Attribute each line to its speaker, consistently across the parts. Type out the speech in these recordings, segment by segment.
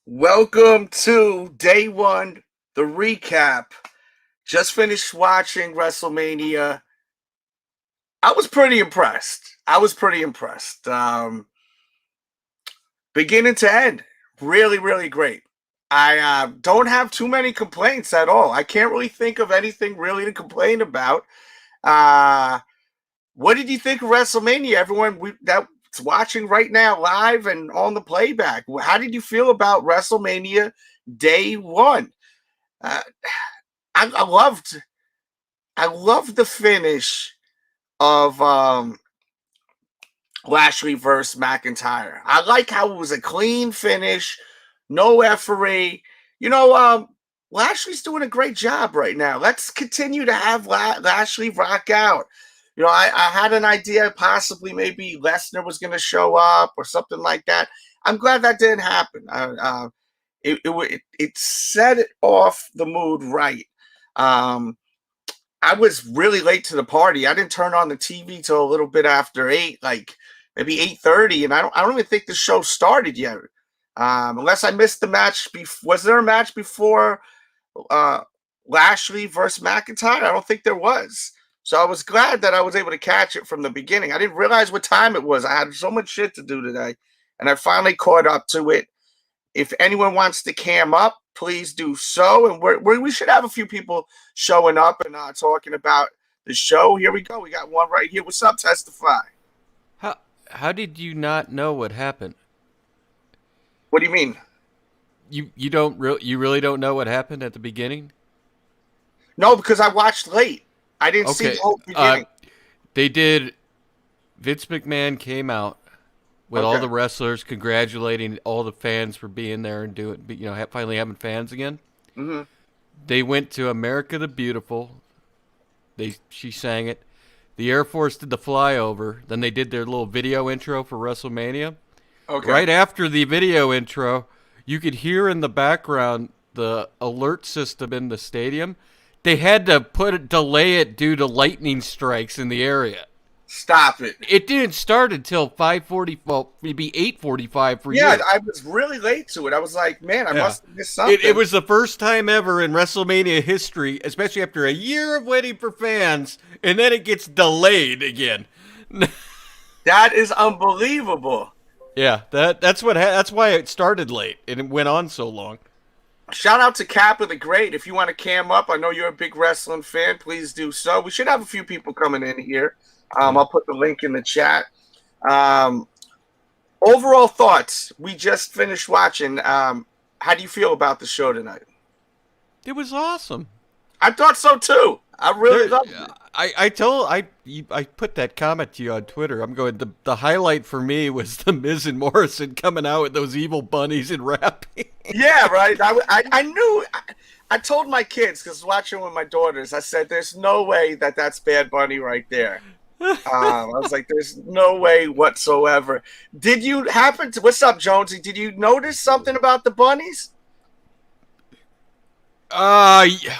Speaker 1: Welcome to day one, the recap. Just finished watching Wrestlemania. I was pretty impressed. Beginning to end, really, really great. I don't have too many complaints at all. I can't really think of anything really to complain about. Uh, what did you think of Wrestlemania? Everyone that's watching right now live and on the playback, how did you feel about Wrestlemania day one? Uh, I loved the finish of Lashley versus McIntyre. I like how it was a clean finish, no effery. Lashley's doing a great job right now. Let's continue to have Lashley rock out. I had an idea possibly maybe Lesnar was going to show up or something like that. I'm glad that didn't happen. It set it off the mood right. I was really late to the party. I didn't turn on the TV till a little bit after 8, like maybe 8:30, and I don't even think the show started yet. Unless I missed the match. Was there a match before Lashley versus McIntyre? I don't think there was. So I was glad that I was able to catch it from the beginning. I didn't realize what time it was. I had so much shit to do today, and I finally caught up to it. If anyone wants to cam up, please do so. And we should have a few people showing up and talking about the show. Here we go. We got one right here. What's up, Testify?
Speaker 2: How did you not know what happened?
Speaker 1: What do you mean?
Speaker 2: You really don't know what happened at the beginning?
Speaker 1: No, because I watched late. I didn't see the whole beginning.
Speaker 2: They did. Vince McMahon came out with all the wrestlers congratulating all the fans for being there and finally having fans again.
Speaker 1: Mm-hmm.
Speaker 2: They went to America the Beautiful. She sang it. The Air Force did the flyover. Then they did their little video intro for WrestleMania.
Speaker 1: Okay.
Speaker 2: Right after the video intro, you could hear in the background the alert system in the stadium. They had to delay it due to lightning strikes in the area.
Speaker 1: Stop it.
Speaker 2: It didn't start until 5:40, well, maybe 8:45 for you.
Speaker 1: Yeah, I was really late to it. I was like, man, I must have missed something.
Speaker 2: It was the first time ever in WrestleMania history, especially after a year of waiting for fans, and then it gets delayed again.
Speaker 1: That is unbelievable.
Speaker 2: Yeah, that's why it started late and it went on so long.
Speaker 1: Shout out to Kappa the Great. If you want to cam up, I know you're a big wrestling fan. Please do so. We should have a few people coming in here. I'll put the link in the chat. Overall thoughts. We just finished watching. How do you feel about the show tonight?
Speaker 2: It was awesome.
Speaker 1: I thought so too. I really loved it.
Speaker 2: I put that comment to you on Twitter. I'm going, the highlight for me was the Miz and Morrison coming out with those evil bunnies and rapping.
Speaker 1: Yeah, right. I knew. I told my kids, because watching with my daughters, I said, there's no way that's Bad Bunny right there. I was like, there's no way whatsoever. Did you happen to, what's up, Jonesy? Did you notice something about the bunnies?
Speaker 2: Yeah.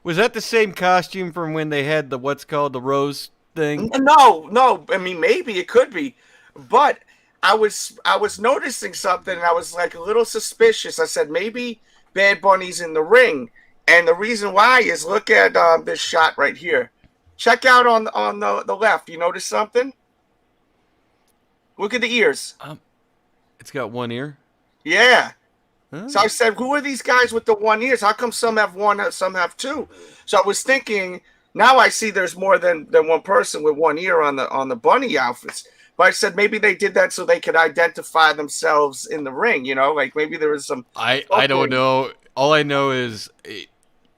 Speaker 2: Was that the same costume from when they had the what's called the rose thing?
Speaker 1: No. I mean, maybe it could be, but I was noticing something, and I was like a little suspicious. I said maybe Bad Bunny's in the ring, and the reason why is look at this shot right here. Check out on the left. You notice something? Look at the ears.
Speaker 2: It's got one ear.
Speaker 1: Yeah.
Speaker 2: Oh.
Speaker 1: So I said, who are these guys with the one ears? How come some have one, some have two? So I was thinking, now I see there's more than one person with one ear on the bunny outfits. But I said maybe they did that so they could identify themselves in the ring, like maybe there was some.
Speaker 2: I don't know. All I know is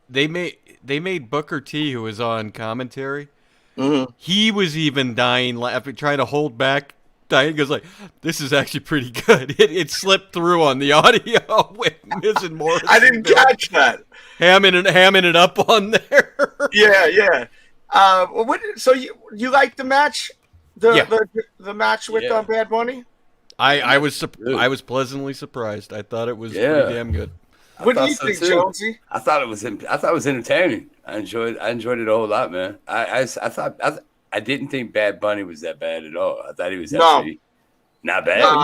Speaker 2: they made Booker T, who was on commentary.
Speaker 1: Mm-hmm.
Speaker 2: He was even dying, laughing, trying to hold back. He goes like, "This is actually pretty good." It slipped through on the audio with Miz and Morrison.
Speaker 1: I didn't catch that.
Speaker 2: Hamming it up on there.
Speaker 1: Yeah. So you like the match? The match with Bad Bunny?
Speaker 2: I was pleasantly surprised. I thought it was pretty damn good.
Speaker 1: What do you think, Jonesy?
Speaker 3: I thought it was entertaining. I enjoyed it a whole lot, man. I didn't think Bad Bunny was that bad at all. I thought he was actually Not bad.
Speaker 2: No,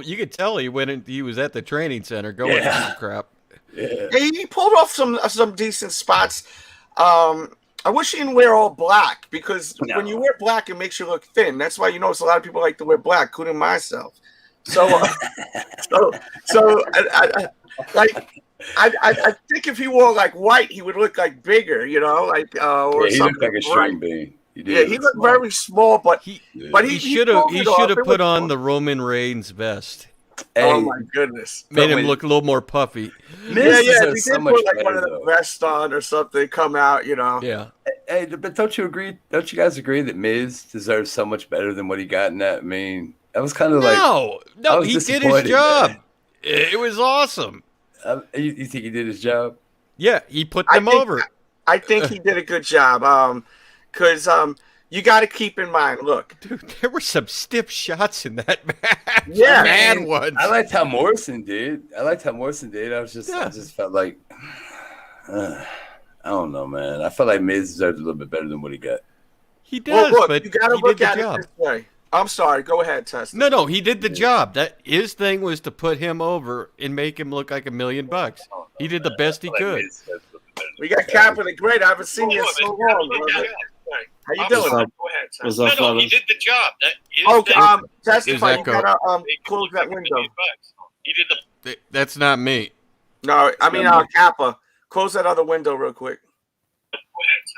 Speaker 2: you could tell he went in, he was at the training center going through the crap.
Speaker 3: Yeah.
Speaker 1: He pulled off some decent spots. I wish he didn't wear all black because when you wear black, it makes you look thin. That's why you notice a lot of people like to wear black, including myself. So, I think if he wore like white, he would look like bigger, you know, like or
Speaker 3: he
Speaker 1: something.
Speaker 3: looked like a string bean.
Speaker 1: He looked very small, but
Speaker 2: He
Speaker 1: he
Speaker 2: should have
Speaker 1: put
Speaker 2: put on the Roman Reigns vest.
Speaker 3: Hey,
Speaker 1: oh my goodness!
Speaker 2: Made him look a little more puffy.
Speaker 3: Miz
Speaker 1: If he
Speaker 3: deserves
Speaker 1: did
Speaker 3: so much
Speaker 1: put like
Speaker 3: better,
Speaker 1: one of the
Speaker 3: though.
Speaker 1: vests on or something, come out, you know.
Speaker 2: Yeah.
Speaker 3: Hey, but don't you agree? Don't you guys agree that Miz deserves so much better than what he got in that? I mean, that was kind of like
Speaker 2: No, he did his job.
Speaker 3: Man.
Speaker 2: It was awesome.
Speaker 3: You think he did his job?
Speaker 2: Yeah, he put them over.
Speaker 1: I think he did a good job. Because you got to keep in mind, look.
Speaker 2: Dude, there were some stiff shots in that match.
Speaker 1: Yeah.
Speaker 2: Man ones.
Speaker 3: I liked how Morrison did. I just felt like, I don't know, man. I felt like Miz deserved a little bit better than what he got.
Speaker 2: He does,
Speaker 1: Well, look,
Speaker 2: but
Speaker 1: you gotta
Speaker 2: he
Speaker 1: look
Speaker 2: did the
Speaker 1: at
Speaker 2: job.
Speaker 1: it this way. I'm sorry. Go ahead, Tess.
Speaker 2: No, he did the job. That his thing was to put him over and make him look like $1 million. He did the best he could.
Speaker 1: We got Captain the Great. I haven't seen you in so long, brother. How you doing?
Speaker 4: Go ahead,
Speaker 5: What's
Speaker 4: Tess.
Speaker 5: up, fellas?
Speaker 4: He did the job.
Speaker 1: Testify. You
Speaker 2: Echo.
Speaker 1: gotta close that window.
Speaker 4: He did the.
Speaker 2: That's not me.
Speaker 1: No, I mean Kappa. Close that other window real quick,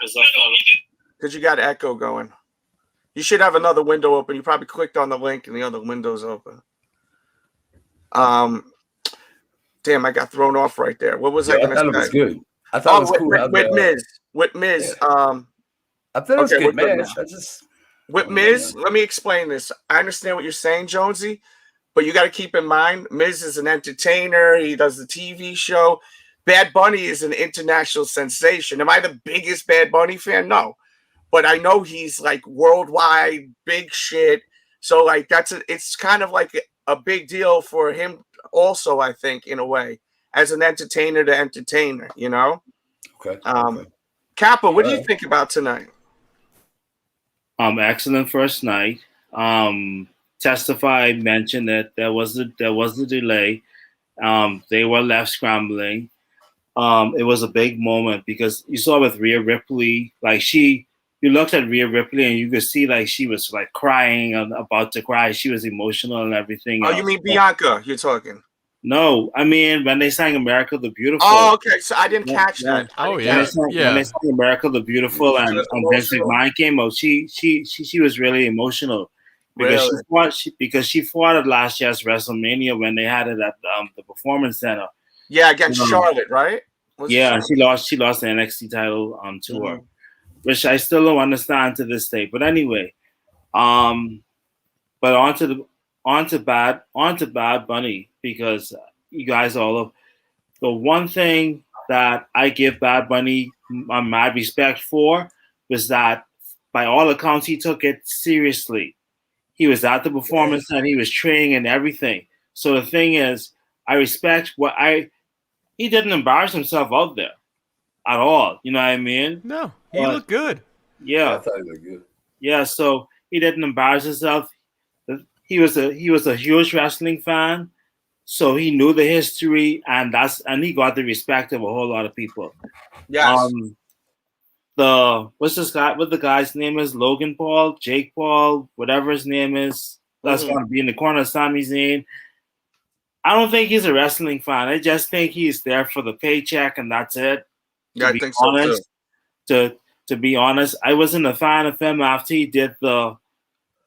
Speaker 4: What's up, fellas?
Speaker 1: because you got echo going. You should have another window open. You probably clicked on the link and the other window's open. Damn, I got thrown off right there. What was I
Speaker 3: I
Speaker 1: gonna
Speaker 3: thought it
Speaker 1: say?
Speaker 3: was good. I thought it was cool.
Speaker 1: With Miz. With Miz.
Speaker 3: Yeah. I thought it was
Speaker 1: Okay,
Speaker 3: good,
Speaker 1: we're good
Speaker 3: man.
Speaker 1: now. With Miz, let me explain this. I understand what you're saying, Jonesy, but you got to keep in mind, Miz is an entertainer. He does the TV show. Bad Bunny is an international sensation. Am I the biggest Bad Bunny fan? No. But I know he's like worldwide big shit. So like it's kind of like a big deal for him also, I think, in a way, as an entertainer to entertainer, you know?
Speaker 3: Okay.
Speaker 1: Kappa, what do you think about tonight?
Speaker 5: Excellent first night. Testify mentioned that there was a delay. They were left scrambling. It was a big moment because you saw with Rhea Ripley, like you looked at Rhea Ripley and you could see like she was like crying and about to cry. She was emotional and everything.
Speaker 1: Oh, you mean Bianca? You're talking?
Speaker 5: No, I mean when they sang "America the Beautiful."
Speaker 1: Oh, okay. So I didn't catch that.
Speaker 2: Oh,
Speaker 5: When
Speaker 2: yeah.
Speaker 5: they sang "America the Beautiful" and Vince McMahon came out, she was really emotional because she fought at last year's WrestleMania when they had it at the Performance Center.
Speaker 1: Yeah, against Charlotte, right?
Speaker 5: She lost the NXT title tour, which I still don't understand to this day. But anyway, but on to Bad Bunny, because you guys all of the one thing that I give Bad Bunny my respect for was that by all accounts he took it seriously. He was at the performance and he was training and everything. So the thing is, I respect he didn't embarrass himself out there at all. You know what I mean?
Speaker 2: No, he looked good.
Speaker 5: Yeah.
Speaker 3: I thought he looked good.
Speaker 5: Yeah, so he didn't embarrass himself. He was a huge wrestling fan, so he knew the history, and he got the respect of a whole lot of people.
Speaker 1: Yes.
Speaker 5: What's this guy? What the guy's name is? Logan Paul, Jake Paul, whatever his name is. That's going to be in the corner of Sami Zayn. I don't think he's a wrestling fan. I just think he's there for the paycheck, and that's it.
Speaker 1: Yeah, I think so too.
Speaker 5: To be honest, I wasn't a fan of him after he did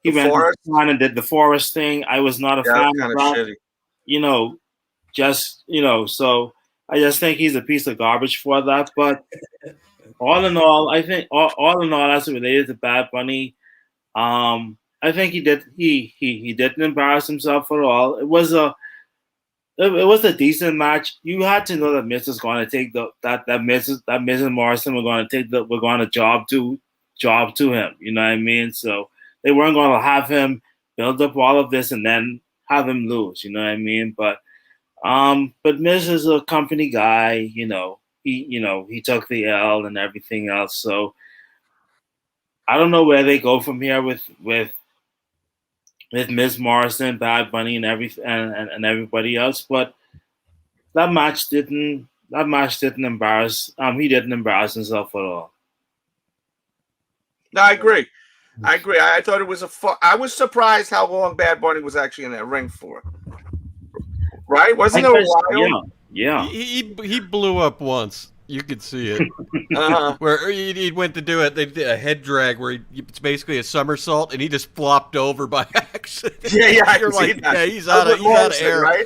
Speaker 5: he went and did the Forest thing. I was not a fan of that.
Speaker 1: Shitty.
Speaker 5: So I just think he's a piece of garbage for that. But all in all, I think all in all, as it related to Bad Bunny, I think he didn't embarrass himself at all. It was a decent match. You had to know that Miz was going to take that Miz and Morrison were going to job to him. You know what I mean? So they weren't going to have him build up all of this and then have him lose. You know what I mean? But Miz is a company guy. He took the L and everything else. So I don't know where they go from here with Miz Morrison, Bad Bunny, and everybody else. But that match didn't embarrass. He didn't embarrass himself at all.
Speaker 1: No, I agree. I thought it was I was surprised how long Bad Bunny was actually in that ring for. Right? Wasn't it a while?
Speaker 5: Yeah.
Speaker 2: He blew up once. You could see it.
Speaker 1: Uh-huh.
Speaker 2: Where he went to do it, they did a head drag where it's basically a somersault, and he just flopped over by accident.
Speaker 1: Yeah.
Speaker 2: You're like,
Speaker 1: that.
Speaker 2: yeah, he's out of air.
Speaker 1: Right?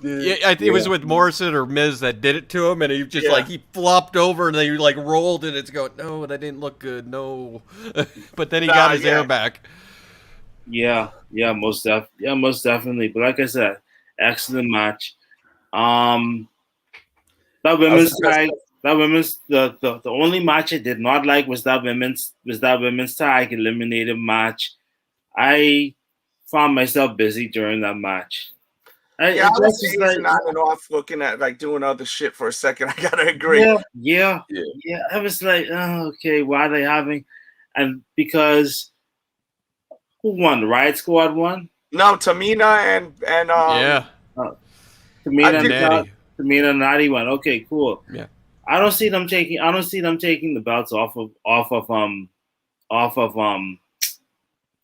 Speaker 2: Yeah, I think it was with Morrison or Miz that did it to him, and he just like he flopped over and then he like rolled, and it's going, no, that didn't look good, no. But then he got his air back.
Speaker 5: Yeah, most definitely. But like I said, excellent match. That women's tag. The only match I did not like was that women's tag eliminated match. I found myself busy during that match.
Speaker 1: I was gazing on and off, looking at like doing other shit for a second. I gotta agree.
Speaker 5: Yeah. I was like, oh, okay, why are they having? And because who won? The Riot Squad won.
Speaker 1: No, Tamina and
Speaker 2: Tamina
Speaker 1: and
Speaker 5: Natty won. Okay, cool.
Speaker 2: Yeah.
Speaker 5: I don't see them taking the belts off of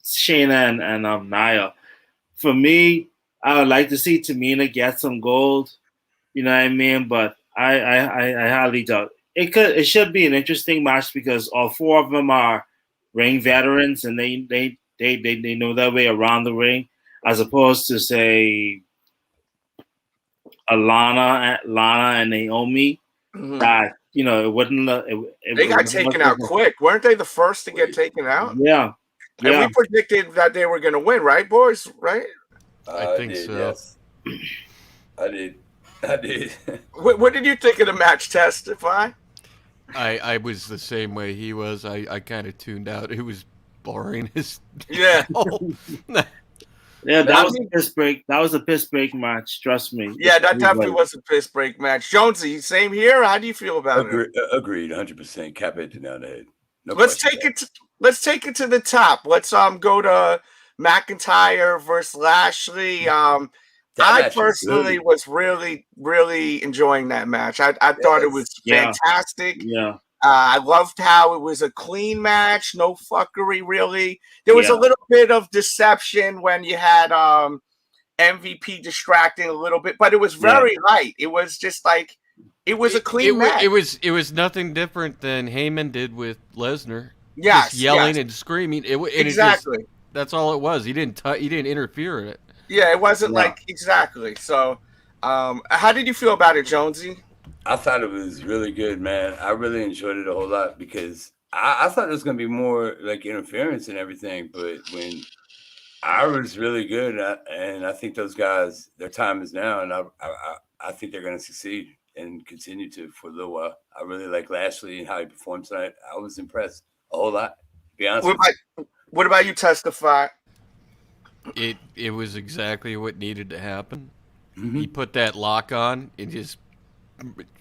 Speaker 5: Shayna and Nia. For me, I would like to see Tamina get some gold. You know what I mean? But I highly doubt it should be an interesting match because all four of them are ring veterans and they know their way around the ring, as opposed to say Lana and Naomi.
Speaker 1: Mm-hmm.
Speaker 5: That it wouldn't.
Speaker 1: They got taken out quick, weren't they? The first to get taken out.
Speaker 5: Yeah.
Speaker 1: And we predicted that they were going to win, right, boys? Right?
Speaker 2: I think so.
Speaker 3: Yes. I did.
Speaker 1: What did you think of the match? Testify.
Speaker 2: I was the same way he was. I kind of tuned out. It was boring as
Speaker 1: yeah.
Speaker 5: Yeah, that was a piss break. That was a piss break match. Trust me.
Speaker 1: Yeah, that definitely was a piss break match. Jonesy, same here. How do you feel about it?
Speaker 3: Agreed, 100%. Cap it down the head. No
Speaker 1: let's take it to the top. Let's go to McIntyre versus Lashley. I personally was really, really enjoying that match. I thought it was fantastic.
Speaker 5: Yeah.
Speaker 1: I loved how it was a clean match, no fuckery really. There was a little bit of deception when you had MVP distracting a little bit, but it was very light. It was just like it was a clean match.
Speaker 2: It was nothing different than Heyman did with Lesnar.
Speaker 1: Yes,
Speaker 2: just yelling and screaming.
Speaker 1: Exactly.
Speaker 2: That's all it was. He didn't interfere in it.
Speaker 1: Yeah, it wasn't like exactly. So, how did you feel about it, Jonesy?
Speaker 3: I thought it was really good, man. I really enjoyed it a whole lot because I thought there was going to be more like interference and everything. But when I was really good, and I think those guys, their time is now, and I think they're going to succeed and continue to for a little while. I really like Lashley and how he performed tonight. I was impressed a whole lot, to be honest.
Speaker 1: What about you, Testify?
Speaker 2: It was exactly what needed to happen.
Speaker 3: Mm-hmm.
Speaker 2: He put that lock on and just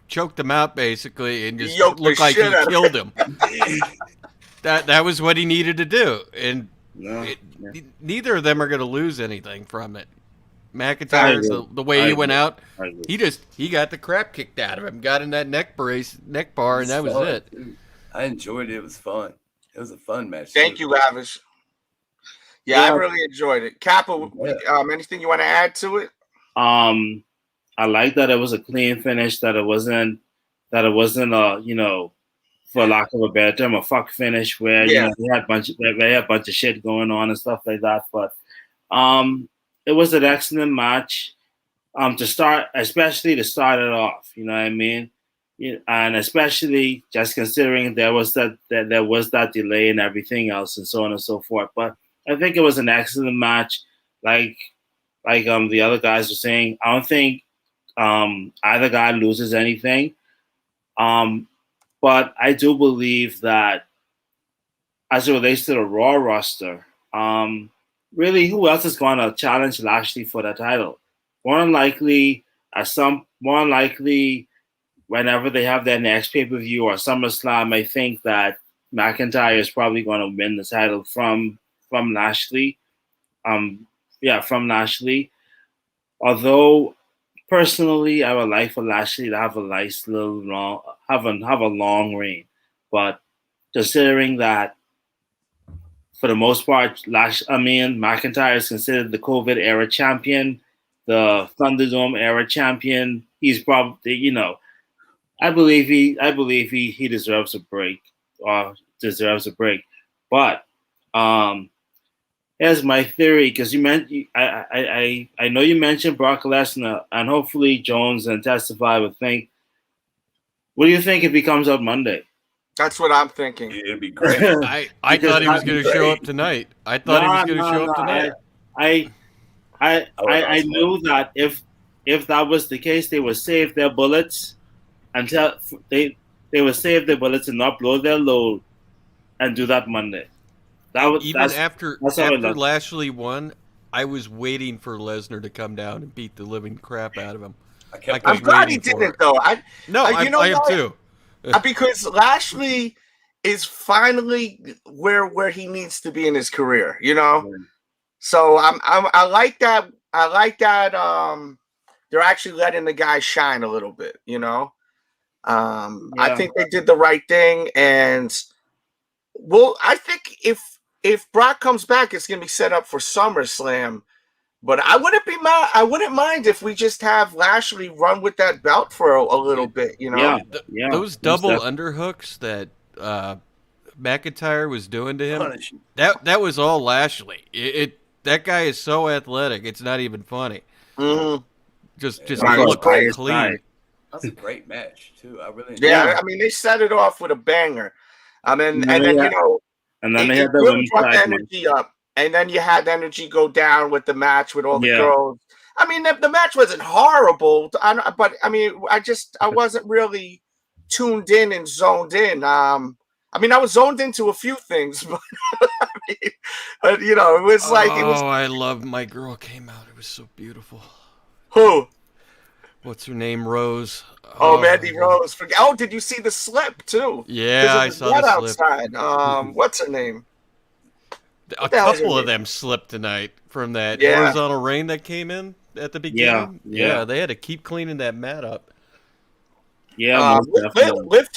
Speaker 2: choked him out basically, and just
Speaker 1: looked
Speaker 2: like he killed him. That was what he needed to do, and neither of them are going to lose anything from it. McIntyre's the way he went out, he got the crap kicked out of him, got in that neck bar, and that was it.
Speaker 3: I enjoyed it. It was fun. It was a fun match.
Speaker 1: Thank you, Lavish. Yeah, I really enjoyed it. Kappa, anything you want to add to it?
Speaker 5: I like that it was a clean finish. That it wasn't a for lack of a better term, a fuck finish where they had a bunch of shit going on and stuff like that. But it was an excellent match. Especially to start it off. You know what I mean? And especially just considering there was that delay and everything else and so on and so forth. But I think it was an excellent match. Like the other guys were saying, I don't think either guy loses anything. But I do believe that as it relates to the Raw roster, really, who else is going to challenge Lashley for the title? More than likely, whenever they have their next pay-per-view or SummerSlam, I think that McIntyre is probably going to win the title from Lashley. from Lashley. Although personally, I would like for Lashley to have a nice little long, have a long reign, but considering that for the most part, McIntyre is considered the COVID era champion, the Thunderdome era champion. He's probably, I believe he deserves a break, But here's my theory, because I know you mentioned Brock Lesnar, and hopefully Jones and Testify would think. What do you think if he comes out Monday?
Speaker 1: That's what I'm thinking.
Speaker 3: It'd be great.
Speaker 2: I thought he was going to show up tonight. I thought he was going to show up tonight.
Speaker 5: I knew that if that was the case, they would save their bullets until they would save their bullets and not blow their load, and do that Monday.
Speaker 2: After Lashley won, I was waiting for Lesnar to come down and beat the living crap out of him.
Speaker 1: I'm glad he didn't, though. I
Speaker 2: am too.
Speaker 1: Because Lashley is finally where he needs to be in his career, So I like that. I like that. They're actually letting the guy shine a little bit, I think they did the right thing, and I think if Brock comes back, it's gonna be set up for SummerSlam. But I wouldn't mind if we just have Lashley run with that belt for a little bit,
Speaker 2: Those double underhooks that McIntyre was doing to him, that was all Lashley. That guy is so athletic, it's not even funny.
Speaker 1: Mm-hmm.
Speaker 2: Just look clean.
Speaker 3: That's a great match too. I really
Speaker 1: they set it off with a banger.
Speaker 5: And then they had the women's
Speaker 1: energy up. And then you had energy go down with the match with all the girls. I mean, the match wasn't horrible, but I wasn't really tuned in and zoned in. I was zoned into a few things, but it was like it was.
Speaker 2: Oh, I love my girl came out. It was so beautiful.
Speaker 1: Who?
Speaker 2: What's her name? Rose.
Speaker 1: Oh, Mandy Rose. Oh, did you see the slip too?
Speaker 2: Yeah, I saw the slip.
Speaker 1: Outside. What's her name?
Speaker 2: A couple of them slipped tonight from that horizontal rain that came in at the beginning. Yeah, they had to keep cleaning that mat up.
Speaker 5: Yeah,
Speaker 1: Liv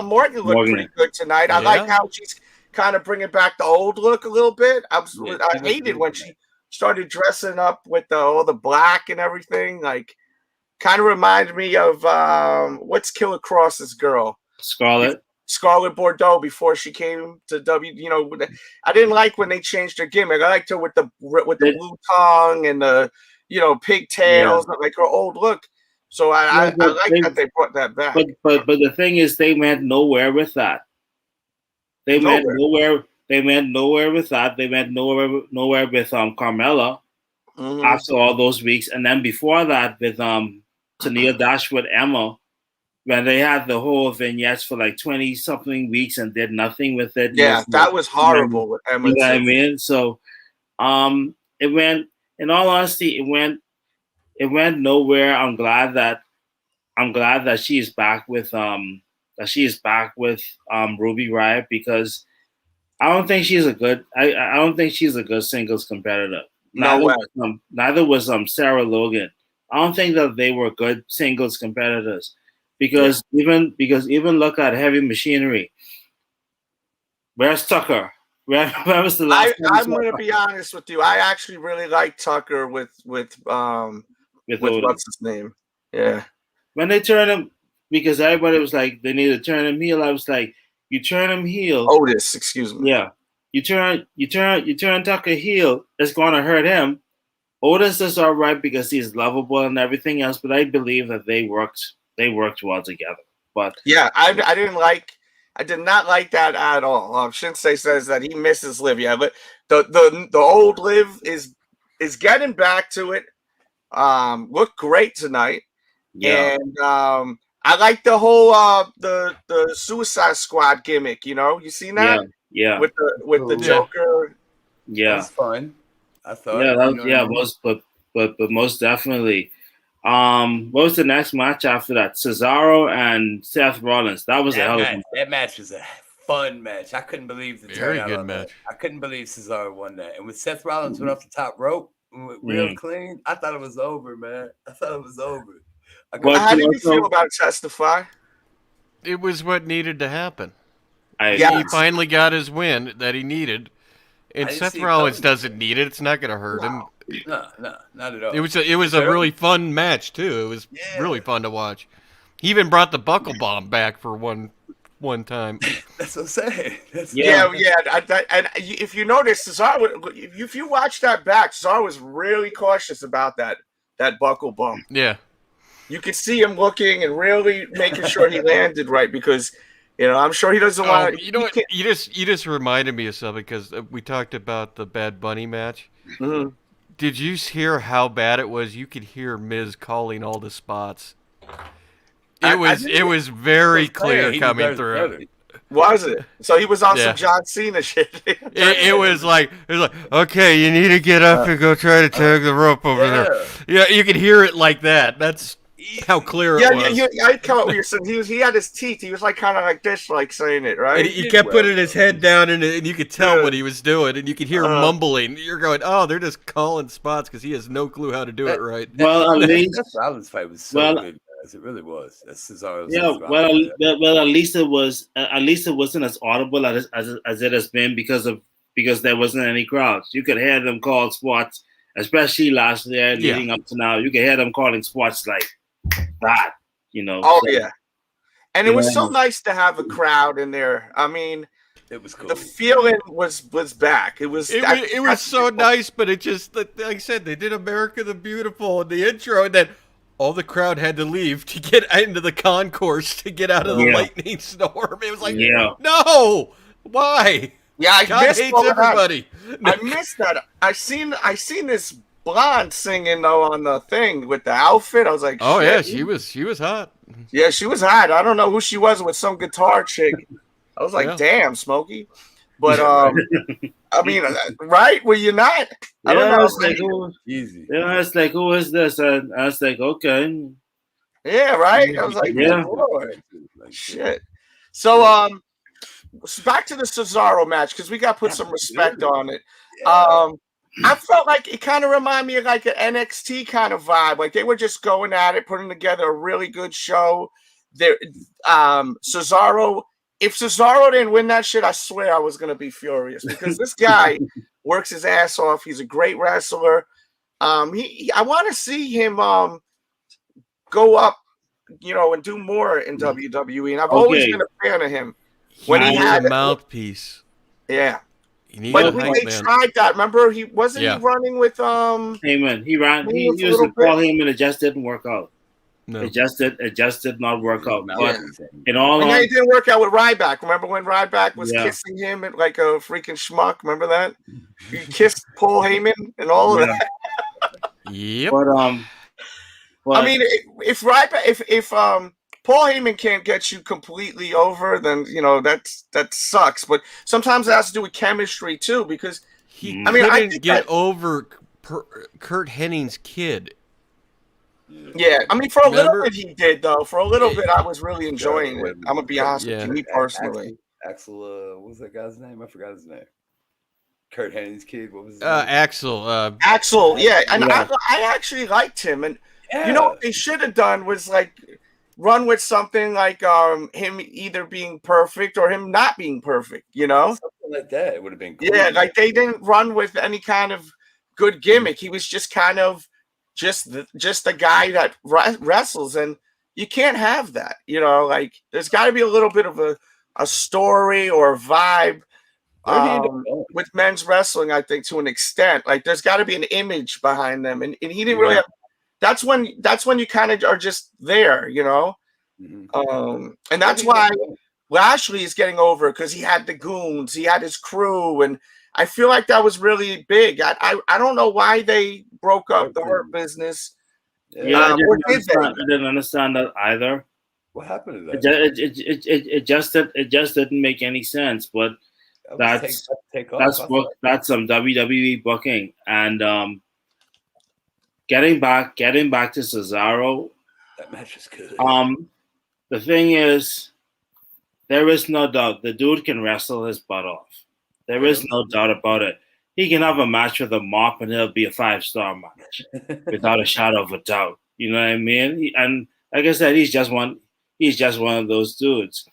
Speaker 1: Morgan looked pretty good tonight. I like how she's kind of bringing back the old look a little bit. I hated when she started dressing up with all the black and everything. Like, kind of reminded me of what's Killer Cross's girl, Scarlett Bordeaux, before she came to I didn't like when they changed her gimmick. I liked her with the blue tongue and the pigtails, like her old look. So I like that they brought that back.
Speaker 5: But the thing is, they went nowhere with that. They went nowhere with that. They went nowhere with Carmella after all those weeks, and then before that with Tania Dashwood, Emma. When they had the whole vignettes for like 20-something weeks and did nothing with it.
Speaker 1: Yeah, that was horrible with Emma.
Speaker 5: You know what I mean? So it went, in all honesty, it went nowhere. I'm glad that she is back with Ruby Riott, because I don't think she's a good singles competitor. Neither was Sarah Logan. I don't think that they were good singles competitors. Because even look at Heavy Machinery. Where's Tucker? Where was the last?
Speaker 1: I'm going to be honest with you. I actually really like Tucker with what's his name? Yeah.
Speaker 5: When they turn him, because everybody was like they need to turn him heel. I was like, you turn him heel.
Speaker 1: Otis, excuse me.
Speaker 5: Yeah. You turn Tucker heel. It's going to hurt him. Otis is all right because he's lovable and everything else, but I believe that they worked well together. But
Speaker 1: yeah, I did not like that at all. Shinsei says that he misses Liv. Yeah, but the old Liv is getting back to it. Looked great tonight. Yeah. And I like the whole the Suicide Squad gimmick, you seen that?
Speaker 5: Yeah.
Speaker 1: With the Joker.
Speaker 5: Yeah.
Speaker 3: That's fun. I thought.
Speaker 5: But most definitely. What was the next match after that? Cesaro and Seth Rollins. That was a hell of a match.
Speaker 3: That match was a fun match. I couldn't believe the
Speaker 2: Very
Speaker 3: turnout
Speaker 2: good
Speaker 3: on
Speaker 2: match.
Speaker 3: that. I couldn't believe Cesaro won that. And when Seth Rollins went off the top rope and went real clean, I thought it was over, man. I thought it was over.
Speaker 1: How did you feel about Testify?
Speaker 2: It was what needed to happen.
Speaker 1: Yes.
Speaker 2: He finally got his win that he needed. And Seth Rollins doesn't need it. It's not going to hurt him.
Speaker 3: No, not at all.
Speaker 2: It was a really fun match too. It was really fun to watch. He even brought the buckle bomb back for one time.
Speaker 3: That's what I'm saying.
Speaker 1: And if you notice, Cesaro, if you watch that back, Cesaro was really cautious about that buckle bump.
Speaker 2: Yeah.
Speaker 1: You could see him looking and really making sure he landed right because, I'm sure he doesn't want to.
Speaker 2: You know what? You just reminded me of something because we talked about the Bad Bunny match.
Speaker 1: Mm-hmm.
Speaker 2: Did you hear how bad it was? You could hear Miz calling all the spots. It was very clear coming through.
Speaker 1: Was it? So he was on some John Cena shit.
Speaker 2: it was like, okay, you need to get up and go try to tag the rope over there. Yeah, you could hear it like that. That's how clear it was.
Speaker 1: Yeah, I caught what you're saying. He had his teeth. He was like kind of like this, like saying it, right?
Speaker 2: And he kept putting his head down, and you could tell what he was doing, and you could hear him mumbling. You're going, oh, they're just calling spots because he has no clue how to do it right.
Speaker 5: Well, at least
Speaker 3: that Rollins fight was so good. It really was. That's Cesaro's.
Speaker 5: Yeah, well, at least it was. At least it wasn't as audible as it has been because there wasn't any crowds. You could hear them call spots, especially last year leading up to now. You could hear them calling spots like that.
Speaker 1: Oh yeah, and it was so nice to have a crowd in there. I mean,
Speaker 3: it was cool.
Speaker 1: The feeling was back. It was
Speaker 2: so nice, but it just like I said, they did America the Beautiful in the intro, and then all the crowd had to leave to get into the concourse to get out of the lightning storm. It was like, no, why?
Speaker 1: Yeah, I
Speaker 2: God hates everybody.
Speaker 1: I missed that. I seen this blonde singing though on the thing with the outfit. I was like,
Speaker 2: oh yeah, she was hot.
Speaker 1: Yeah, she was hot. I don't know who she was with some guitar chick. I was like, damn, Smokey. But I mean, right? Were you not? I don't know.
Speaker 5: It's like, easy. Yeah, it's like, who is this? And I was like, okay.
Speaker 1: Yeah, right. I was like, Lord. Shit. So back to the Cesaro match because we got to put some respect on it. I felt like it kind of reminded me of like an NXT kind of vibe. Like they were just going at it, putting together a really good show. There, Cesaro. If Cesaro didn't win that shit, I swear I was gonna be furious because this guy works his ass off. He's a great wrestler. I want to see him go up, and do more in WWE. And I've always been a fan of him. When he had a mouthpiece, but when they tried that, remember he wasn't he running with
Speaker 5: Heyman. He ran. He used to call Heyman. It just didn't work out. No. It just did not work out. But
Speaker 1: it didn't work out with Ryback. Remember when Ryback was kissing him like a freaking schmuck? Remember that? He kissed Paul Heyman and all of that.
Speaker 2: Yep.
Speaker 5: But
Speaker 1: I mean, if Paul Heyman can't get you completely over, then that sucks. But sometimes it has to do with chemistry too, because
Speaker 2: he couldn't get over Kurt Hennig's kid.
Speaker 1: Yeah, I mean, for a little bit he did, though. For a little bit, I was really enjoying it. I'm gonna be honest with you, me personally.
Speaker 3: Axel, what was that guy's name? I forgot his name. Kurt Hennig's kid. What was his
Speaker 2: name? Axel.
Speaker 1: Axel, yeah, and I actually liked him. And what they should have done was like run with something like him either being perfect or him not being perfect. Something
Speaker 3: like that. It would have been cool.
Speaker 1: Yeah, like they didn't run with any kind of good gimmick. He was just kind of just the guy that wrestles, and you can't have that. Like there's got to be a little bit of a story or a vibe with men's wrestling. I think to an extent, like there's got to be an image behind them, and he didn't really have. That's when you kind of are just there,
Speaker 3: Mm-hmm.
Speaker 1: And that's why Lashley is getting over because he had the goons, he had his crew, and I feel like that was really big. I don't know why they broke up the Hurt Business.
Speaker 5: I didn't understand that either.
Speaker 3: What happened to that?
Speaker 5: It just didn't make any sense. But that's some WWE booking. And getting back to Cesaro.
Speaker 3: That match is good.
Speaker 5: The thing is, there is no doubt the dude can wrestle his butt off. There is no doubt about it. He can have a match with a mop and it'll be a 5-star match without a shadow of a doubt. You know what I mean? And like I said, he's just one of those dudes.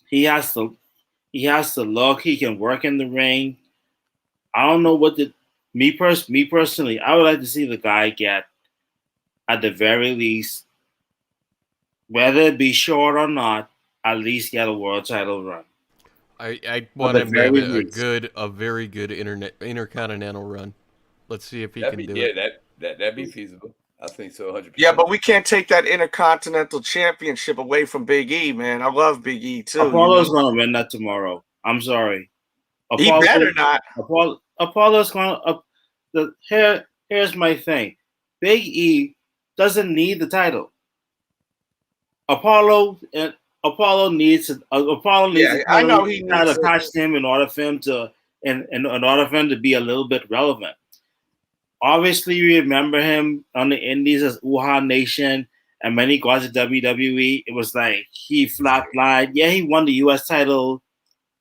Speaker 5: He has to look. He can work in the ring. I don't know what me personally, I would like to see the guy get, at the very least, whether it be short or not, at least get a world title run.
Speaker 2: I want him to have a very good intercontinental run. Let's see if he can do it.
Speaker 3: That'd be feasible. I think so, 100%.
Speaker 1: Yeah, but we can't take that Intercontinental Championship away from Big E, man. I love Big E too.
Speaker 5: Apollo's gonna win that tomorrow. I'm sorry.
Speaker 1: He better not.
Speaker 5: Apollo's gonna. Here's my thing. Big E doesn't need the title. Apollo needs.
Speaker 1: I know he needs
Speaker 5: to attach him in order for him to be a little bit relevant. Obviously, you remember him on the Indies as Uhaa Nation, and when he got to WWE, it was like he flatlined. Yeah, he won the U.S. title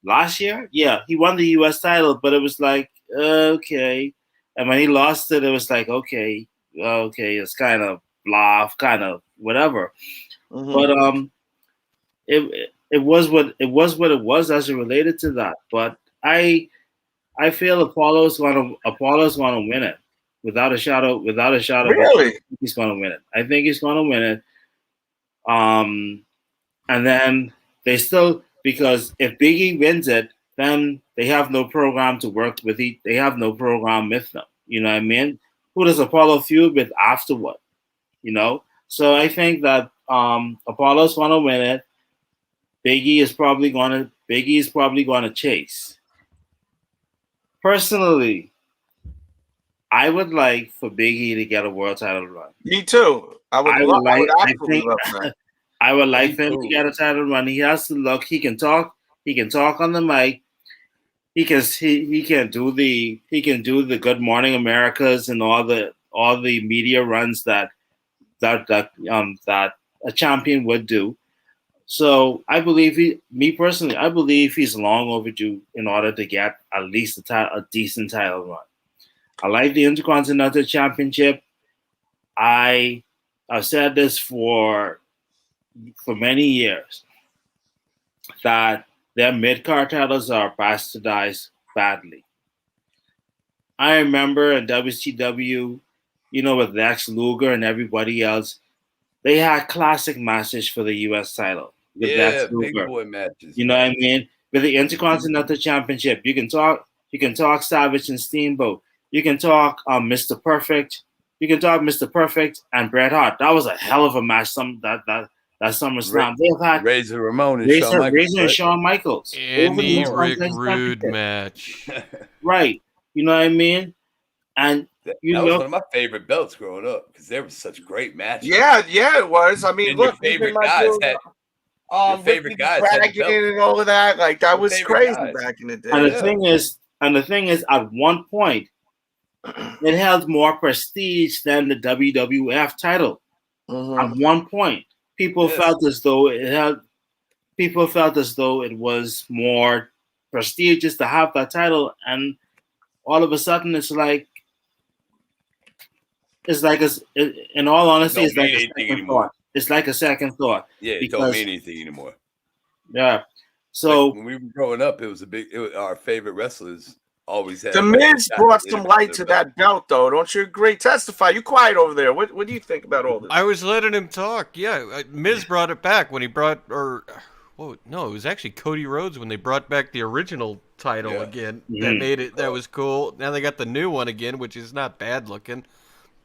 Speaker 5: last year. Yeah, he won the U.S. title, but it was like, okay. And when he lost it, it was like, okay, it's kind of blah, kind of whatever. Mm-hmm. But it was what it was as it related to that. But I feel Apollo's gonna win it. Without a shadow.
Speaker 1: Really?
Speaker 5: He's going to win it. I think he's going to win it. And then they still, because if Big E wins it, then they have no program to work with. They have no program with them. You know what I mean? Who does Apollo feud with afterward? You know? So I think that Apollo's going to win it. Big E is probably going to chase. Personally, I would like for Big E to get a world title run.
Speaker 1: Me too. I would love that.
Speaker 5: I would like for him to get a title run. He has to look. He can talk. He can talk on the mic. He can do the Good Morning Americas and all the media runs that a champion would do. So I believe I believe he's long overdue in order to get at least a decent title run. I like the Intercontinental Championship. I've said this for many years that their mid-card titles are bastardized badly. I remember in WCW, with Lex Luger and everybody else, they had classic matches for the U.S. title. With Lex Luger.
Speaker 3: Big boy matches.
Speaker 5: You know what I mean? With the Intercontinental Championship, you can talk Savage and Steamboat. You can talk Mr. Perfect. You can talk Mr. Perfect and Bret Hart. That was a hell of a match. That SummerSlam. They've had
Speaker 3: Razor Ramon and
Speaker 5: Shawn Michaels.
Speaker 2: Any Rick Rude match.
Speaker 5: Right. You know what I mean? And
Speaker 3: that was one of my favorite belts growing up because there were such great matches.
Speaker 1: Yeah, it was. I mean,
Speaker 3: and
Speaker 1: look,
Speaker 3: your favorite guys had. Your favorite guys had the belt.
Speaker 1: And all of that. Like that was crazy back in the day.
Speaker 5: And the thing is, at one point, it held more prestige than the WWF title. Mm-hmm. At one point, people felt as though it was more prestigious to have that title, and all of a sudden, in all honesty, it's like a second thought. It's like a second thought.
Speaker 3: Yeah, it don't mean anything anymore.
Speaker 5: Yeah. So
Speaker 3: when we were growing up, our favorite wrestlers. Always had.
Speaker 1: The Miz brought some light to that belt, though. Don't you agree? Testify. You quiet over there. What do you think about all this?
Speaker 2: I was letting him talk. Yeah, Miz brought it back when he it was actually Cody Rhodes when they brought back the original title again. Mm-hmm. That made it. That was cool. Now they got the new one again, which is not bad looking.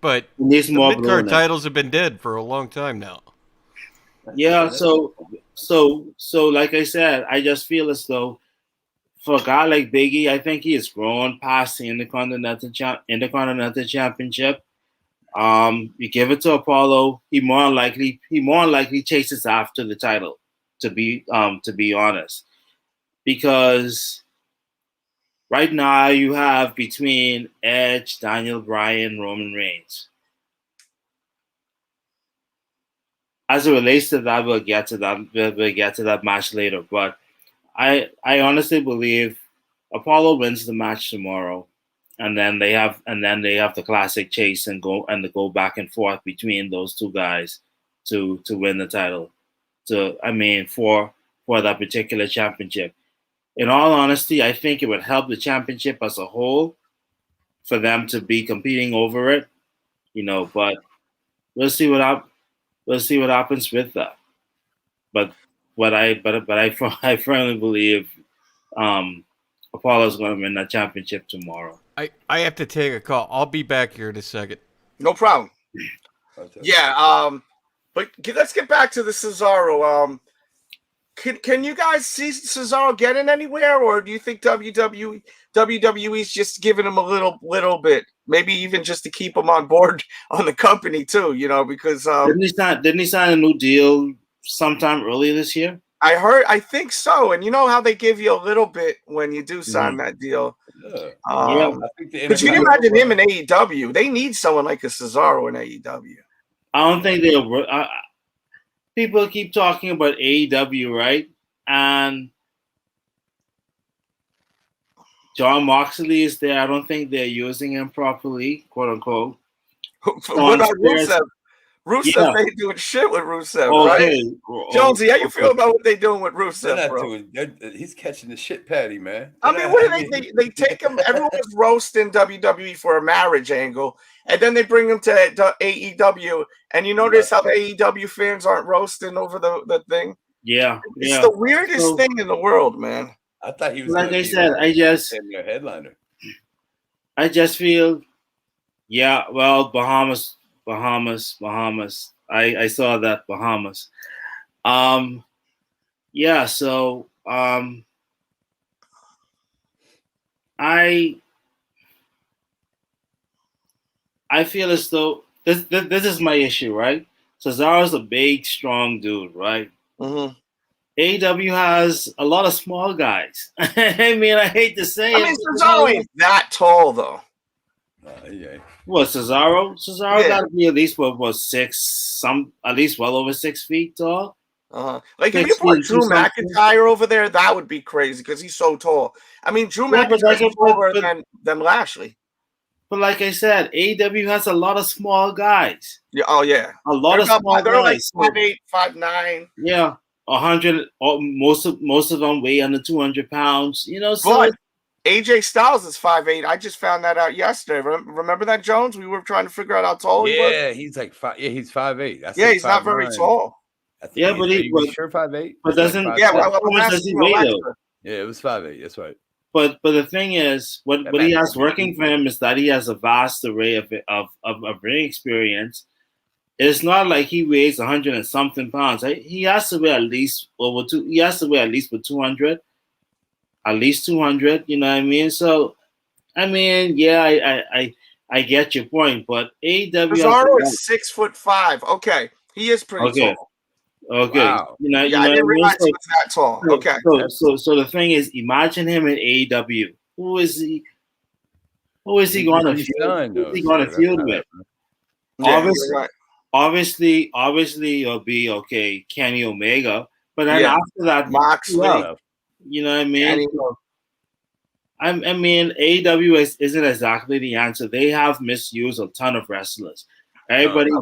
Speaker 2: But the mid-card titles have been dead for a long time now.
Speaker 5: Yeah. So like I said, I just feel as though. For a guy like Big E, I think he has grown past the Intercontinental Championship. You give it to Apollo, he more likely chases after the title. To be honest, because right now you have between Edge, Daniel Bryan, Roman Reigns. as it relates to that, we'll get to that. We'll get to that match later. But I honestly believe Apollo wins the match tomorrow, and then they have the classic chase and go back and forth between those two guys to win the title. For that particular championship. In all honesty, I think it would help the championship as a whole for them to be competing over it, But we'll see what happens with that. But I firmly believe Apollo's going to win that championship tomorrow.
Speaker 2: I have to take a call. I'll be back here in a second.
Speaker 1: No problem. Yeah. But let's get back to the Cesaro. Can you guys see Cesaro getting anywhere, or do you think WWE's just giving him a little bit, maybe even just to keep him on board on the company too? Because
Speaker 5: didn't he sign a new deal sometime earlier this year?
Speaker 1: I think so. And you know how they give you a little bit when you do sign that deal.
Speaker 5: Yeah.
Speaker 1: But you can imagine him in AEW. They need someone like a Cesaro in AEW.
Speaker 5: I don't think they'll. People keep talking about AEW, right? And John Moxley is there. I don't think they're using him properly, quote unquote.
Speaker 1: What about Rusev? Rusev, they doing shit with Rusev, right? Jonesy, how you feel about what they doing with Rusev, bro?
Speaker 3: He's catching the shit patty, man.
Speaker 1: I mean, what do they take him? Everyone's roasting WWE for a marriage angle, and then they bring him to AEW, and you notice how the AEW fans aren't roasting over the thing?
Speaker 5: Yeah.
Speaker 1: It's the weirdest thing in the world, man.
Speaker 3: I thought he was
Speaker 5: like I said,
Speaker 3: a headliner.
Speaker 5: I just feel, well, Bahamas. I saw that Bahamas. So I feel as though this is my issue, right? Cesaro's a big, strong dude, right?
Speaker 1: Mm-hmm.
Speaker 5: AEW has a lot of small guys. I mean, I hate to say it.
Speaker 1: I mean, Cesaro ain't that tall, though.
Speaker 5: What, Cesaro? Cesaro got to be at least at least well over 6 feet tall.
Speaker 1: Like if you put Drew McIntyre over there, that would be crazy because he's so tall. I mean, Drew McIntyre is taller than Lashley.
Speaker 5: But like I said, AEW has a lot of small guys.
Speaker 1: Yeah. Oh yeah,
Speaker 5: a lot of small
Speaker 1: they're
Speaker 5: guys.
Speaker 1: Like 5'8", 5'9".
Speaker 5: Yeah, 100. Most of them weigh under 200 pounds. So.
Speaker 1: But AJ Styles is 5'8". I just found that out yesterday. Remember that, Jones? We were trying to figure out how tall he was.
Speaker 3: Yeah, he's like 5. Yeah, he's 5'8".
Speaker 1: Yeah, he's not very tall.
Speaker 5: Yeah, but he's
Speaker 3: sure 5'8".
Speaker 5: But doesn't does he weigh though?
Speaker 3: Yeah, it was 5'8". That's right.
Speaker 5: But the thing is, what he has working for him is that he has a vast array of ring experience. It's not like he weighs 100 and something pounds. He has to weigh at least He has to weigh at least 200. At least 200, you know what I mean? So, I mean, yeah, I get your point, but AEW
Speaker 1: Cesaro is 6'5". Okay, he is pretty tall.
Speaker 5: Okay,
Speaker 1: wow. I didn't realize he was that tall. Okay,
Speaker 5: so the thing is, imagine him in AEW. Who is he going to feud? Who is he going to feud with? Obviously, it'll be Kenny Omega, but then after that,
Speaker 1: Moxley.
Speaker 5: You know what I mean? I mean, AEW isn't exactly the answer. They have misused a ton of wrestlers. Everybody
Speaker 1: a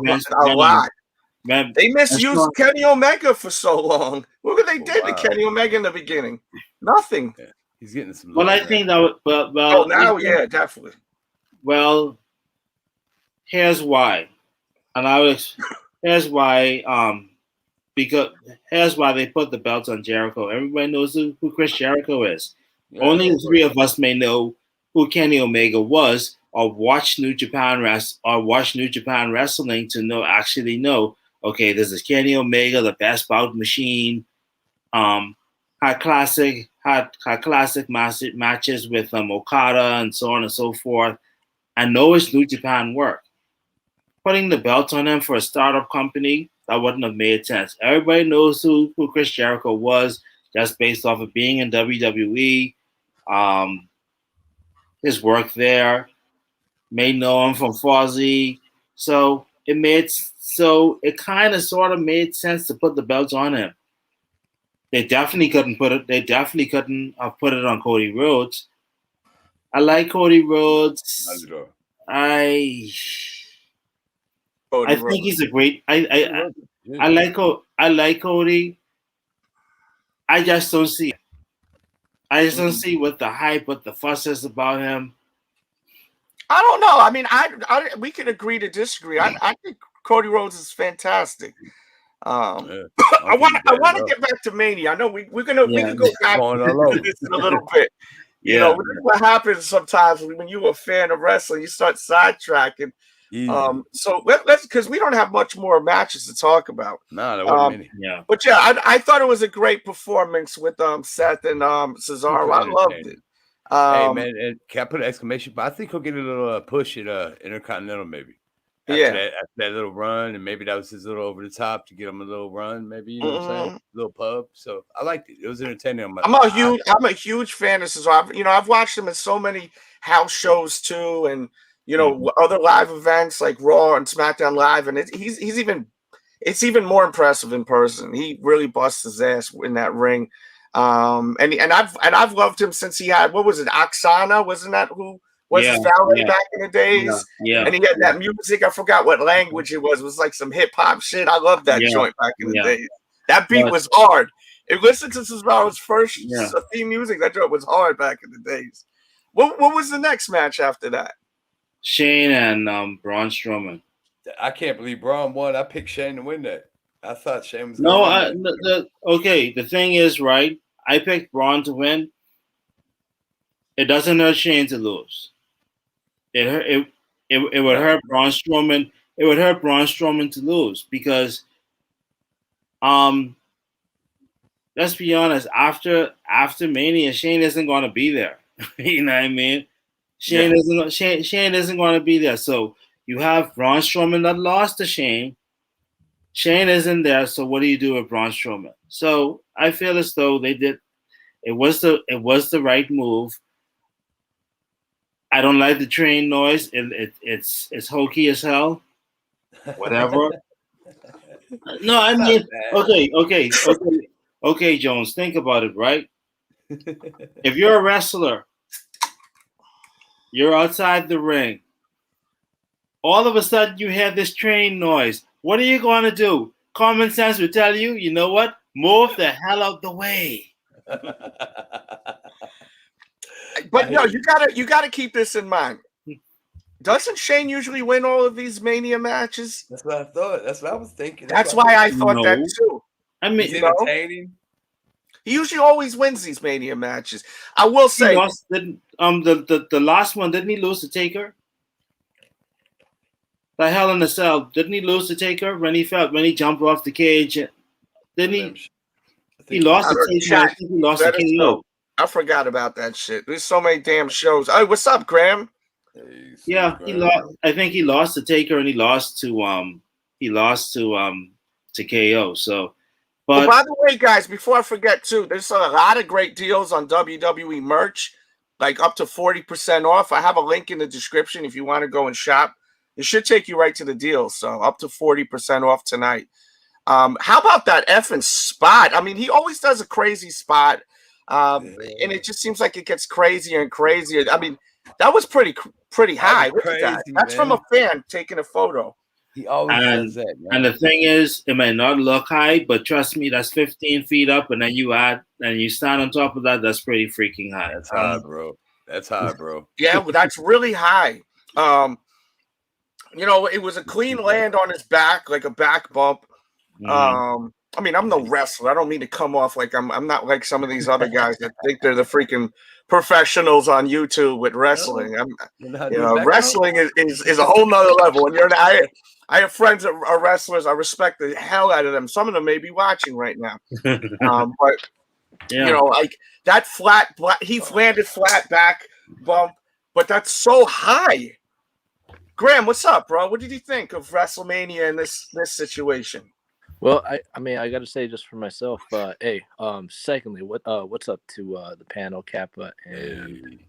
Speaker 1: lot. Man, they misused Kenny Omega for so long. Look what they did to Kenny Omega in the beginning. Nothing.
Speaker 3: Yeah, he's getting some.
Speaker 5: Well, I think that. Well,
Speaker 1: now, definitely.
Speaker 5: Well, here's why, and here's why. Because here's why they put the belts on Jericho. Everybody knows who Chris Jericho is. Yeah, only the three of us may know who Kenny Omega was, or watch New Japan Wrestling to actually know. Okay, this is Kenny Omega, the best bout machine. Had classic matches with Okada and so on and so forth. And know his New Japan work. Putting the belt on him for a startup company, that wouldn't have made sense. Everybody knows who Chris Jericho was, just based off of being in WWE. His work there. May know him from Fozzy. So it made So it kind of sort of made sense to put the belts on him. They definitely couldn't put it. They definitely couldn't have put it on Cody Rhodes. I like Cody Rhodes. I think he's a great. I like Cody. I just don't see it. I just don't see what the hype, what the fuss is about him.
Speaker 1: I don't know. I mean, we can agree to disagree. I think Cody Rhodes is fantastic. I want to get back to Mania. I know we can go back to this in a little bit. You know, what happens sometimes when you're a fan of wrestling, you start sidetracking. So let's because we don't have much more matches to talk about.
Speaker 3: No, there wasn't many.
Speaker 5: Yeah,
Speaker 1: but yeah, I thought it was a great performance with Seth and Cesaro. I loved it.
Speaker 3: Hey man, and can I put an exclamation? But I think he'll get a little push at Intercontinental maybe. After that little run, and maybe that was his little over the top to get him a little run, maybe, you know what I'm saying? A little pub. So I liked it. It was entertaining.
Speaker 1: I'm a huge fan of Cesaro. I've watched him in so many house shows too, and other live events like Raw and SmackDown Live, and it's even more impressive in person. He really busts his ass in that ring. And I've loved him since he had, what was it, Oksana? Wasn't that who was his valet back in the days?
Speaker 5: Yeah.
Speaker 1: And he had that music. I forgot what language it was. It was like some hip hop shit. I loved that joint back in the days. That beat was hard. If you listen to Cesaro's first theme music, that joint was hard back in the days. What was the next match after that?
Speaker 5: Shane and Braun Strowman.
Speaker 3: I can't believe Braun won. I picked Shane to win that. I thought Shane was
Speaker 5: okay. The thing is, right? I picked Braun to win. It doesn't hurt Shane to lose. It would hurt Braun Strowman. It would hurt Braun Strowman to lose because, let's be honest. After Mania, Shane isn't going to be there. You know what I mean? Shane isn't going to be there. So you have Braun Strowman that lost to Shane. Shane isn't there, so what do you do with Braun Strowman? So I feel as though they did. It was the right move. I don't like the train noise. It's hokey as hell. Whatever. No, I mean, okay, Jones. Think about it, right? If you're a wrestler, you're outside the ring. All of a sudden, you have this train noise. What are you going to do? Common sense will tell you, you know what? Move the hell out the way.
Speaker 1: But no, you gotta keep this in mind. Doesn't Shane usually win all of these Mania matches?
Speaker 3: That's what I thought. That's what I was thinking.
Speaker 1: That's why I thought that too.
Speaker 5: I mean,
Speaker 3: he's entertaining.
Speaker 1: He usually always wins these Mania matches. I will say,
Speaker 5: the last one, didn't he lose to Taker? The Hell in a Cell, didn't he lose to Taker when he jumped off the cage? Didn't he? He lost to Taker. I think he lost to KO.
Speaker 1: I forgot about that shit. There's so many damn shows. Hey, what's up, Graham?
Speaker 5: Yeah, he lost. I think he lost to Taker and he lost to KO. So, but
Speaker 1: by the way, guys, before I forget too, there's a lot of great deals on WWE merch, like up to 40% off. I have a link in the description if you want to go and shop. It should take you right to the deal. So up to 40% off tonight. How about that effing spot? I mean, he always does a crazy spot. And it just seems like it gets crazier and crazier. I mean, that was pretty high. Look at that. That's from a fan taking a photo.
Speaker 3: He always does that, man.
Speaker 5: And the thing is, it might not look high, but trust me, that's 15 feet up, and then you stand on top of that. That's pretty freaking high.
Speaker 3: That's high, bro. That's high, bro.
Speaker 1: Yeah, well, that's really high. It was a clean land on his back, like a back bump. I mean, I'm no wrestler. I don't mean to come off like I'm not like some of these other guys that think they're the freaking professionals on YouTube with wrestling. Wrestling is a whole nother level. And I have friends that are wrestlers. I respect the hell out of them. Some of them may be watching right now. But like that he landed flat back bump, but that's so high. Graham, what's up, bro? What did you think of WrestleMania in this situation?
Speaker 6: Well, I mean, I got to say just for myself, secondly, what's up to the panel, Kappa and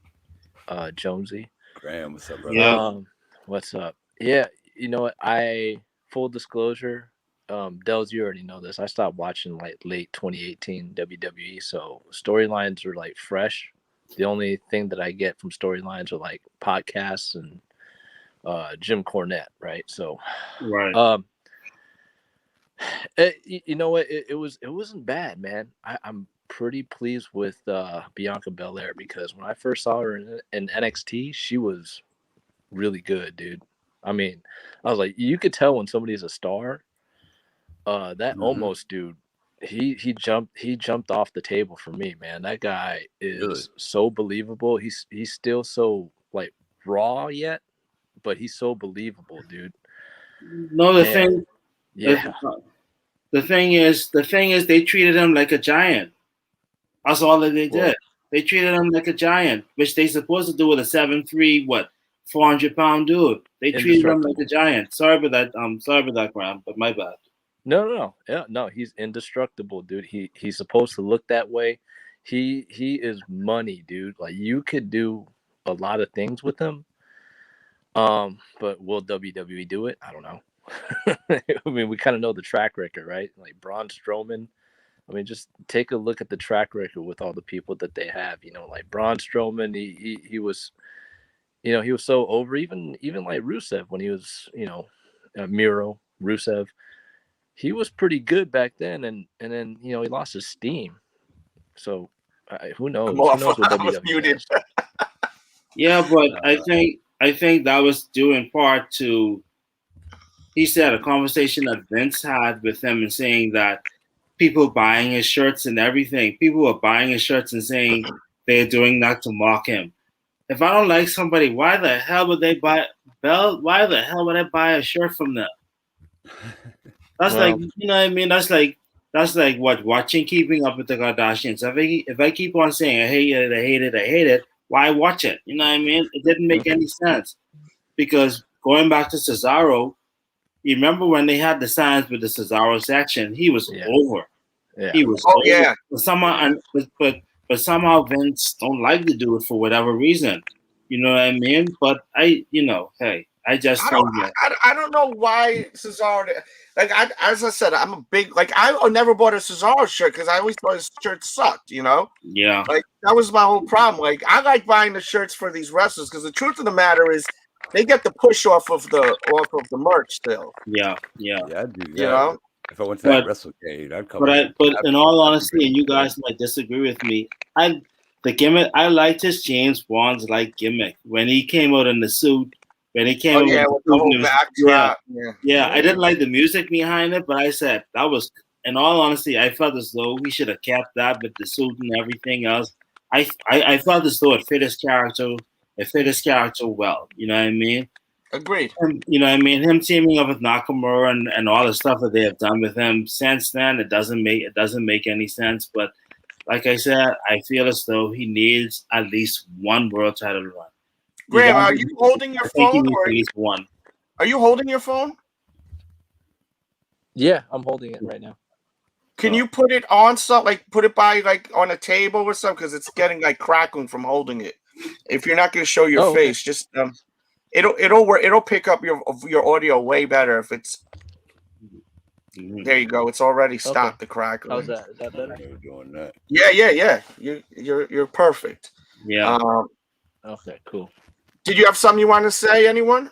Speaker 6: Jonesy?
Speaker 3: Graham, what's up, brother?
Speaker 5: Yeah.
Speaker 6: What's up? Yeah, you know what? I full disclosure, Delz, you already know this. I stopped watching like late 2018 WWE, so storylines are like fresh. The only thing that I get from storylines are like podcasts and Jim Cornette, right? So,
Speaker 5: Right.
Speaker 6: you know what? It wasn't bad, man. I'm pretty pleased with Bianca Belair because when I first saw her in NXT, she was really good, dude. I mean, I was like, you could tell when somebody's a star. That almost dude, he jumped off the table for me, man. That guy is so believable. He's still so like raw yet, but he's so believable, dude.
Speaker 5: No, the thing is they treated him like a giant. That's all that they did. They treated him like a giant, which they supposed to do with a 7'3", 400-pound dude. They treated him like a giant. Sorry about that, Graham, but my bad.
Speaker 6: No. Yeah, no, he's indestructible, dude. He's supposed to look that way. He is money, dude. Like you could do a lot of things with him. But will WWE do it? I don't know. I mean, we kind of know the track record, right? Like Braun Strowman. I mean, just take a look at the track record with all the people that they have. You know, like Braun Strowman, he was, you know, he was so over. Even like Rusev when he was, you know, Miro Rusev, he was pretty good back then, and then you know he lost his steam. So who knows? Who knows what WWE does?
Speaker 5: Yeah, but I think that was due in part to, he said, a conversation that Vince had with him and saying that people buying his shirts and everything, people were buying his shirts and saying they're doing that to mock him. If I don't like somebody, why the hell would they buy why the hell would I buy a shirt from them? That's like, you know what I mean? That's like watching Keeping Up with the Kardashians. If I keep on saying I hate it, why watch it? You know what I mean? It didn't make any sense. Because going back to Cesaro, you remember when they had the signs with the Cesaro section, he was over.
Speaker 6: Yeah.
Speaker 5: He was over. Yeah. But somehow Vince don't like to do it for whatever reason. You know what I mean? But I
Speaker 1: don't know why Cesaro. Like as I said, I'm a big I never bought a Cesaro shirt because I always thought his shirt sucked. You know?
Speaker 5: Yeah.
Speaker 1: Like that was my whole problem. Like I like buying the shirts for these wrestlers because the truth of the matter is they get the push off of the merch still.
Speaker 5: Yeah.
Speaker 3: Yeah, I'd do that.
Speaker 1: You know?
Speaker 3: If I went to that WrestleCade, I'd come.
Speaker 5: But in all honesty, and you guys might disagree with me, the gimmick, I liked his James Bond's like gimmick when he came out in the suit. When he came out
Speaker 1: with the whole backdrop.
Speaker 5: Yeah, I didn't like the music behind it, but I said that was, in all honesty, I felt as though we should have kept that with the suit and everything else. I felt as though it fit his character. It fit his character well. You know what I mean?
Speaker 1: Agreed.
Speaker 5: You know what I mean? Him teaming up with Nakamura and all the stuff that they have done with him since then, it doesn't make any sense. But like I said, I feel as though he needs at least one world title run.
Speaker 1: Graham, are you holding your phone?
Speaker 5: Or at least one.
Speaker 1: Are you holding your phone?
Speaker 6: Yeah, I'm holding it right now.
Speaker 1: Can you put it on put it by on a table or something? Because it's getting crackling from holding it. If you're not going to show your face, just it'll work. It'll pick up your audio way better if it's. There you go. It's already stopped the crackling.
Speaker 6: How's that? Is that better?
Speaker 3: Doing that.
Speaker 1: Yeah. You're perfect.
Speaker 5: Yeah.
Speaker 6: Okay. Cool.
Speaker 1: Did you have something you want to say? Anyone?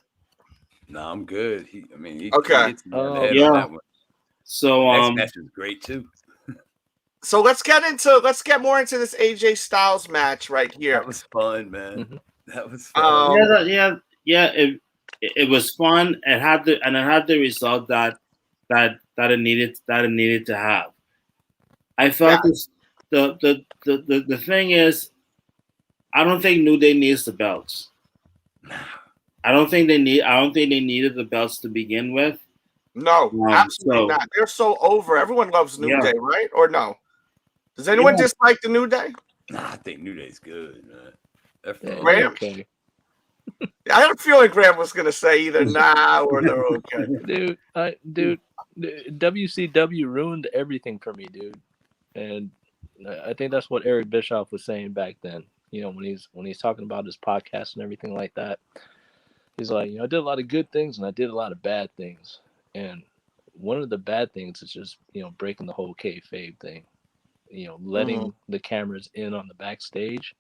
Speaker 3: No, I'm good.
Speaker 1: Okay.
Speaker 5: Yeah. So
Speaker 3: next match is great too.
Speaker 1: So let's get more into this AJ Styles match right here.
Speaker 3: That was fun, man.
Speaker 6: Mm-hmm.
Speaker 3: That was fun.
Speaker 5: Yeah. It was fun. It had the result that it needed to have. I felt the thing is, I don't think New Day needs the belts. I don't think they needed the belts to begin with.
Speaker 1: No, absolutely not. They're so over. Everyone loves New Day, right? Or no? Does anyone dislike the New Day?
Speaker 3: Nah, I think New Day's good, man. They're fun.
Speaker 1: Graham?
Speaker 6: Okay.
Speaker 1: I had a feeling Graham was going to say either nah or they're okay.
Speaker 6: Dude, WCW ruined everything for me, dude. And I think that's what Eric Bischoff was saying back then. You know, when he's talking about his podcast and everything like that. He's like, I did a lot of good things and I did a lot of bad things. And one of the bad things is just, breaking the whole kayfabe thing. Letting the cameras in on the backstage.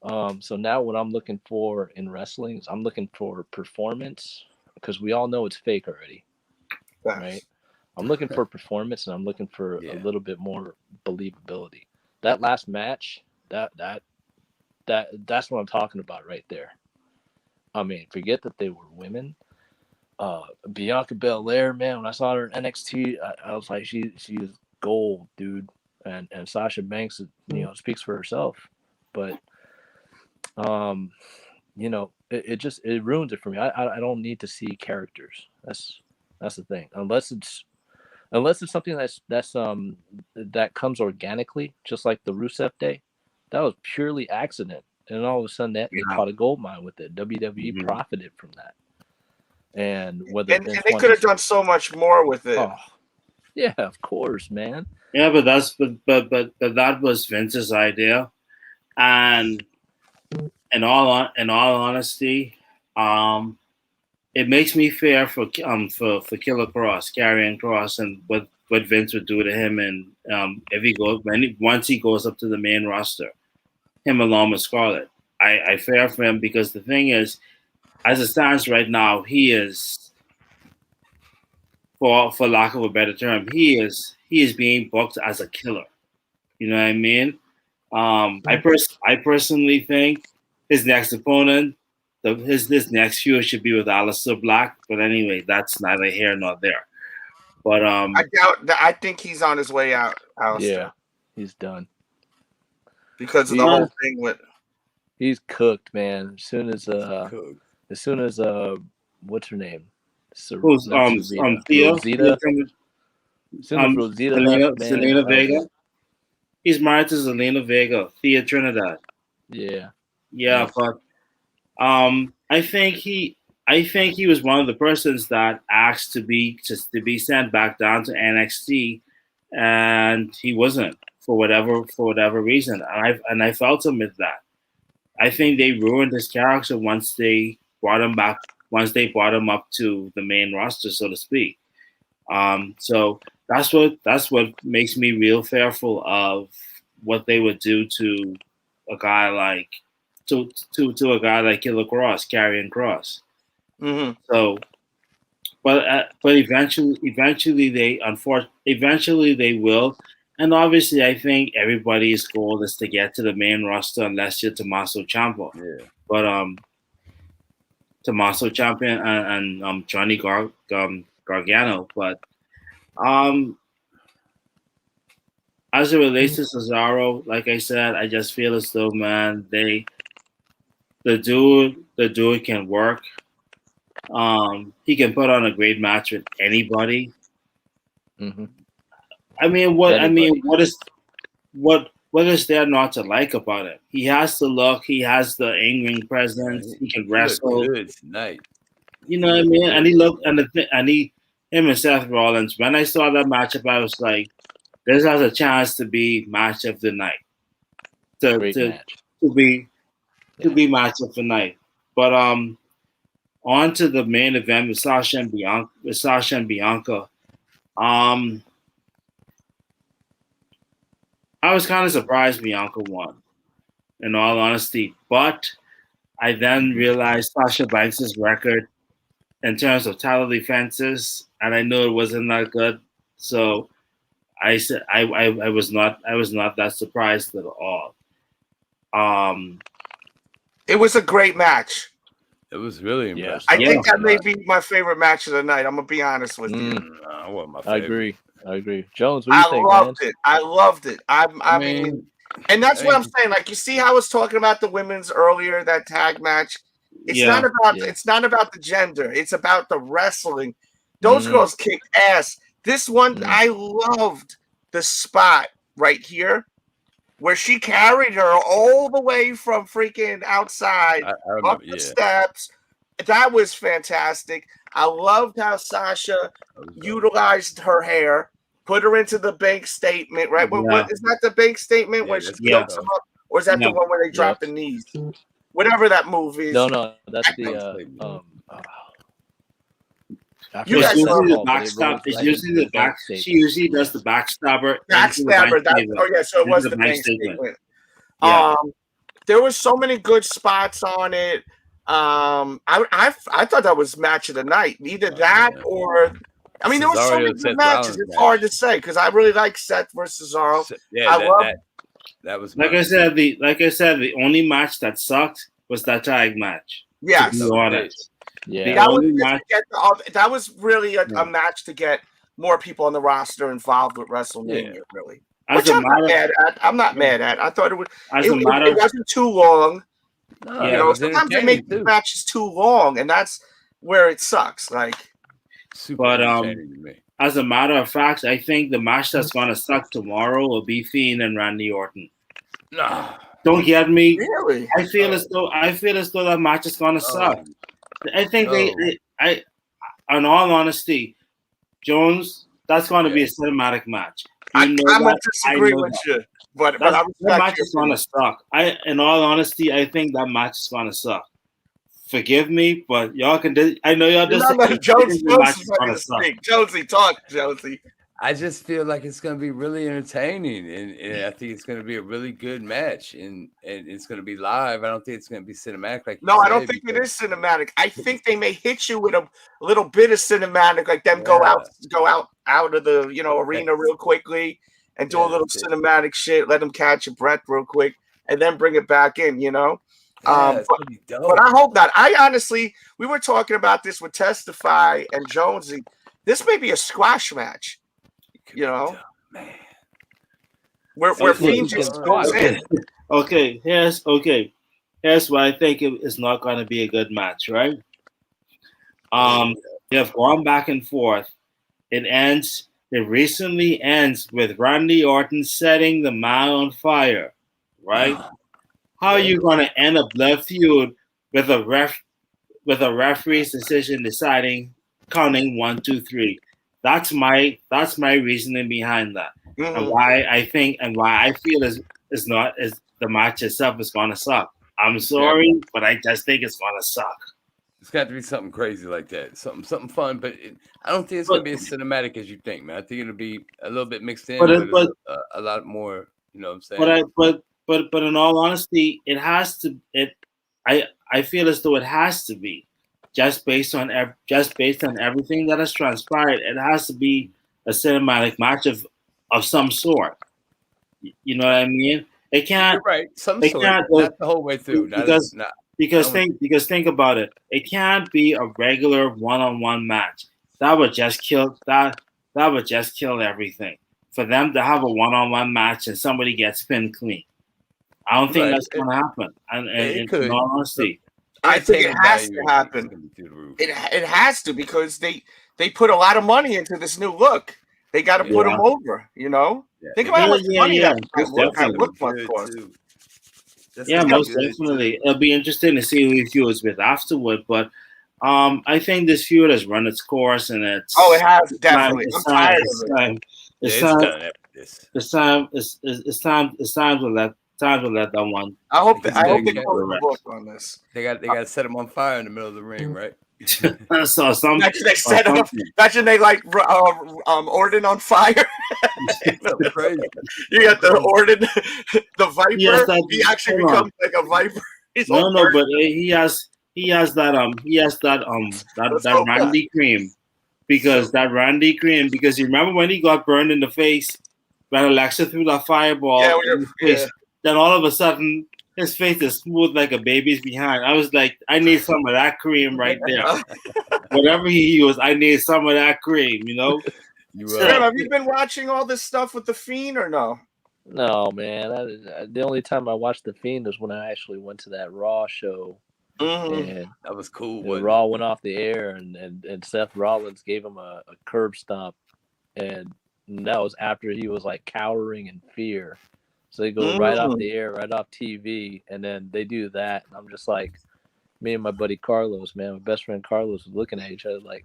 Speaker 6: So now what I'm looking for in wrestling is I'm looking for performance, because we all know it's fake already, right? I'm looking for performance, and I'm looking for a little bit more believability. That last match, that's what I'm talking about right there. I mean, forget that they were women. Bianca Belair, man, when I saw her in NXT, I was like, she is gold, dude. And Sasha Banks, speaks for herself. But it ruins it for me. I don't need to see characters. That's the thing. Unless it's something that comes organically, just like the Rusev Day. That was purely accident, and all of a sudden they caught a gold mine with it. WWE profited from that. And whether
Speaker 1: and they could have done so much more with it.
Speaker 6: Oh, yeah, of course, man.
Speaker 5: Yeah, but that was Vince's idea, and in all honesty, it makes me fear for Killer Cross, Karrion Kross, and what Vince would do to him, and once he goes up to the main roster, him along with Scarlett. I fear for him, because the thing is, as it stands right now, he is, for lack of a better term, he is being booked as a killer. You know what I mean? I personally think his next opponent, his next feud should be with Aleister Black. But anyway, that's neither here nor there. But
Speaker 1: I think he's on his way out, Aleister.
Speaker 6: Yeah, he's done.
Speaker 1: Because of the whole thing with.
Speaker 6: He's cooked, man. As soon as what's her name?
Speaker 5: Who's Theo?
Speaker 6: Rosita.
Speaker 5: Selena Vega. He's married to Selena Vega, Thea Trinidad.
Speaker 6: Yeah.
Speaker 5: Yeah, but I think he was one of the persons that asked to be sent back down to NXT, and he wasn't for whatever reason. And I felt him with that. I think they ruined his character once they brought him back. Once they brought him up to the main roster, so to speak. So that's what makes me real fearful of what they would do to a guy like to a guy like Killer Cross, Karrion Kross. So, but eventually they will. And obviously, I think everybody's goal is to get to the main roster, unless you're Tommaso Ciampa.
Speaker 3: Yeah.
Speaker 5: But Tommaso Ciampa and Johnny Gargano. But as it relates to Cesaro, like I said, I just feel as though, man, the dude can work. He can put on a great match with anybody.
Speaker 6: Mm-hmm.
Speaker 5: What is there not to like about it? He has the look, he has the in-ring presence, he can wrestle.
Speaker 3: Good tonight.
Speaker 5: You know what I mean? And he looked, him and Seth Rollins. When I saw that matchup, I was like, this has a chance to be match of the night. To be match of the night. But on to the main event with Sasha and Bianca. I was kind of surprised Bianca won, in all honesty. But I then realized Sasha Banks' record in terms of title defenses, and I knew it wasn't that good. So I said I was not that surprised at all.
Speaker 1: It was a great match.
Speaker 3: It was really impressive.
Speaker 1: I think that may be my favorite match of the night. I'm gonna be honest with you.
Speaker 3: My favorite.
Speaker 6: I agree. Jones, what do you think,
Speaker 1: I loved it. I mean, and that's what I'm saying. Like, you see how I was talking about the women's earlier, that tag match. It's not about the gender. It's about the wrestling. Those girls kick ass. This one, I loved the spot right here where she carried her all the way from freaking outside up the steps. That was fantastic. I loved how Sasha utilized her hair, put her into the bank statement, right? What is that, the bank statement where she chokes them up? Or is that the one where they drop the knees? Whatever that move is.
Speaker 6: No, that's the
Speaker 1: You guys
Speaker 5: usually
Speaker 1: love
Speaker 5: the
Speaker 6: it, but it
Speaker 5: backstab.
Speaker 6: rolls
Speaker 5: It's
Speaker 6: right
Speaker 5: usually
Speaker 6: into
Speaker 5: the back.
Speaker 6: bank statement.
Speaker 5: She usually does the backstabber.
Speaker 1: Backstabber. Oh yeah, so it was
Speaker 5: Into
Speaker 1: the
Speaker 5: the bank
Speaker 1: bank
Speaker 5: statement.
Speaker 1: statement.
Speaker 5: Yeah.
Speaker 1: There was so many good spots on it. I thought that was match of the night. Either that or, I mean, there were so
Speaker 3: Cesaro,
Speaker 1: many good
Speaker 3: Seth
Speaker 1: matches.
Speaker 3: Rollins
Speaker 1: It's hard
Speaker 3: match.
Speaker 1: to say because I really like Seth versus Cesaro.
Speaker 3: Yeah,
Speaker 1: I love.
Speaker 3: that was
Speaker 5: Like I said, the only match that sucked was that tag match.
Speaker 1: Yes,
Speaker 5: To be honest.
Speaker 6: Yeah.
Speaker 1: that was
Speaker 5: only
Speaker 1: just
Speaker 5: match.
Speaker 1: to get that was really a match to get more people on the roster involved with WrestleMania. Really, which I'm not mad at. I'm not mad at. I thought it would. It wasn't too long.
Speaker 3: No,
Speaker 1: You know, sometimes they make the matches too long, and that's where it sucks. Like,
Speaker 3: super entertaining to me.
Speaker 5: As a matter of fact, I think the match that's gonna suck tomorrow will be Fiend and Randy Orton.
Speaker 3: No.
Speaker 5: Don't get me.
Speaker 1: Really?
Speaker 5: I feel as though that match is gonna suck. I think in all honesty, Jones, that's gonna be a cinematic match.
Speaker 1: I'm gonna disagree with you, but
Speaker 5: that match is gonna suck. In all honesty, I think that match is gonna suck. Forgive me, but y'all can. I know y'all just.
Speaker 1: Jonesy, talk, Jonesy.
Speaker 3: I just feel like it's going to be really entertaining, and I think it's going to be a really good match, and it's going to be live. I don't think it's going to be cinematic.
Speaker 1: I don't think it is cinematic. I think they may hit you with a little bit of cinematic, like them go out of the arena real quickly and do a little cinematic shit. Let them catch a breath real quick, and then bring it back in. But I hope not. I honestly, we were talking about this with Testify and Jonesy. This may be a squash match. Where Fiend just goes in.
Speaker 5: Okay, here's why I think it's not going to be a good match, right? They have gone back and forth. It recently ends with Randy Orton setting the man on fire, right? How are you going to end a blood feud with a referee's decision counting 1, 2, 3? That's my reasoning behind that, and why I feel is the match itself is gonna suck. I'm sorry, but I just think it's gonna suck.
Speaker 3: It's got to be something crazy like that, something fun. But I don't think it's gonna be as cinematic as you think, man. I think it'll be a little bit mixed in, but a lot more. You know what I'm saying?
Speaker 5: But in all honesty, it has to. I feel as though it has to be. Just based on everything that has transpired, it has to be a cinematic match of some sort. You know what I mean? It can't.
Speaker 3: You're right. Some sort. Not the whole way through. Because
Speaker 5: think about it. It can't be a regular one-on-one match. That would just kill everything. For them to have a one-on-one match and somebody gets pinned clean, I don't think that's going to happen. And in all honesty.
Speaker 1: I think it has to happen. It has to, because they put a lot of money into this new look. They got to put them over, Think about how much money that look must cost.
Speaker 5: Most definitely. It'll be interesting to see who he feuds with afterward. But I think this feud has run its course, and it
Speaker 1: has definitely. I'm tired of it.
Speaker 5: It's time to let that one.
Speaker 1: I hope they close the book on this.
Speaker 3: They got to set him on fire in the middle of the ring, right?
Speaker 5: So
Speaker 1: imagine they set him. Imagine they Orton on fire.
Speaker 3: Crazy.
Speaker 1: You got the Orton, the Viper. He actually becomes like a Viper.
Speaker 5: But he has that Randy cream, because you remember when he got burned in the face when Alexa threw that fireball in his face. Then all of a sudden, his face is smooth like a baby's behind. I was like, I need some of that cream right there. Whatever he used, I need some of that cream,
Speaker 1: Sam, have you been watching all this stuff with The Fiend or no?
Speaker 6: No, man. The only time I watched The Fiend was when I actually went to that Raw show. And
Speaker 3: that was cool.
Speaker 6: Raw went off the air, and Seth Rollins gave him a curb stomp. And that was after he was like cowering in fear. So they go right off the air, right off TV, and then they do that. And I'm just like, me and my buddy Carlos, man, my best friend Carlos, was looking at each other like,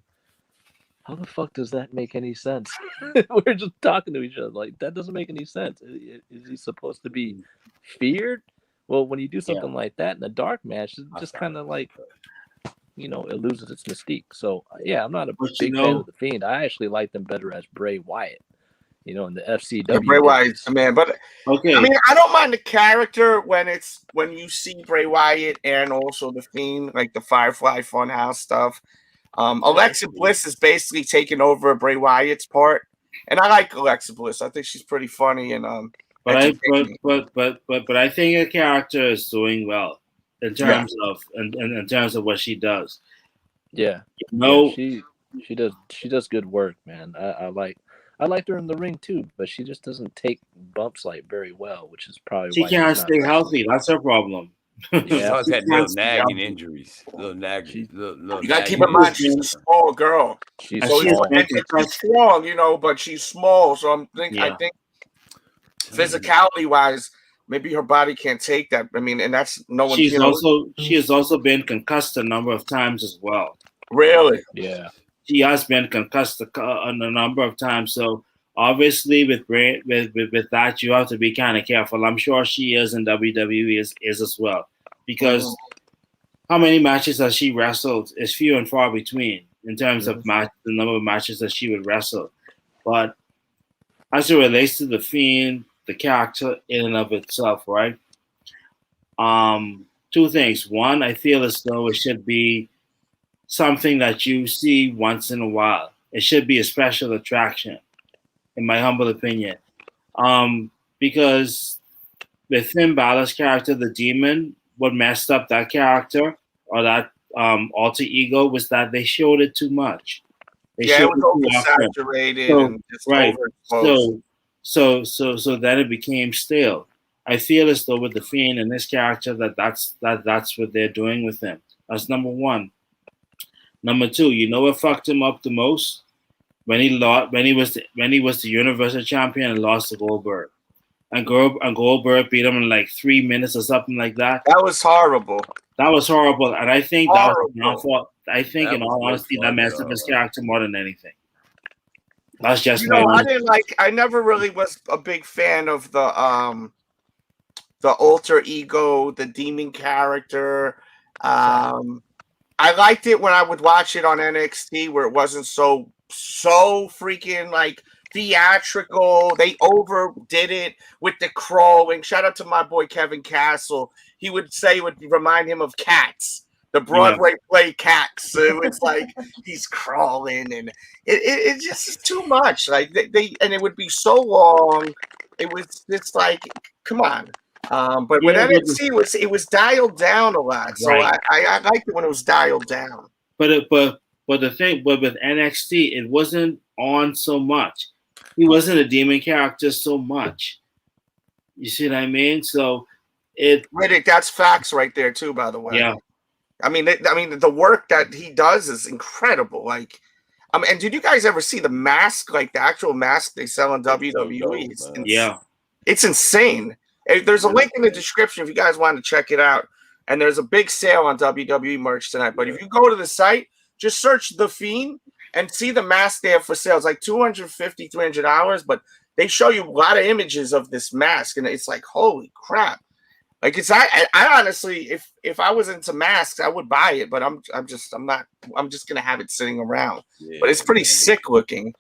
Speaker 6: how the fuck does that make any sense? We're just talking to each other like, that doesn't make any sense. Is he supposed to be feared? Well, when you do something like that in a dark match, it's just kind of like, it loses its mystique. So yeah, I'm not a
Speaker 5: But
Speaker 6: big fan of the Fiend. I actually like them better as Bray Wyatt. In the FCW.
Speaker 1: Yeah, Bray Wyatt's the man, but
Speaker 5: okay.
Speaker 1: I mean, I don't mind the character when you see Bray Wyatt and also the Fiend, like the Firefly Funhouse stuff. Alexa Bliss is basically taking over Bray Wyatt's part, and I like Alexa Bliss. I think she's pretty funny and
Speaker 5: But I think the character is doing well in terms of in terms of what she does.
Speaker 6: Yeah, she does good work, man. I liked her in the ring too, but she just doesn't take bumps very well, which is probably
Speaker 5: she
Speaker 6: why
Speaker 5: can't stay healthy. That's her problem.
Speaker 3: She's always had little nagging injuries. Little nagging.
Speaker 1: You gotta keep in mind she's a small girl.
Speaker 6: She's small.
Speaker 1: She's strong, but she's small. So I think physicality wise, maybe her body can't take that. I mean, and that's no one.
Speaker 5: She has also been concussed a number of times as well.
Speaker 1: Really?
Speaker 6: Yeah.
Speaker 5: She has been concussed a number of times. So obviously, with that, you have to be kind of careful. I'm sure she is in WWE is as well, because how many matches has she wrestled is few and far between in terms of the number of matches that she would wrestle. But as it relates to the Fiend, the character in and of itself, right? Two things. One, I feel as though it should be something that you see once in a while. It should be a special attraction, in my humble opinion. Because with Finn Balor's character, the Demon, what messed up that character or that alter ego was that they showed it too much.
Speaker 1: It was oversaturated and just overexposed.
Speaker 5: So then it became stale. I feel as though with the Fiend and this character that's what they're doing with him. That's number one. Number two, what fucked him up the most? When he was the Universal Champion and lost to Goldberg. And Goldberg beat him in like 3 minutes or something like that.
Speaker 1: That was horrible.
Speaker 5: And I think that was my fault. I think, in all honesty, that messed up his character more than anything. That's just
Speaker 1: I never really was a big fan of the alter ego, the demon character. I liked it when I would watch it on NXT, where it wasn't so freaking like theatrical. They overdid it with the crawling. Shout out to my boy Kevin Castle. He would say it would remind him of Cats, the Broadway play Cats. So it's like he's crawling, and it just is too much. Like they and it would be so long. It was just like, come on. But with NXT, it was dialed down a lot. So I liked it when it was dialed down.
Speaker 5: But with NXT, it wasn't on so much. He wasn't a demon character so much. You see what I mean? So
Speaker 1: Riddick, that's facts right there too, by the way.
Speaker 5: Yeah.
Speaker 1: I mean, the work that he does is incredible. Like, and did you guys ever see the mask, like the actual mask they sell in WWE? It's insane. There's a link in the description if you guys want to check it out. And there's a big sale on WWE merch tonight. But if you go to the site, just search The Fiend and see the mask there for sale. It's like $250, $300, but they show you a lot of images of this mask, and it's like, holy crap. Like I honestly, if I was into masks, I would buy it, but I'm just gonna have it sitting around. But it's pretty sick looking.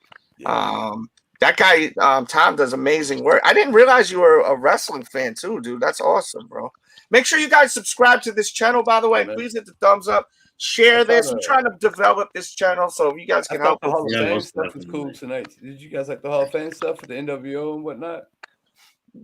Speaker 1: That guy, Tom, does amazing work. I didn't realize you were a wrestling fan too, dude. That's awesome, bro. Make sure you guys subscribe to this channel, by the way. Please hit the thumbs up. Share this. I'm trying to develop this channel, so if you guys can help.
Speaker 3: The Hall of Fame stuff was cool tonight. Did you guys like the Hall of Fame stuff with the NWO and whatnot?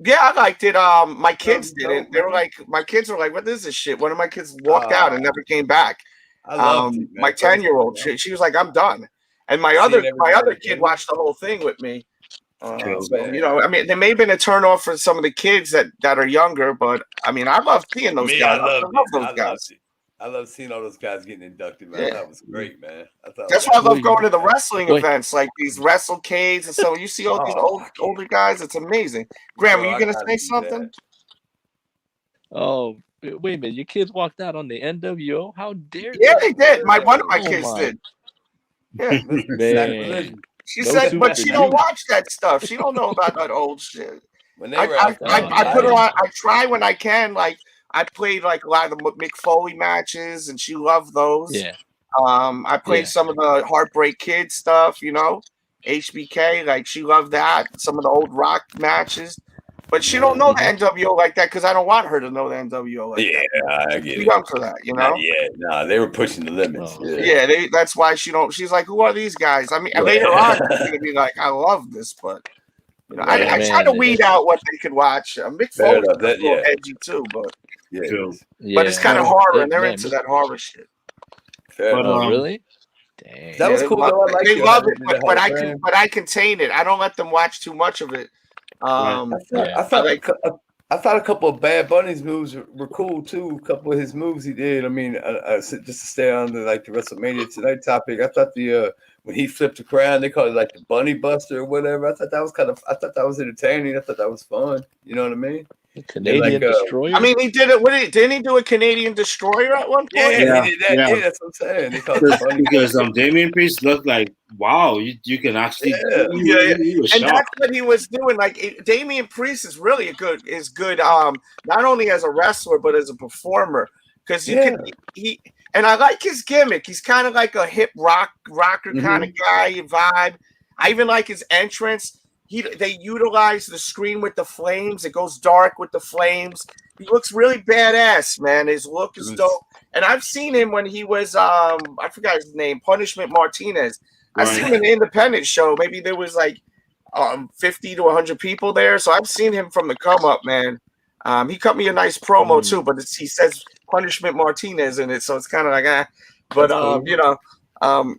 Speaker 1: Yeah, I liked it. My kids did it. They were like, my kids were like, "What is this shit?" One of my kids walked out and never came back.
Speaker 3: I loved it,
Speaker 1: my 10-year-old, she was like, "I'm done." And my other kid watched the whole thing with me. So, I mean, there may have been a turnoff for some of the kids that are younger, but I mean, I love seeing those guys. I love those guys.
Speaker 3: I love seeing all those guys getting inducted, man. That was great, man.
Speaker 1: That's why I love going to the wrestling events, like these WrestleCades and so. You see all these older guys. It's amazing. Graham, were you gonna say something?
Speaker 6: Oh, wait a minute! Your kids walked out on the NWO. How dare you?
Speaker 1: Yeah, they did. One of my kids did. Yeah,
Speaker 6: man.
Speaker 1: She said, but she don't watch that stuff. She don't know about that old shit. I put her on. I try when I can. Like I played like a lot of the Mick Foley matches, and she loved those.
Speaker 6: Yeah.
Speaker 1: I played some of the Heartbreak Kid stuff, you know, HBK. Like she loved that. Some of the old Rock matches. But she don't know the NWO like that because I don't want her to know the NWO like that.
Speaker 3: Yeah, I get
Speaker 1: Too
Speaker 3: it.
Speaker 1: young for that, you know?
Speaker 3: Yeah, nah, they were pushing the limits.
Speaker 1: Yeah, that's why she don't. She's like, who are these guys? I mean, later on, she's gonna be like, I love this, but you know, I try to weed out what they could watch. Mick Foley's a little edgy too, but but it's kind of horror, and they're into that horror shit.
Speaker 6: Really? Dang.
Speaker 3: That was cool.
Speaker 1: They love it, but I contain it. I don't let them watch too much of it.
Speaker 3: I thought a couple of Bad Bunny's moves were cool too. A couple of his moves he did. I mean, just to stay on the WrestleMania Tonight topic, I thought when he flipped the crown, they called it like the Bunny Buster or whatever. I thought that was entertaining. I thought that was fun. You know what I mean?
Speaker 6: Canadian Destroyer.
Speaker 1: I mean, he did it. Didn't he do a Canadian Destroyer at one point?
Speaker 3: Yeah, he did that. Yeah, that's what I'm saying. They called it
Speaker 5: because Damian Priest looked like, wow, you can actually.
Speaker 1: And that's what he was doing. Like Damian Priest is really good. Not only as a wrestler but as a performer because and I like his gimmick. He's kind of like a hip rocker kind of guy vibe. I even like his entrance. They utilize the screen with the flames. It goes dark with the flames. He looks really badass, man. His look is dope. And I've seen him when he was I forgot his name, Punishment Martinez. I've seen him in an independent show. Maybe there was like 50 to 100 people there. So I've seen him from the come up, man. He cut me a nice promo too, but he says Punishment Martinez in it, so it's kind of like But you know. I'm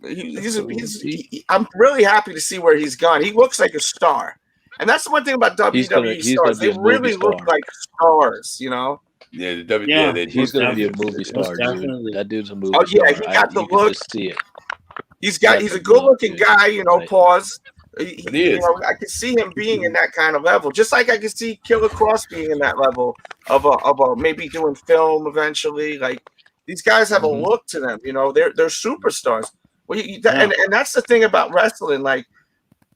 Speaker 1: really happy to see where he's gone. He looks like a star, and that's the one thing about WWE stars. They really look like stars, you know.
Speaker 3: Yeah, the WWE.
Speaker 6: He's gonna be a movie star, dude. That dude's a movie star.
Speaker 1: Oh yeah, he got the look.
Speaker 6: Just see it.
Speaker 1: He's a good-looking guy, you know. Pause. You know, I could see him being in that kind of level, just like I could see Killer Cross being in that level of a maybe doing film eventually, like. These guys have a look to them, you know. They're superstars. Well, and that's the thing about wrestling, like,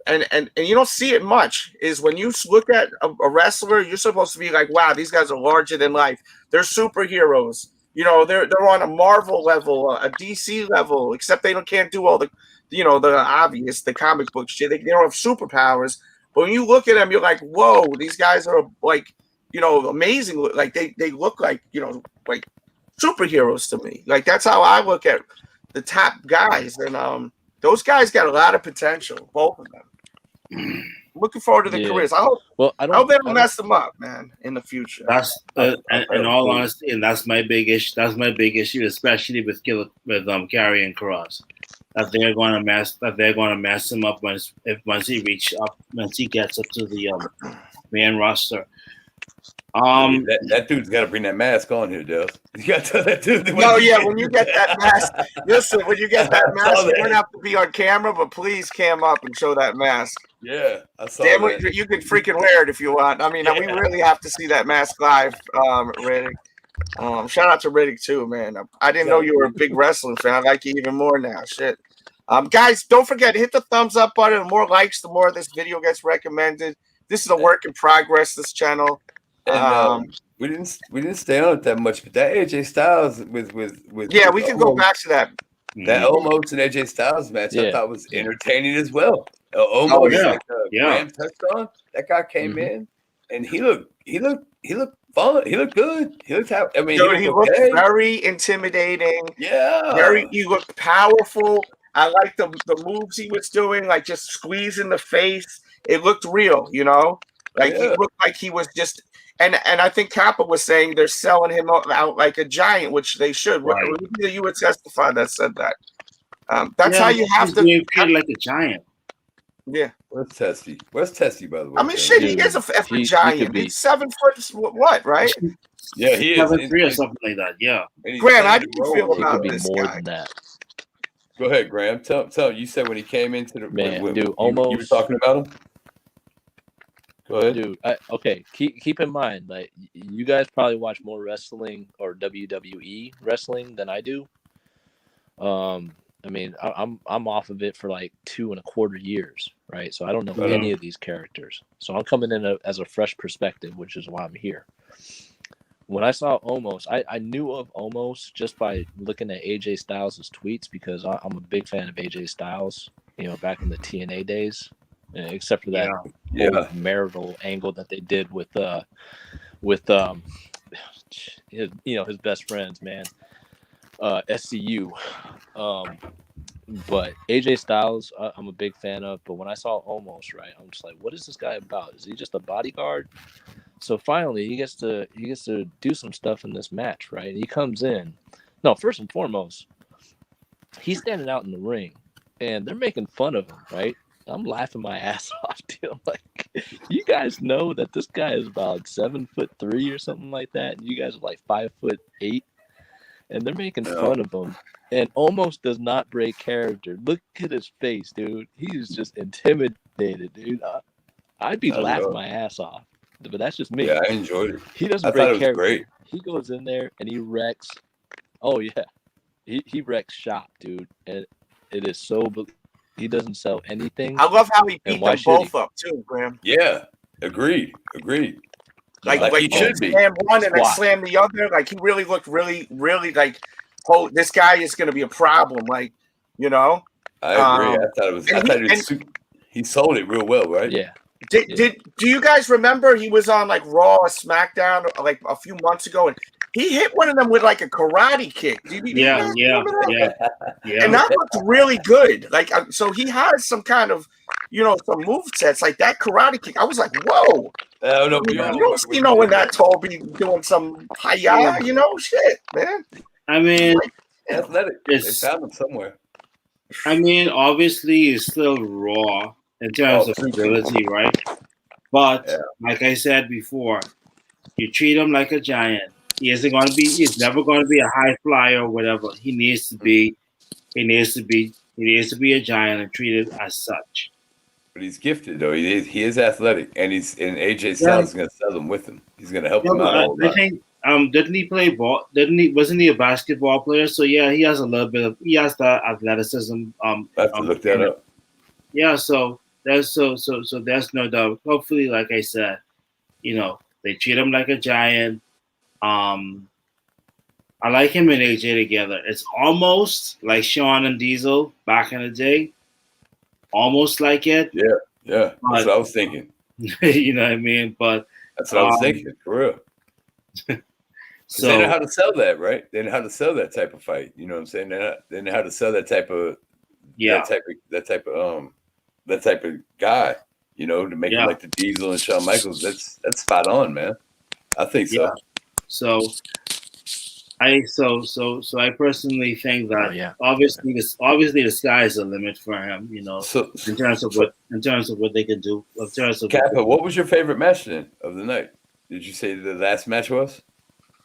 Speaker 1: and you don't see it much. Is when you look at a wrestler, you're supposed to be like, wow, these guys are larger than life. They're superheroes. You know, they're on a Marvel level, a DC level, except they can't do all the, you know, the obvious, the comic book shit. They don't have superpowers. But when you look at them, you're like, whoa, these guys are like, you know, amazing. Like they look like, you know, like superheroes to me. Like that's how I look at the top guys, and those guys got a lot of potential, both of them. Looking forward to their careers. I hope they don't mess them up, man, in the future.
Speaker 5: That's in all honesty, and that's my big issue. That's my big issue, especially with Karrion Kross. That they're going to mess him up once he gets up to the main roster.
Speaker 3: That dude's got to bring that mask on here, Delz. You got to tell that dude.
Speaker 1: When you get that mask, listen. When you get that mask, you don't have to be on camera, but please cam up and show that mask.
Speaker 3: Yeah, I saw
Speaker 1: that. You can freaking wear it if you want. I mean, we really have to see that mask live, Riddick. Shout out to Riddick too, man. I didn't know you were a big wrestling fan. I like you even more now. Shit. Guys, don't forget, hit the thumbs up button. The more likes, the more this video gets recommended. This is a work in progress, this channel.
Speaker 3: And we didn't stay on it that much, but that AJ Styles with
Speaker 1: we can go back to that.
Speaker 3: That Omos and AJ Styles match I thought was entertaining as well. Graham touched on. That guy came in and he looked fun. He looked good. He looked happy. I mean,
Speaker 1: he looked very intimidating.
Speaker 3: Yeah,
Speaker 1: he looked powerful. I like the moves he was doing, like just squeezing the face. It looked real, you know. Like he looked like he was just. And I think Kappa was saying they're selling him out like a giant, which they should. Right. You would testify that said that. That's how you have to
Speaker 5: be like a giant.
Speaker 1: Yeah.
Speaker 3: Where's Testy? Where's Testy, by the way?
Speaker 1: I mean, shit, he is a giant. He's 7 foot. What? Right?
Speaker 3: Yeah, he is
Speaker 5: 7'3" or something like that. Yeah.
Speaker 1: Graham, how do you feel about
Speaker 6: this
Speaker 1: guy?
Speaker 6: More than that.
Speaker 3: Go ahead, Graham. Tell you said when he came into the
Speaker 6: man, dude,
Speaker 3: almost you were talking about him. Go ahead.
Speaker 6: Dude, okay. Keep in mind, like you guys probably watch more wrestling or WWE wrestling than I do. I mean, I'm off of it for like 2.25 years, right? So I don't know any of these characters. So I'm coming in as a fresh perspective, which is why I'm here. when I saw Omos, I knew of Omos just by looking at AJ Styles' tweets because I'm a big fan of AJ Styles. You know, back in the TNA days, except for that whole marital angle that they did with his, you know, his best friends, man, SCU. But AJ Styles, I'm a big fan of. But when I saw Omos, right, I'm just like, what is this guy about? Is he just a bodyguard? So finally, he gets to do some stuff in this match, right? He comes in. No, first and foremost, he's standing out in the ring, and they're making fun of him, right? I'm laughing my ass off, dude. I'm like, you guys know that this guy is about 7'3" or something like that, and you guys are like 5'8", and they're making fun of him. And almost does not break character. Look at his face, dude. He's just intimidated, dude. I'd be laughing my ass off. But that's just me.
Speaker 3: Yeah, I enjoyed it.
Speaker 6: He doesn't break character. Great. He goes in there and he wrecks. Oh yeah, he wrecks shop, dude. And it is so. He doesn't sell anything.
Speaker 1: I love how he beat them both up too, Graham.
Speaker 3: Yeah, agreed.
Speaker 1: Like
Speaker 3: he should be.
Speaker 1: Slam one and then slam the other. Like he really looked really like, oh, this guy is going to be a problem. Like, you know.
Speaker 3: I agree. I thought he sold it real well, right?
Speaker 6: Yeah.
Speaker 1: Do you guys remember he was on like Raw or SmackDown like a few months ago and he hit one of them with like a karate kick?
Speaker 5: Yeah.
Speaker 1: And that looked really good. Like, so he has some kind of, you know, some move sets like that karate kick. I was like, whoa. You don't see no in that Toby doing some hi-ya, you know, shit, man.
Speaker 5: I mean,
Speaker 3: athletic. They found him somewhere.
Speaker 5: I mean, obviously, he's still raw in terms of ability, right? But like I said before, you treat him like a giant. He's never going to be a high flyer or whatever. He needs to be a giant and treated as such.
Speaker 3: But he's gifted though. He is athletic, and AJ Styles is going to sell him with him. He's going to help him out.
Speaker 5: I think didn't he play ball? Wasn't he a basketball player? So yeah, he has the athleticism.
Speaker 3: I have to look that up.
Speaker 5: Yeah, so there's no doubt. Hopefully, like I said, you know, they treat him like a giant. I like him and AJ together. It's almost like Shawn and Diesel back in the day. Almost like it.
Speaker 3: Yeah. That's what I was thinking.
Speaker 5: You know what I mean? But
Speaker 3: that's what I was thinking, for real. So they know how to sell that, right? They know how to sell that type of fight. You know what I'm saying? They know how to sell that type of that type of guy. You know, to make him like the Diesel and Shawn Michaels. That's spot on, man. I think so.
Speaker 5: Yeah. So I personally think that obviously the sky is the limit for him. You know, in terms of what they can do. In terms of
Speaker 3: Kappa, what was your favorite match then of the night? Did you say the last match was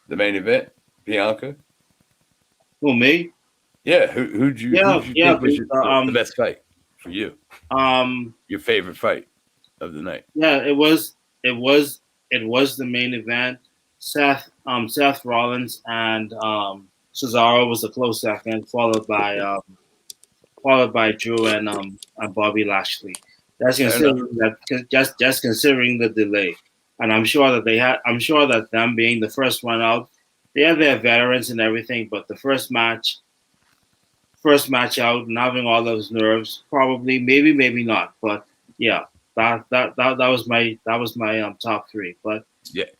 Speaker 3: the main event? Bianca?
Speaker 5: Who, me?
Speaker 3: Yeah. Who'd you think was the best fight for you? Your favorite fight of the night?
Speaker 5: Yeah, it was the main event. Seth Rollins and Cesaro was a close second, followed by Drew and Bobby Lashley. That's considering the delay. And I'm sure that them being the first one out, they have their veterans and everything, but the first match out and having all those nerves, probably, maybe not. But yeah, that was my top three. But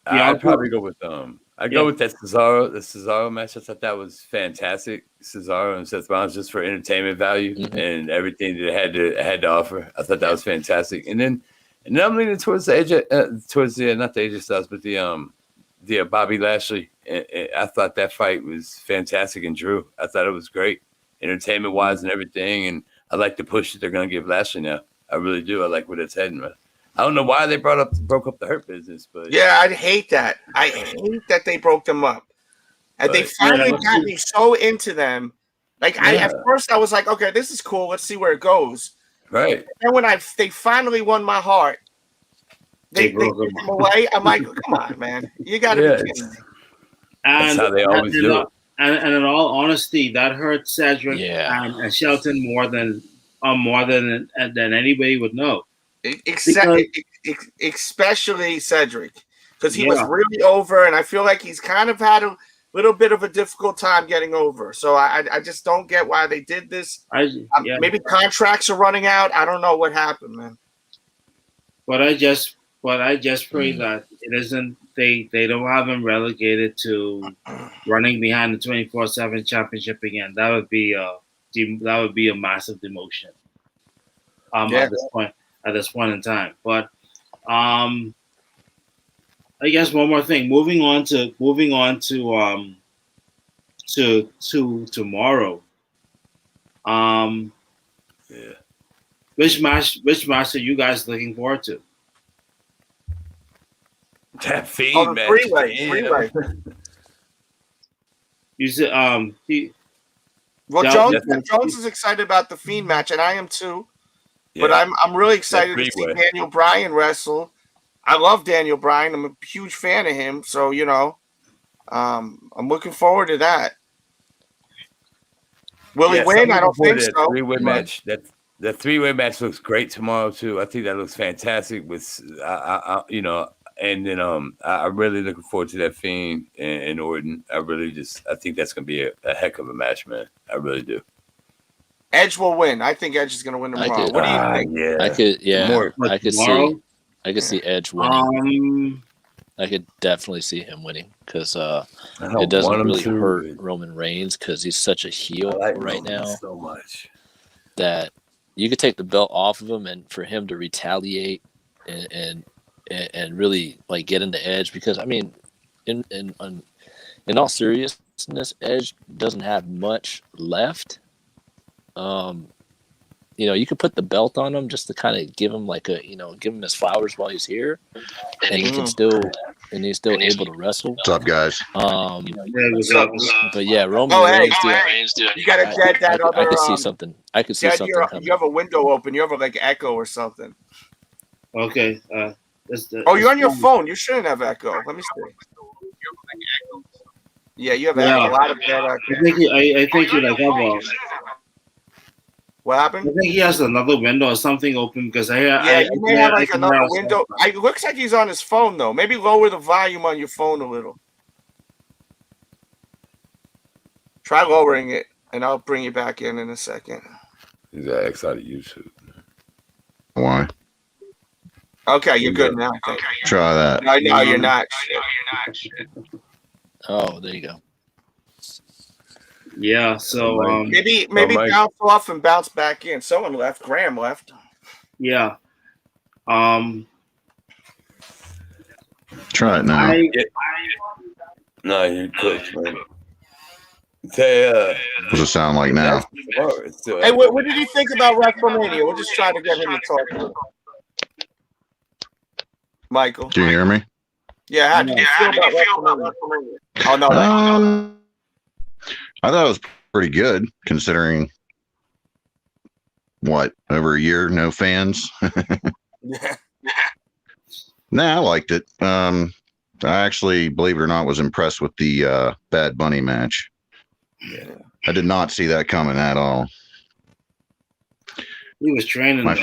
Speaker 3: I'd probably go with go with that Cesaro match. I thought that was fantastic. Cesaro and Seth Rollins, just for entertainment value and everything that it had to offer. I thought that was fantastic. And then I'm leaning towards the not the AJ Styles, but the Bobby Lashley. I thought that fight was fantastic, and Drew. I thought it was great, entertainment wise and everything. And I like the push that they're going to give Lashley now. I really do. I like where it's heading. I don't know why they broke up the Hurt Business, but
Speaker 1: yeah, I hate that. I hate that they broke them up, and they finally got me so into them. Like at first I was like, okay, this is cool. Let's see where it goes.
Speaker 3: Right.
Speaker 1: And when they finally won my heart, they took them away. I'm like, come on, man, you got to be kidding me.
Speaker 3: That's how they always do it.
Speaker 5: And in all honesty, that hurt Cedric and Shelton more than anybody would know.
Speaker 1: Especially Cedric, because he was really over, and I feel like he's kind of had a little bit of a difficult time getting over. So I just don't get why they did this. Maybe contracts are running out. I don't know what happened, man.
Speaker 5: But I just pray that it isn't they don't have him relegated to running behind the 24/7 championship again. That would be a massive demotion. At this point in time. But I guess one more thing. Moving on to tomorrow. Which match are you guys looking forward to?
Speaker 3: That Fiend match.
Speaker 1: Three-way.
Speaker 5: You said
Speaker 1: Jones is excited about the Fiend match, and I am too. Yeah. But I'm really excited to see Daniel Bryan wrestle. I love Daniel Bryan. I'm a huge fan of him, so I'm looking forward to that. Will he win? I don't think so.
Speaker 3: Three-way match. The three-way match looks great tomorrow too. I think that looks fantastic. With and then I'm really looking forward to that Fiend and Orton. I think that's gonna be a heck of a match, man. I really do.
Speaker 1: Edge will win. I think Edge is gonna win tomorrow. What do you think?
Speaker 6: I could see Edge winning. I could definitely see him winning because it doesn't really hurt Roman Reigns because he's such a heel right now.
Speaker 3: So much
Speaker 6: that you could take the belt off of him, and for him to retaliate and really like get into Edge, because I mean, in all seriousness, Edge doesn't have much left. You could put the belt on him just to kind of give him give him his flowers while he's here, and he's still able to wrestle.
Speaker 7: What's up, guys?
Speaker 6: But yeah, Roman Reigns,
Speaker 1: dude. You gotta get that other.
Speaker 6: I could see something. I could see something coming.
Speaker 1: You have a window open. You have a echo or something.
Speaker 5: Okay.
Speaker 1: You're on your phone. You shouldn't have echo. Let me see. Yeah, you have a lot of bad echo.
Speaker 5: I think you have a.
Speaker 1: What happened?
Speaker 5: I think he has another window or something open because
Speaker 1: you may have another window. It looks like he's on his phone though. Maybe lower the volume on your phone a little. Try lowering it, and I'll bring you back in a second.
Speaker 3: He's got X out of YouTube.
Speaker 7: Why?
Speaker 1: Okay, you're good now.
Speaker 7: Try that.
Speaker 1: No, you're not.
Speaker 6: Oh, there you go.
Speaker 5: Yeah, so
Speaker 1: maybe bounce off and bounce back in. Someone left. Graham left.
Speaker 5: Yeah.
Speaker 7: Try it now.
Speaker 3: No, you're close, man. What
Speaker 7: does it sound like now?
Speaker 1: Hey, what did you think about Wrestlemania? We'll just try to get him to talk to him. Michael.
Speaker 7: Do you hear me?
Speaker 1: Yeah, how did you feel about Wrestlemania? Oh, no.
Speaker 7: I thought it was pretty good considering over a year, no fans. Nah, I liked it. I actually, believe it or not, was impressed with the Bad Bunny match.
Speaker 3: Yeah.
Speaker 7: I did not see that coming at all.
Speaker 5: He was training.
Speaker 7: My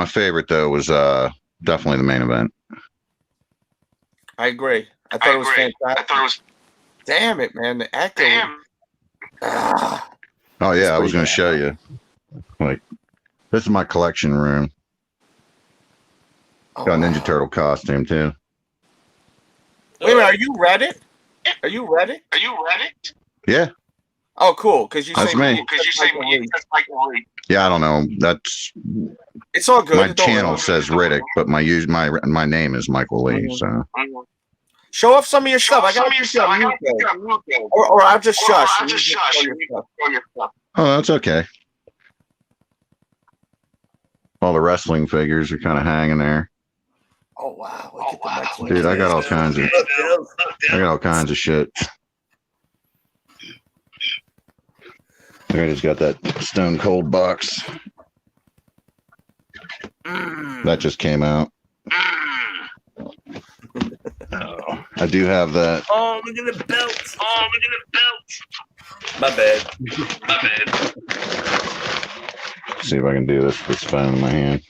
Speaker 7: favorite though was definitely the main event.
Speaker 1: I agree. I thought it was fantastic. Damn it, man. The echo.
Speaker 7: Oh, yeah. I was going to show you. This is my collection room. Got a Ninja Turtle costume, too.
Speaker 1: Wait a minute. Are you Reddit?
Speaker 7: Yeah.
Speaker 1: Oh, cool. Because you say
Speaker 7: me. Yeah, I don't know.
Speaker 1: It's all good.
Speaker 7: My channel says Riddick, but my name is Michael Lee, so.
Speaker 1: Show off some of your stuff. I got or I'll just shush.
Speaker 7: Oh, that's okay. All the wrestling figures are kind of hanging there.
Speaker 1: Oh wow!
Speaker 7: Dude, I got all kinds of shit. I just got that Stone Cold box. That just came out. I do have that.
Speaker 3: Oh, look at the belt. My bad.
Speaker 7: Let's see if I can do this with this phone in my hand.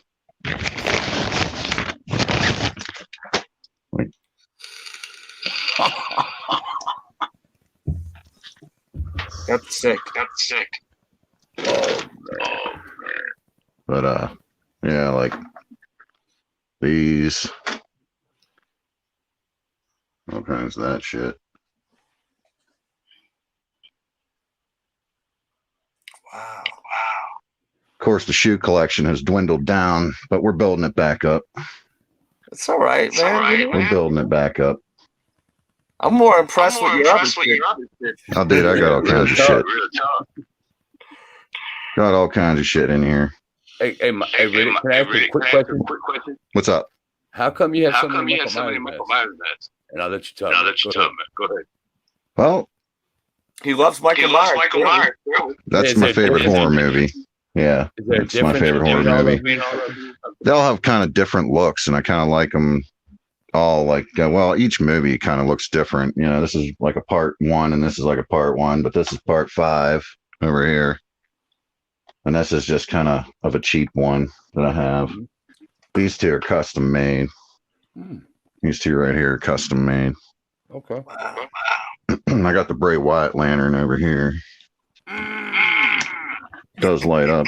Speaker 1: sick.
Speaker 7: But yeah, like these, all kinds of that shit.
Speaker 1: Wow.
Speaker 7: Of course, the shoe collection has dwindled down, but we're building it back up.
Speaker 1: It's all right, man.
Speaker 7: We're building it back up.
Speaker 1: I'm more impressed with your other shit.
Speaker 7: Oh, dude, I got all kinds of shit. Got all kinds of shit in here.
Speaker 3: Hey, Riddick, can I ask you a quick question?
Speaker 7: What's up?
Speaker 3: How come you have so many Michael Myers masks? And I'll let you talk. Go ahead.
Speaker 7: Well,
Speaker 1: he loves Michael Myers.
Speaker 7: that's my favorite horror movie. Yeah, it's my favorite horror movie. They'll have kind of different looks, and I kind of like them all. Like, well, each movie kind of looks different. You know, this is like a part 1, and this is like a part 1, but this is part 5 over here. And this is just kind of a cheap one that I have. These two are custom made. These two right here are custom made.
Speaker 3: Okay.
Speaker 7: I got the Bray Wyatt lantern over here. Does light up.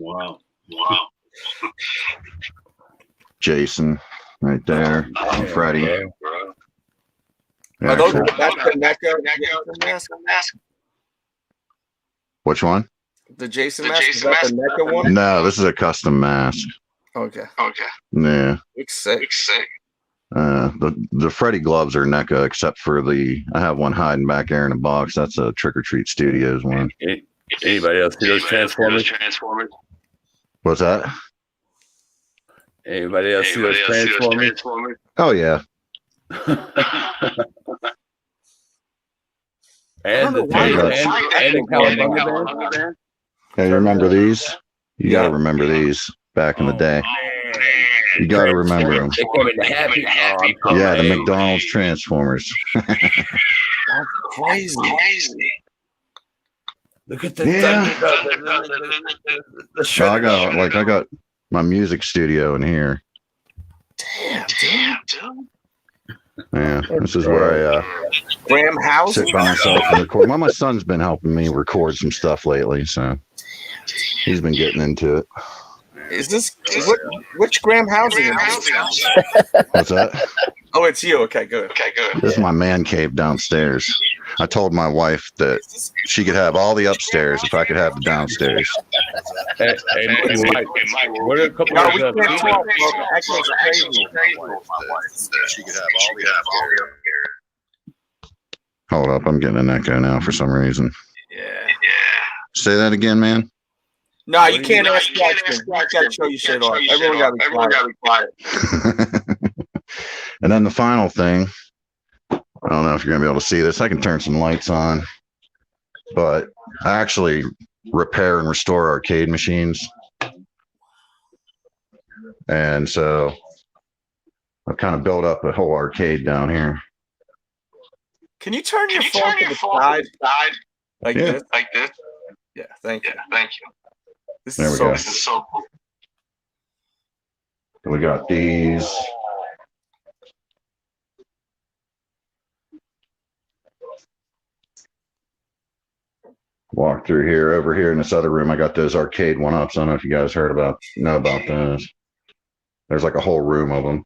Speaker 5: Wow.
Speaker 7: Jason right there. Freddy.
Speaker 1: Are those that's the NECA mask?
Speaker 7: Which one?
Speaker 1: The Jason mask? Is that the NECA one?
Speaker 7: No, this is a custom mask.
Speaker 1: Okay.
Speaker 7: Yeah.
Speaker 1: Looks sick.
Speaker 7: The Freddy gloves are NECA, except for I have one hiding back there in a box. That's a Trick or Treat Studios one.
Speaker 3: Anybody else see those Transformers?
Speaker 7: What's that?
Speaker 3: Anybody else see those Transformers?
Speaker 7: Oh yeah.
Speaker 3: And the Cowabunga band?
Speaker 7: Hey, you remember these? You got to remember these back in the day. You got to remember them.
Speaker 3: They came in the happy.
Speaker 7: Yeah, the McDonald's Transformers.
Speaker 1: That's crazy.
Speaker 3: Look at the
Speaker 7: I got my music studio in here.
Speaker 1: Damn, dude.
Speaker 7: Yeah, this is where I
Speaker 1: Graham House
Speaker 7: sit by myself and record. Well, my son's been helping me record some stuff lately, so he's been getting into it.
Speaker 1: Is this which Graham housing?
Speaker 7: What's that?
Speaker 1: Oh, it's you. Okay, good.
Speaker 7: This is my man cave downstairs. I told my wife that she could have all the upstairs if I could have the downstairs.
Speaker 3: Hey, Mike, what are a couple of
Speaker 1: She could have all the
Speaker 7: Hold up, I'm getting an echo now for some reason.
Speaker 1: Yeah.
Speaker 7: Say that again, man.
Speaker 1: No, you can't ask questions. You gotta show your shit off. Everyone gotta be quiet.
Speaker 7: And then the final thing, I don't know if you're gonna be able to see this. I can turn some lights on, but I actually repair and restore arcade machines. And so I've kind of built up a whole arcade down here.
Speaker 1: Can you turn your phone to the side? Like this? Yeah, thank you. This is so cool.
Speaker 7: We got these. Walk through here. Over here in this other room, I got those arcade one-ups. I don't know if you guys know about those. There's like a whole room of them.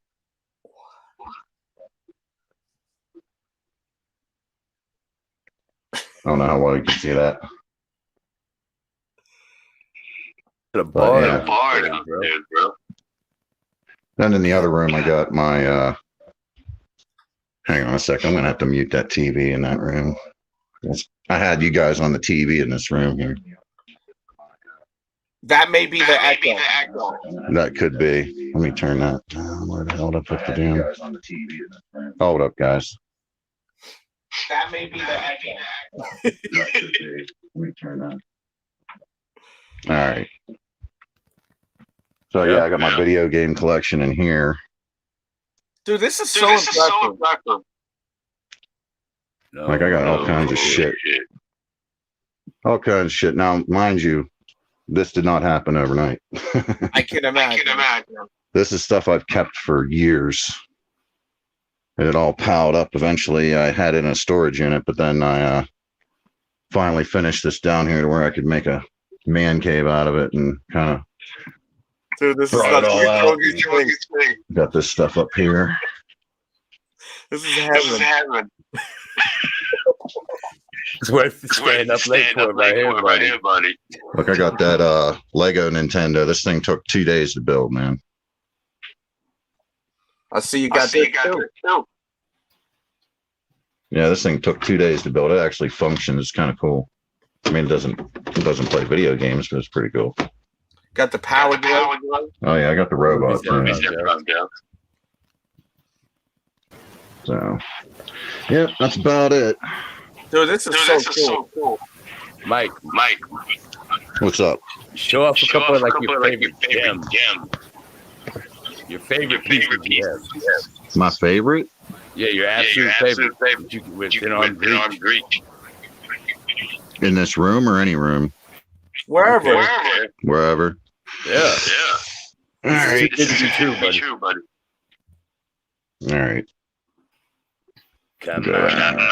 Speaker 7: I don't know how well you can see that.
Speaker 3: The bar,
Speaker 7: bro. Then in the other room, I got my. Hang on a second. I'm gonna have to mute that TV in that room. I had you guys on the TV in this room here.
Speaker 1: That may be the echo.
Speaker 7: That could be. Let me turn that down. Where the hell did I put the damn? Hold up, guys.
Speaker 1: That may be the echo.
Speaker 7: That could be. Let me turn that. All right. So yeah, I got my video game collection in here.
Speaker 1: Dude, this is so impressive.
Speaker 7: Like I got all kinds of shit. All kinds of shit. Now, mind you, this did not happen overnight.
Speaker 1: I can imagine.
Speaker 7: This is stuff I've kept for years. It all piled up. Eventually, I had it in a storage unit, but then I finally finish this down here to where I could make a man cave out of it and kind of.
Speaker 1: Dude, this is
Speaker 7: Brought
Speaker 1: not
Speaker 7: it all out.
Speaker 1: the
Speaker 7: Got this stuff up here.
Speaker 1: This is heaven.
Speaker 3: It's worth staying up late for right here, buddy.
Speaker 7: Look, I got that Lego Nintendo. This thing took 2 days to build, man.
Speaker 1: I see you got that too.
Speaker 7: Yeah, this thing took 2 days to build. It actually functions. It's kind of cool. I mean, it doesn't play video games, but it's pretty cool.
Speaker 1: Got the power glove.
Speaker 7: Oh yeah, I got the robot. So, yep, that's about it.
Speaker 1: Dude, this is so cool.
Speaker 3: Mike,
Speaker 7: What's up?
Speaker 3: show off a couple of like your favorite gems. Your favorite pieces you have.
Speaker 7: My favorite?
Speaker 3: Yeah, your absolute favorite. You can within arm's reach.
Speaker 7: In this room or any room?
Speaker 1: Wherever.
Speaker 3: Yeah.
Speaker 7: All right.
Speaker 3: True, buddy.
Speaker 7: All right.
Speaker 3: Come
Speaker 7: Go
Speaker 3: on.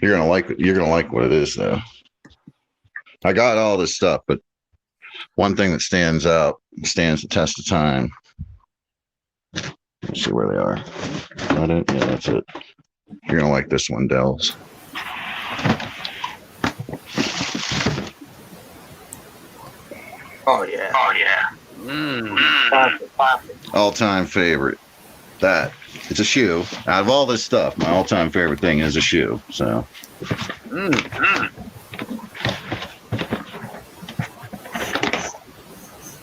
Speaker 7: You're gonna like what it is, though. I got all this stuff, but one thing that stands the test of time. Let's see where they are. Got it? Yeah, that's it. You're gonna like this one, Delz.
Speaker 1: Oh yeah.
Speaker 7: All-time favorite. That. It's a shoe. Out of all this stuff, my all-time favorite thing is a shoe. So.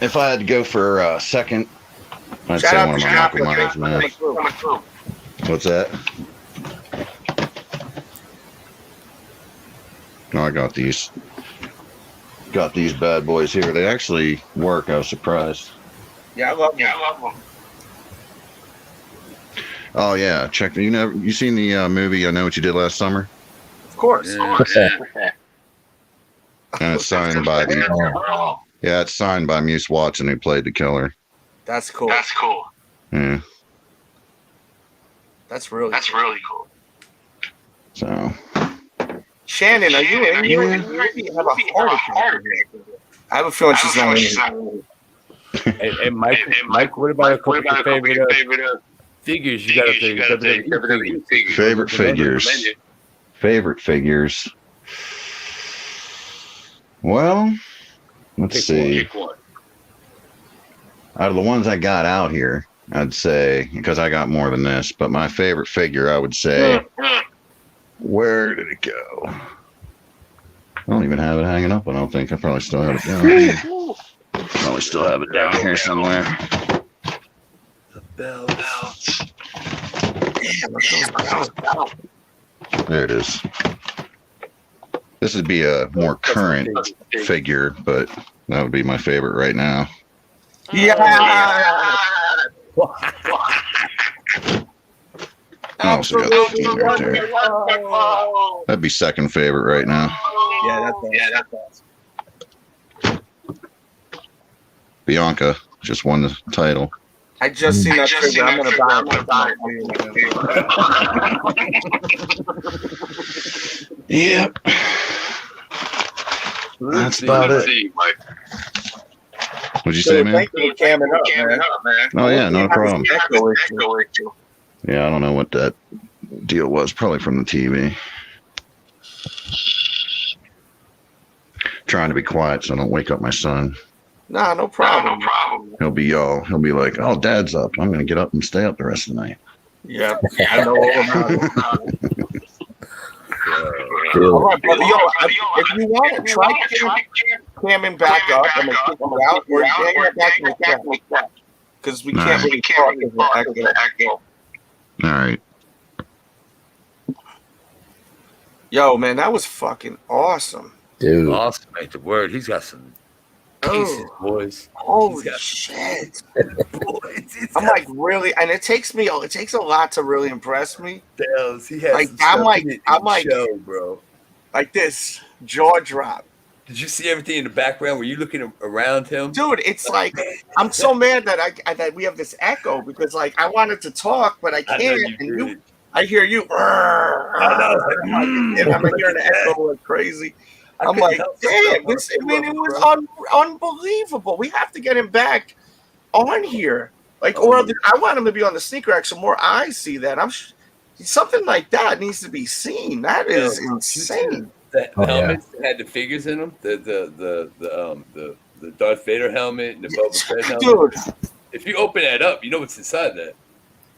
Speaker 7: If I had to go for a second, I'd say one of my Michael Myers, man. What's that? No, I got these. Got these bad boys here. They actually work. I was surprised.
Speaker 1: Yeah, I love them.
Speaker 7: Oh yeah, check. You seen the movie I Know What You Did Last Summer?
Speaker 1: Of course.
Speaker 7: And it's signed by it's signed by Muse Watson, who played the killer.
Speaker 1: That's cool.
Speaker 7: Yeah.
Speaker 1: That's really cool.
Speaker 7: So.
Speaker 1: Shannon, are you in here? You have a heart attack. I have a feeling she's not in here.
Speaker 3: Hey, Mike, what about a couple of favorite figures you got up there?
Speaker 7: Favorite figures. Well, let's see. Out of the ones I got out here, I'd say, because I got more than this, but my favorite figure, I would say, where did it go? I don't even have it hanging up, I don't think. I probably still have it down here. Probably still have it down here somewhere.
Speaker 3: The bell.
Speaker 7: There it is. This would be a more current figure, but that would be my favorite right now.
Speaker 1: Yeah.
Speaker 7: Oh, so got Fiend right there. That'd be second favorite right now.
Speaker 1: Yeah, that's awesome.
Speaker 7: Bianca just won the title.
Speaker 1: I just seen that figure. I'm gonna buy it.
Speaker 7: Yep. That's about it. What'd you say, man?
Speaker 1: Thank you for camming up, man.
Speaker 7: Oh yeah, no problem. Yeah, I don't know what that deal was. Probably from the TV. Trying to be quiet so I don't wake up my son.
Speaker 1: Nah, no problem.
Speaker 7: He'll be like, "Oh, Dad's up. I'm gonna get up and stay up the rest of the night."
Speaker 1: Yeah, I know all about it. All right, brother. If you want to try camming back up, I'm gonna kick him out, or hang it back in the chat, because we can't really talk because of the echo.
Speaker 7: All right.
Speaker 1: Yo, man, that was fucking awesome.
Speaker 6: Dude.
Speaker 3: Awesome, mate. The word. He's got some pieces, boys.
Speaker 1: Holy shit. I'm like, really? And it takes a lot to really impress me.
Speaker 3: Delz, he has
Speaker 1: like, I'm like,
Speaker 3: show, bro.
Speaker 1: Like this, jaw drop.
Speaker 3: Did you see everything in the background? Were you looking around him?
Speaker 1: Dude, it's like, I'm so mad that that we have this echo because, like, I wanted to talk, but I can't. I hear you.
Speaker 3: I know.
Speaker 1: And I'm hearing the echo like crazy. I'm like, damn, this. I mean, it was unbelievable. We have to get him back on here. Like, I want him to be on the sneaker rack so more eyes see that. Something like that needs to be seen. That is insane.
Speaker 3: The helmets that had the figures in them, the Darth Vader helmet and the Boba Fett helmet. Dude. If you open that up, you know what's inside that.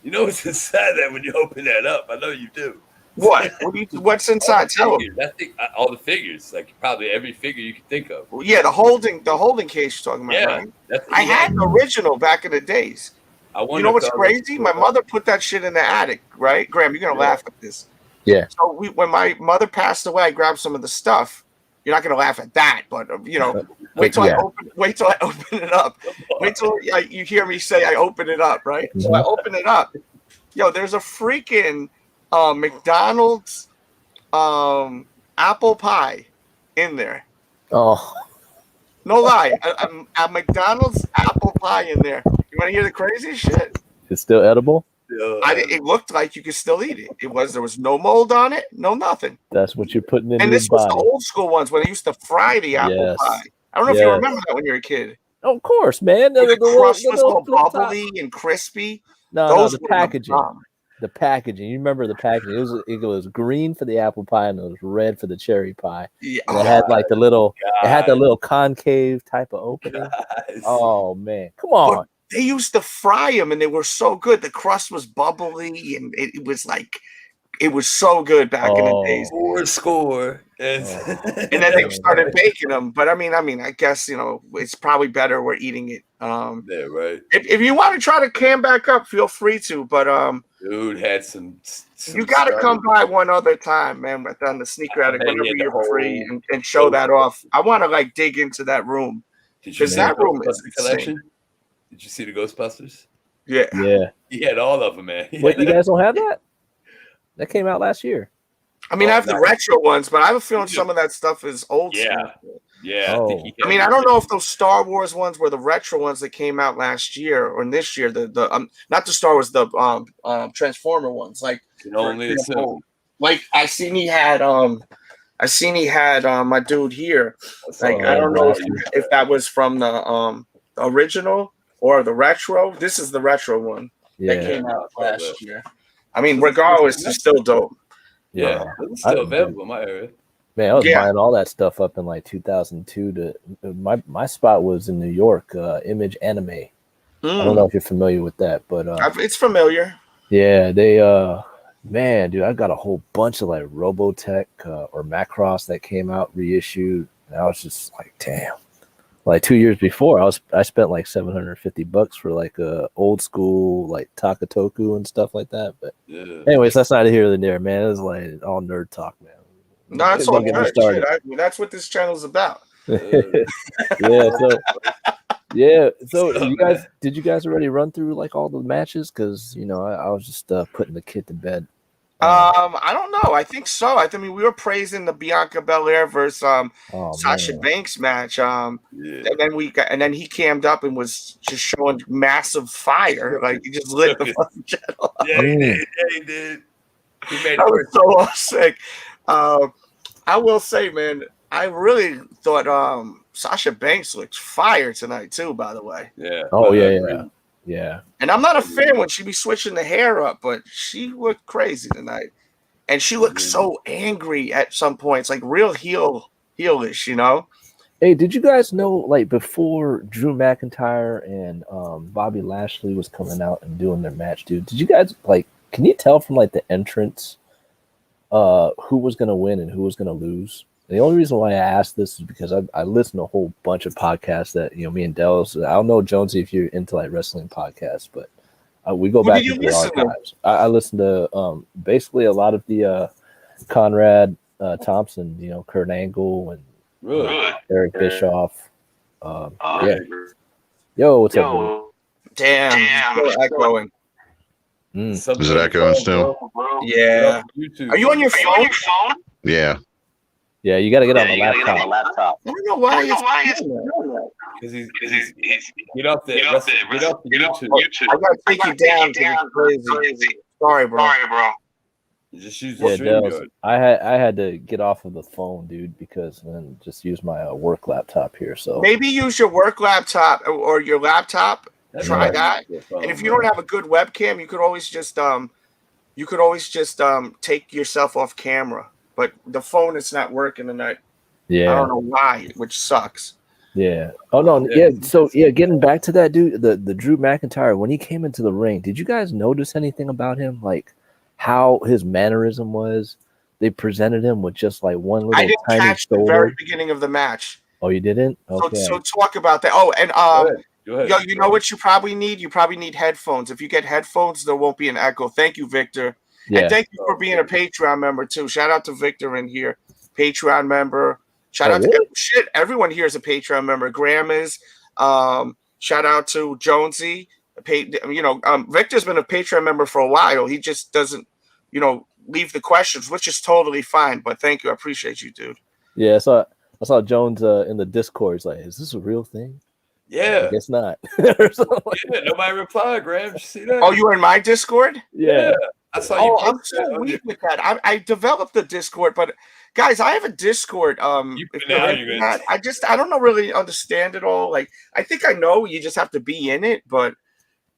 Speaker 3: You know what's inside that when you open that up. I know you do.
Speaker 1: What? What's inside? Tell them.
Speaker 3: I think all the figures, like probably every figure you can think of.
Speaker 1: Well, yeah, the holding case you're talking about, right? I had the original back in the days. You know what's crazy? My mother put that shit in the attic, right? Graham, you're gonna laugh at this.
Speaker 6: Yeah.
Speaker 1: So when my mother passed away, I grabbed some of the stuff. You're not gonna laugh at that, but wait till I open it up. Wait till you hear me say I open it up, right? Mm-hmm. So I open it up. Yo, there's a freaking McDonald's apple pie in there.
Speaker 6: Oh,
Speaker 1: no lie, a McDonald's apple pie in there. You want to hear the crazy shit?
Speaker 6: It's still edible.
Speaker 1: It looked like you could still eat it. There was no mold on it, no nothing.
Speaker 6: That's what you're putting in your body.
Speaker 1: And this was the old school ones when they used to fry the apple pie. I don't know if you remember that when you were a kid.
Speaker 6: Of course, man.
Speaker 1: The crust was all bubbly and crispy.
Speaker 6: No, the packaging. The packaging. You remember the packaging? It was green for the apple pie and it was red for the cherry pie. Yeah. And it had like the little concave type of opening. Guys. Oh man, come on.
Speaker 1: But they used to fry them and they were so good. The crust was bubbly and it was so good back in the days.
Speaker 3: Score.
Speaker 1: And then they started baking them. But I mean, I guess it's probably better we're eating it.
Speaker 3: Yeah, right.
Speaker 1: If you want to try to can back up, feel free to. But
Speaker 3: dude had some
Speaker 1: you got to come by one other time, man. On the sneaker attic whenever you're free and show that off. I want to dig into that room because that room is collection.
Speaker 3: Did you see the Ghostbusters?
Speaker 1: Yeah.
Speaker 3: He had all of them, man.
Speaker 6: Wait, you guys don't have that? That came out last year.
Speaker 1: I mean, I have the retro ones, but I have a feeling some of that stuff is old school.
Speaker 3: Yeah.
Speaker 6: Oh.
Speaker 1: I don't know if those Star Wars ones were the retro ones that came out last year or this year. The not the Star Wars, the Transformer ones. Like like I seen he had my dude here. Like I don't know if that was from the original or the retro. This is the retro one that came out last year. I mean, regardless, it's still dope.
Speaker 3: Yeah, it's still available in my area.
Speaker 6: Man, I was buying all that stuff up in like 2002. My spot was in New York, Image Anime. I don't know if you're familiar with that, but
Speaker 1: it's familiar.
Speaker 6: Yeah, they man, dude, I got a whole bunch of like Robotech or Macross that came out reissued. And I was just like, damn. Like 2 years before, I spent like $750 for like a old school like Takatoku and stuff like that. But anyways, that's neither here nor there, man. It's like all nerd talk, man.
Speaker 1: No, it's all good. Shit, that's what this channel is about.
Speaker 6: So did you guys already run through like all the matches? Because I was just putting the kid to bed.
Speaker 1: I don't know. I think so. I mean, we were praising the Bianca Belair versus Sasha Banks match. And then he cammed up and was just showing massive fire. Like he just lit the fucking channel.
Speaker 3: Yeah, he did. He made it.
Speaker 1: I was so sick. I will say, man, I really thought Sasha Banks looked fire tonight too. By the way.
Speaker 3: Yeah.
Speaker 6: Oh yeah.
Speaker 1: And I'm not a fan when she be switching the hair up, but she looked crazy tonight. And she looked so angry at some points, like real heelish,
Speaker 6: Hey, did you guys know, like, before Drew McIntyre and Bobby Lashley was coming out and doing their match, dude, did you guys, like, can you tell from, like, the entrance who was going to win and who was going to lose? And the only reason why I asked this is because I listened to a whole bunch of podcasts that, me and Delz, I don't know, Jonesy, if you're into, like, wrestling podcasts, but we go back to the archives. I listened to basically a lot of the Conrad Thompson, Kurt Angle and Eric Bischoff. Yo, what's up?
Speaker 1: Damn. Still echoing.
Speaker 7: Is it echoing still?
Speaker 1: Yeah. Are you on your phone?
Speaker 7: Yeah.
Speaker 6: Yeah, you got to get on the laptop.
Speaker 1: I don't know why it's
Speaker 3: because he's get off the YouTube.
Speaker 1: I gotta take you down to the crazy. Sorry, bro.
Speaker 3: Just use the
Speaker 6: Delz, I had to get off of the phone, dude, because then just use my work laptop here. So
Speaker 1: maybe use your work laptop or your laptop. Try that. And if you don't have a good webcam, you could always just take yourself off camera. But the phone is not working tonight.
Speaker 6: Yeah,
Speaker 1: I don't know why, which sucks.
Speaker 6: Yeah. Oh no. Yeah. So yeah, getting back to that dude, the Drew McIntyre, when he came into the ring, did you guys notice anything about him? Like how his mannerism was? They presented him with just like one little
Speaker 1: I didn't
Speaker 6: tiny
Speaker 1: catch
Speaker 6: shoulder.
Speaker 1: the very beginning of the match.
Speaker 6: Oh, you didn't? Okay.
Speaker 1: So talk about that. Oh, and
Speaker 3: Go ahead.
Speaker 1: yo, you know what you probably need? You probably need headphones. If you get headphones, there won't be an echo. Thank you, Victor.
Speaker 6: Yeah.
Speaker 1: And thank you for being a Patreon member too. Shout out to Victor in here, Patreon member. Shout out to everyone here is a Patreon member. Graham is. Shout out to Jonesy. Victor's been a Patreon member for a while. He just doesn't, leave the questions, which is totally fine. But thank you. I appreciate you, dude.
Speaker 6: Yeah, I saw Jones in the Discord. He's like, "Is this a real thing?"
Speaker 3: Yeah.
Speaker 6: I guess not.
Speaker 3: Nobody replied, Graham. Did you see that?
Speaker 1: Oh, you were in my Discord?
Speaker 6: Yeah.
Speaker 3: I saw you.
Speaker 1: I'm so weak with that. I developed the Discord, but guys, I have a Discord. I don't really understand it all. Like, I think I know you just have to be in it, but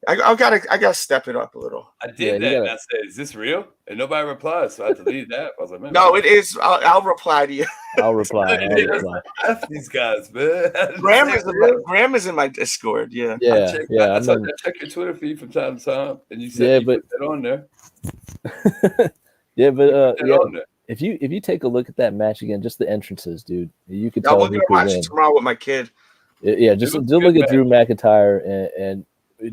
Speaker 1: I gotta step it up a little.
Speaker 3: I did that. And I said, "Is this real?" And nobody replied, so I had to leave that. I was like, "Man,
Speaker 1: no, it is. I'll reply to you.
Speaker 6: I'll reply.
Speaker 3: F these guys, man."
Speaker 1: Graham is in my Discord. Yeah.
Speaker 3: I check your Twitter feed from time to time, and you said you put that on there.
Speaker 6: If you take a look at that match again, just the entrances, dude, you could
Speaker 1: I'm
Speaker 6: tell.
Speaker 1: gonna watch it tomorrow with my kid.
Speaker 6: Yeah, just look at Drew McIntyre and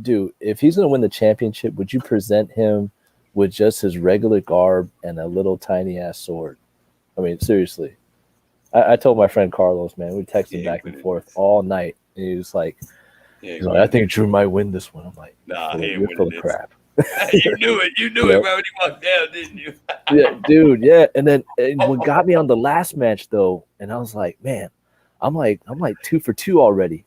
Speaker 6: dude, if he's gonna win the championship, would you present him with just his regular garb and a little tiny ass sword? I mean, seriously. I told my friend Carlos, man, we texted back and forth all night, and he was like, "I think Drew might win this one." I'm like,
Speaker 3: "Nah,
Speaker 6: you're full of crap."
Speaker 3: You knew it. You knew it right when he walked down, didn't you?
Speaker 6: Yeah, dude. Yeah, and then what got me on the last match though, and I was like, man, I'm like 2 for 2 already.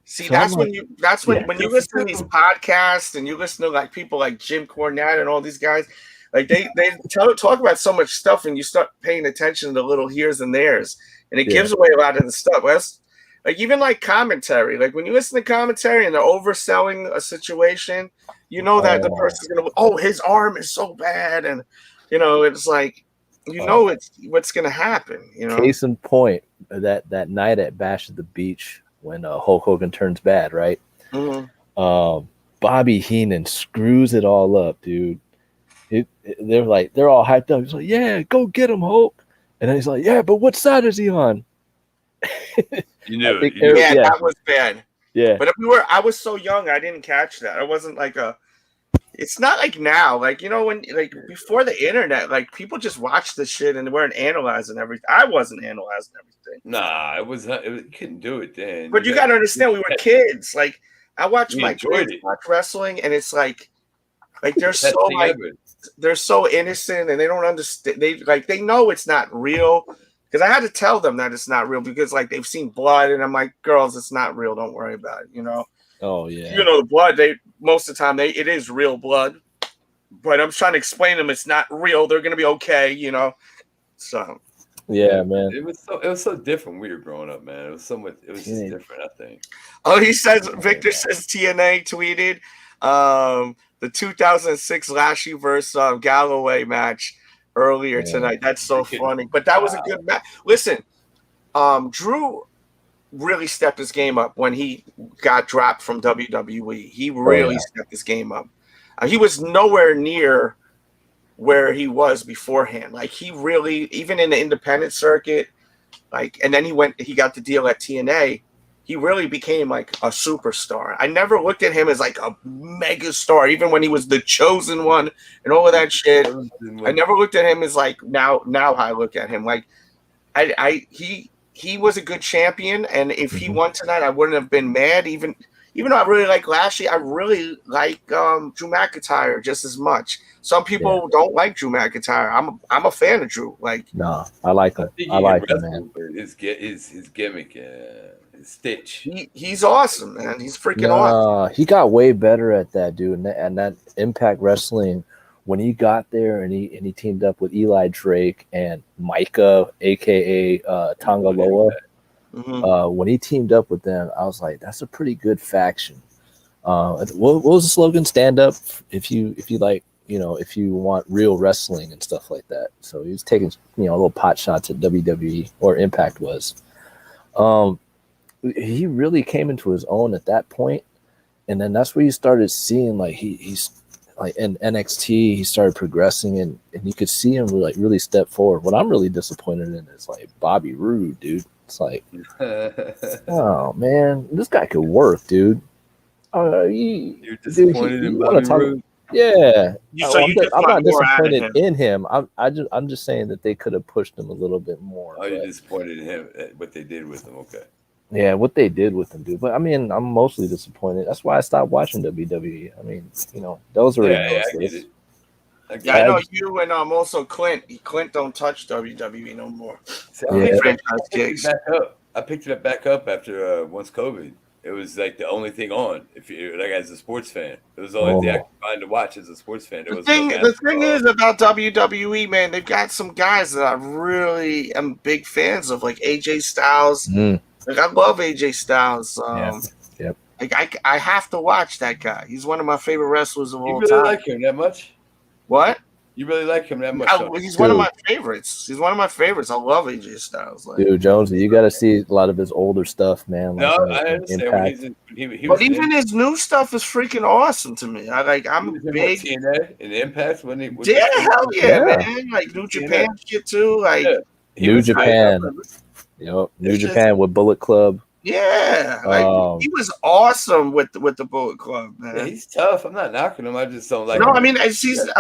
Speaker 1: See, so when you listen to these podcasts and you listen to like people like Jim Cornette and all these guys, like they talk about so much stuff, and you start paying attention to the little here's and there's, and it gives away a lot of the stuff. Like even like commentary, like when you listen to commentary and they're overselling a situation, that the person's gonna, his arm is so bad, and it's like it's what's gonna happen.
Speaker 6: Case in point, that night at Bash at the Beach when Hulk Hogan turns bad, right?
Speaker 1: Mm-hmm.
Speaker 6: Bobby Heenan screws it all up, dude. They're all hyped up. He's like, "Yeah, go get him, Hulk," and then he's like, "Yeah, but what side is he on?"
Speaker 3: You knew it.
Speaker 1: That was bad.
Speaker 6: Yeah,
Speaker 1: but I was so young, I didn't catch that. I wasn't like it's not like now, like when like before the internet, like people just watched the shit and weren't analyzing everything. I wasn't analyzing everything.
Speaker 3: Nah, it couldn't do it then.
Speaker 1: But you gotta understand, we were kids. Like I watched my kids watch wrestling, and it's like they're so innocent, and they don't understand. They know it's not real. Because I had to tell them that it's not real, because like they've seen blood, and I'm like, girls, it's not real. Don't worry about it.
Speaker 6: Oh yeah.
Speaker 1: The blood. Most of the time it is real blood, but I'm trying to explain to them it's not real. They're gonna be okay. So.
Speaker 6: Yeah, man.
Speaker 3: It was so different when we were growing up, man. It was just different, I think.
Speaker 1: Oh, Victor says TNA tweeted the 2006 Lashley versus Galloway match earlier tonight. That's so funny. But that was a good match. Listen, Drew really stepped his game up when he got dropped from WWE. He really stepped his game up. He was nowhere near where he was beforehand. Like he really, even in the independent circuit, and then he got the deal at TNA. He really became like a superstar. I never looked at him as like a mega star, even when he was the chosen one and all of that shit. I never looked at him as like now I look at him like he was a good champion, and if he won tonight, I wouldn't have been mad. Even though I really like Lashley, I really like Drew McIntyre just as much. Some people don't like Drew McIntyre. I'm a fan of Drew.
Speaker 6: No, I like him. I like him, man.
Speaker 3: His gimmick. Stitch.
Speaker 1: He's awesome, man. He's freaking awesome.
Speaker 6: He got way better at that, dude. And that Impact Wrestling when he got there and he teamed up with Eli Drake and Micah, aka Tongaloa. When he teamed up with them, I was like, that's a pretty good faction. What was the slogan? Stand up if you like, if you want real wrestling and stuff like that. So he was taking little pot shots at WWE, or Impact was. He really came into his own at that point, and then that's where you started seeing like he's like in NXT, he started progressing, and you could see him like really step forward. What I'm really disappointed in is like Bobby Roode, dude. It's like, oh man, this guy could work, dude.
Speaker 3: You're disappointed in Bobby Roode?
Speaker 6: Yeah.
Speaker 1: I'm
Speaker 6: not disappointed in him. I'm just saying that they could have pushed him a little bit more.
Speaker 3: Oh, you're disappointed in him at what they did with him? Okay.
Speaker 6: Yeah, what they did with him, dude. But I mean, I'm mostly disappointed. That's why I stopped watching WWE. I mean, those are
Speaker 3: I get it.
Speaker 1: I know you and also Clint. Clint don't touch WWE no more.
Speaker 3: See, I picked it back up after once COVID. It was like the only thing on. If you like, as a sports fan, it was the only thing I could find to watch as a sports fan.
Speaker 1: The thing is about WWE, man, they've got some guys that I really am big fans of, like AJ Styles. Like I love AJ Styles.
Speaker 6: Yep.
Speaker 1: Like I have to watch that guy. He's one of my favorite wrestlers of all time.
Speaker 3: You really like him that much?
Speaker 1: What?
Speaker 3: You really like him that much?
Speaker 1: He's one of my favorites. He's one of my favorites. I love AJ Styles.
Speaker 6: Dude, Jonesy, you got to see a lot of his older stuff, man.
Speaker 3: No, I understand.
Speaker 1: But even his new stuff is freaking awesome to me. I'm big
Speaker 3: TNA and Impact when he.
Speaker 1: Yeah, hell yeah, man! Like New Japan shit too. Like
Speaker 6: New Japan. New Japan with Bullet Club.
Speaker 1: Yeah, like he was awesome with the Bullet Club, man.
Speaker 3: Yeah, he's tough. I'm not knocking him. I just don't like.
Speaker 1: No,
Speaker 3: him.
Speaker 1: I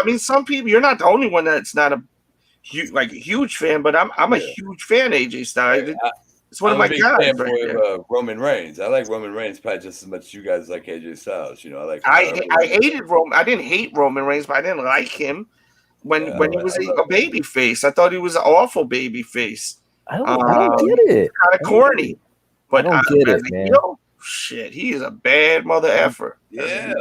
Speaker 1: mean, some people. You're not the only one that's not a huge fan, but I'm a huge fan of AJ Styles. It's one of my guys.
Speaker 3: Roman Reigns. I like Roman Reigns probably just as much as you guys like AJ Styles.
Speaker 1: I hated Roman. I didn't hate Roman Reigns, but I didn't like him when he was a baby face. I thought he was an awful baby face.
Speaker 6: I don't get it.
Speaker 1: Kind of corny. But
Speaker 6: I don't get it, man.
Speaker 1: Shit, he is a bad mother effer.
Speaker 6: Yeah,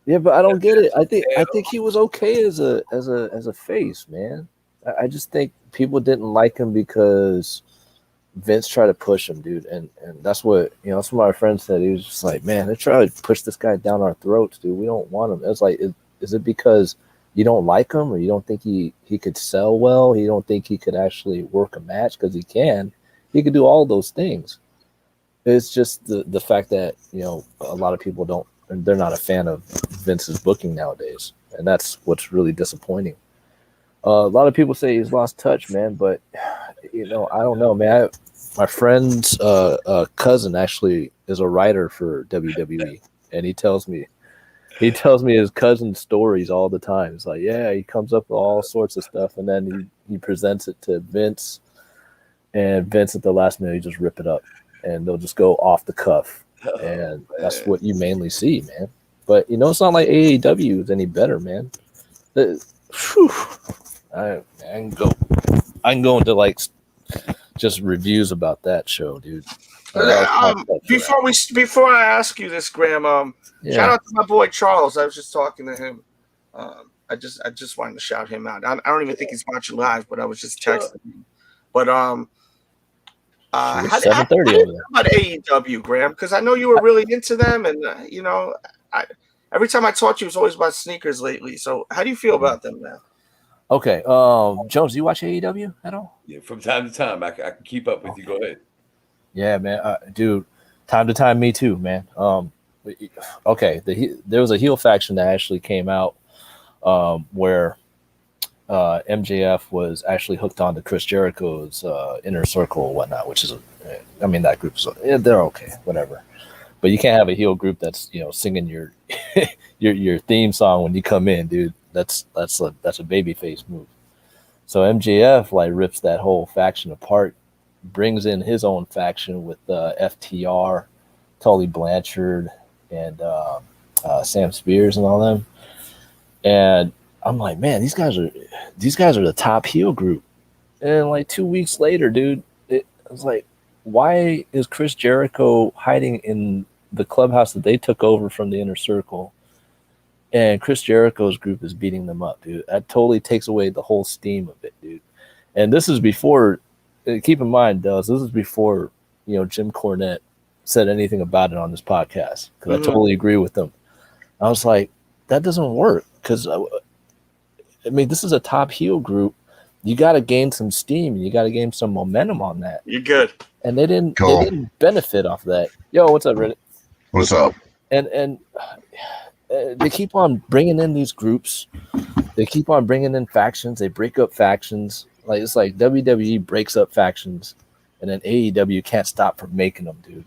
Speaker 6: but I don't get it. I think he was okay as a face, man. I just think people didn't like him because Vince tried to push him, dude, and that's what that's what my friend said. He was just like, man, they try to push this guy down our throats, dude. We don't want him. It's like, is it because you don't like him, or you don't think he could sell well? You don't think he could actually work a match? Because he can. He could do all those things. It's just the fact that a lot of people they're not a fan of Vince's booking nowadays, and that's what's really disappointing. A lot of people say he's lost touch, man, but I don't know, man. My friend's cousin actually is a writer for WWE, and he tells me his cousin's stories all the time. It's like, yeah, he comes up with all sorts of stuff, and then he presents it to Vince, and Vince at the last minute he just rip it up. And they'll just go off the cuff, and that's what you mainly see, man. But it's not like AEW is any better, man. I can go into like just reviews about that show, dude.
Speaker 1: Before I ask you this, Graham, shout out to my boy Charles. I was just talking to him. I just wanted to shout him out. I don't even think he's watching live, but I was just texting him. But how do you feel about AEW, Graham? Because I know you were really into them, and every time I talk to you, it's always about sneakers lately. So how do you feel about them now?
Speaker 6: Okay, Jones, do you watch AEW at all?
Speaker 3: Yeah, from time to time, I can keep up with you. Go ahead.
Speaker 6: Yeah, man, dude. Time to time, me too, man. Okay, there was a heel faction that actually came out where MJF was actually hooked on to Chris Jericho's inner circle and whatnot, which is, that group, they're okay, whatever. But you can't have a heel group that's singing your your theme song when you come in, dude. That's a babyface move. So MJF like rips that whole faction apart, brings in his own faction with FTR, Tully Blanchard, and Sam Spears and all them. And I'm like, man, these guys are the top heel group. And like 2 weeks later, dude, it was like, why is Chris Jericho hiding in the clubhouse that they took over from the inner circle? and Chris Jericho's group is beating them up, dude. That totally takes away the whole steam of it, dude. And this is before. Keep in mind, Delz, this is before Jim Cornette said anything about it on this podcast, because I totally agree with them. I was like, that doesn't work, because I mean, this is a top heel group. You got to gain some steam. You got to gain some momentum on that.
Speaker 1: You're good.
Speaker 6: And they didn't benefit off that. Yo, what's up, Reddit?
Speaker 7: What's up?
Speaker 6: And they keep on bringing in these groups. They keep on bringing in factions. They break up factions. Like, it's like WWE breaks up factions, and then AEW can't stop from making them, dude.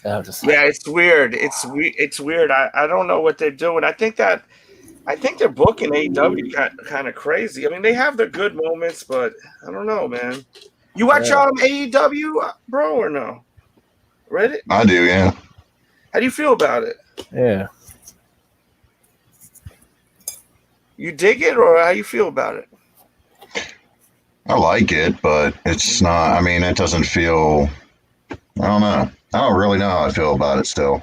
Speaker 6: And I'm just
Speaker 1: yeah, it's weird. It's weird. I don't know what they're doing. I think they're booking AEW kind of crazy. I mean, they have their good moments, but I don't know, man. You watch AEW, bro, or no? Reddit?
Speaker 7: I do, yeah.
Speaker 1: How do you feel about it?
Speaker 6: Yeah.
Speaker 1: You dig it, or how you feel about it?
Speaker 7: I like it, but it's not. I mean, it doesn't feel. I don't know. I don't really know how I feel about it still.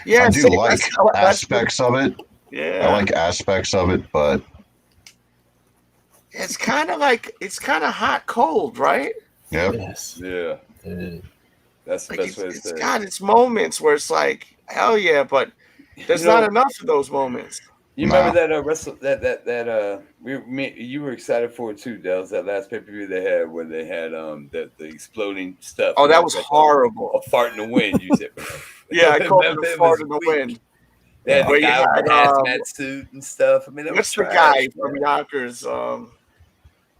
Speaker 1: Yeah,
Speaker 7: I do like aspects of it.
Speaker 1: Yeah,
Speaker 7: I like aspects of it, but
Speaker 1: it's kind of hot cold, right?
Speaker 7: Yep.
Speaker 6: Yes.
Speaker 3: Yeah. That's the best way to say it.
Speaker 1: It's got its moments where it's like, hell yeah, but there's not enough of those moments.
Speaker 3: You remember that you were excited for it too, Delz, that last pay-per-view they had where they had the exploding stuff.
Speaker 1: Oh, that was horrible.
Speaker 3: A fart in the wind, you said.
Speaker 1: Yeah, I called it a fart in the wind.
Speaker 3: They had the guy with the hazmat suit and stuff. I mean,
Speaker 1: what's the guy from Yonkers?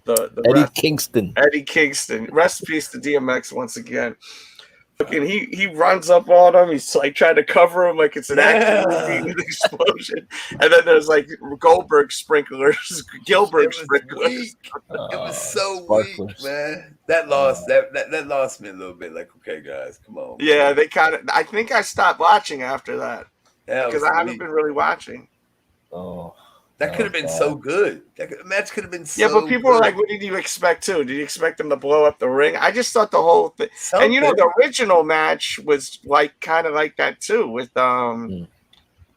Speaker 6: Eddie Kingston.
Speaker 1: Eddie Kingston. Rest in peace to DMX once again. And he runs up on him. He's like trying to cover him like it's an action movie with an explosion. And then there's like Gilbert sprinklers.
Speaker 3: It was so weak, man. That lost me a little bit. Like, okay, guys, come on.
Speaker 1: Yeah, they kind of. I think I stopped watching after that because I haven't been really watching.
Speaker 6: Oh.
Speaker 3: That could have been so good. The match could have been so
Speaker 1: good. Yeah, but people were like, what did you expect, too? Did you expect them to blow up the ring? I just thought the whole thing... And, the original match was like kind of like that, too, with... Who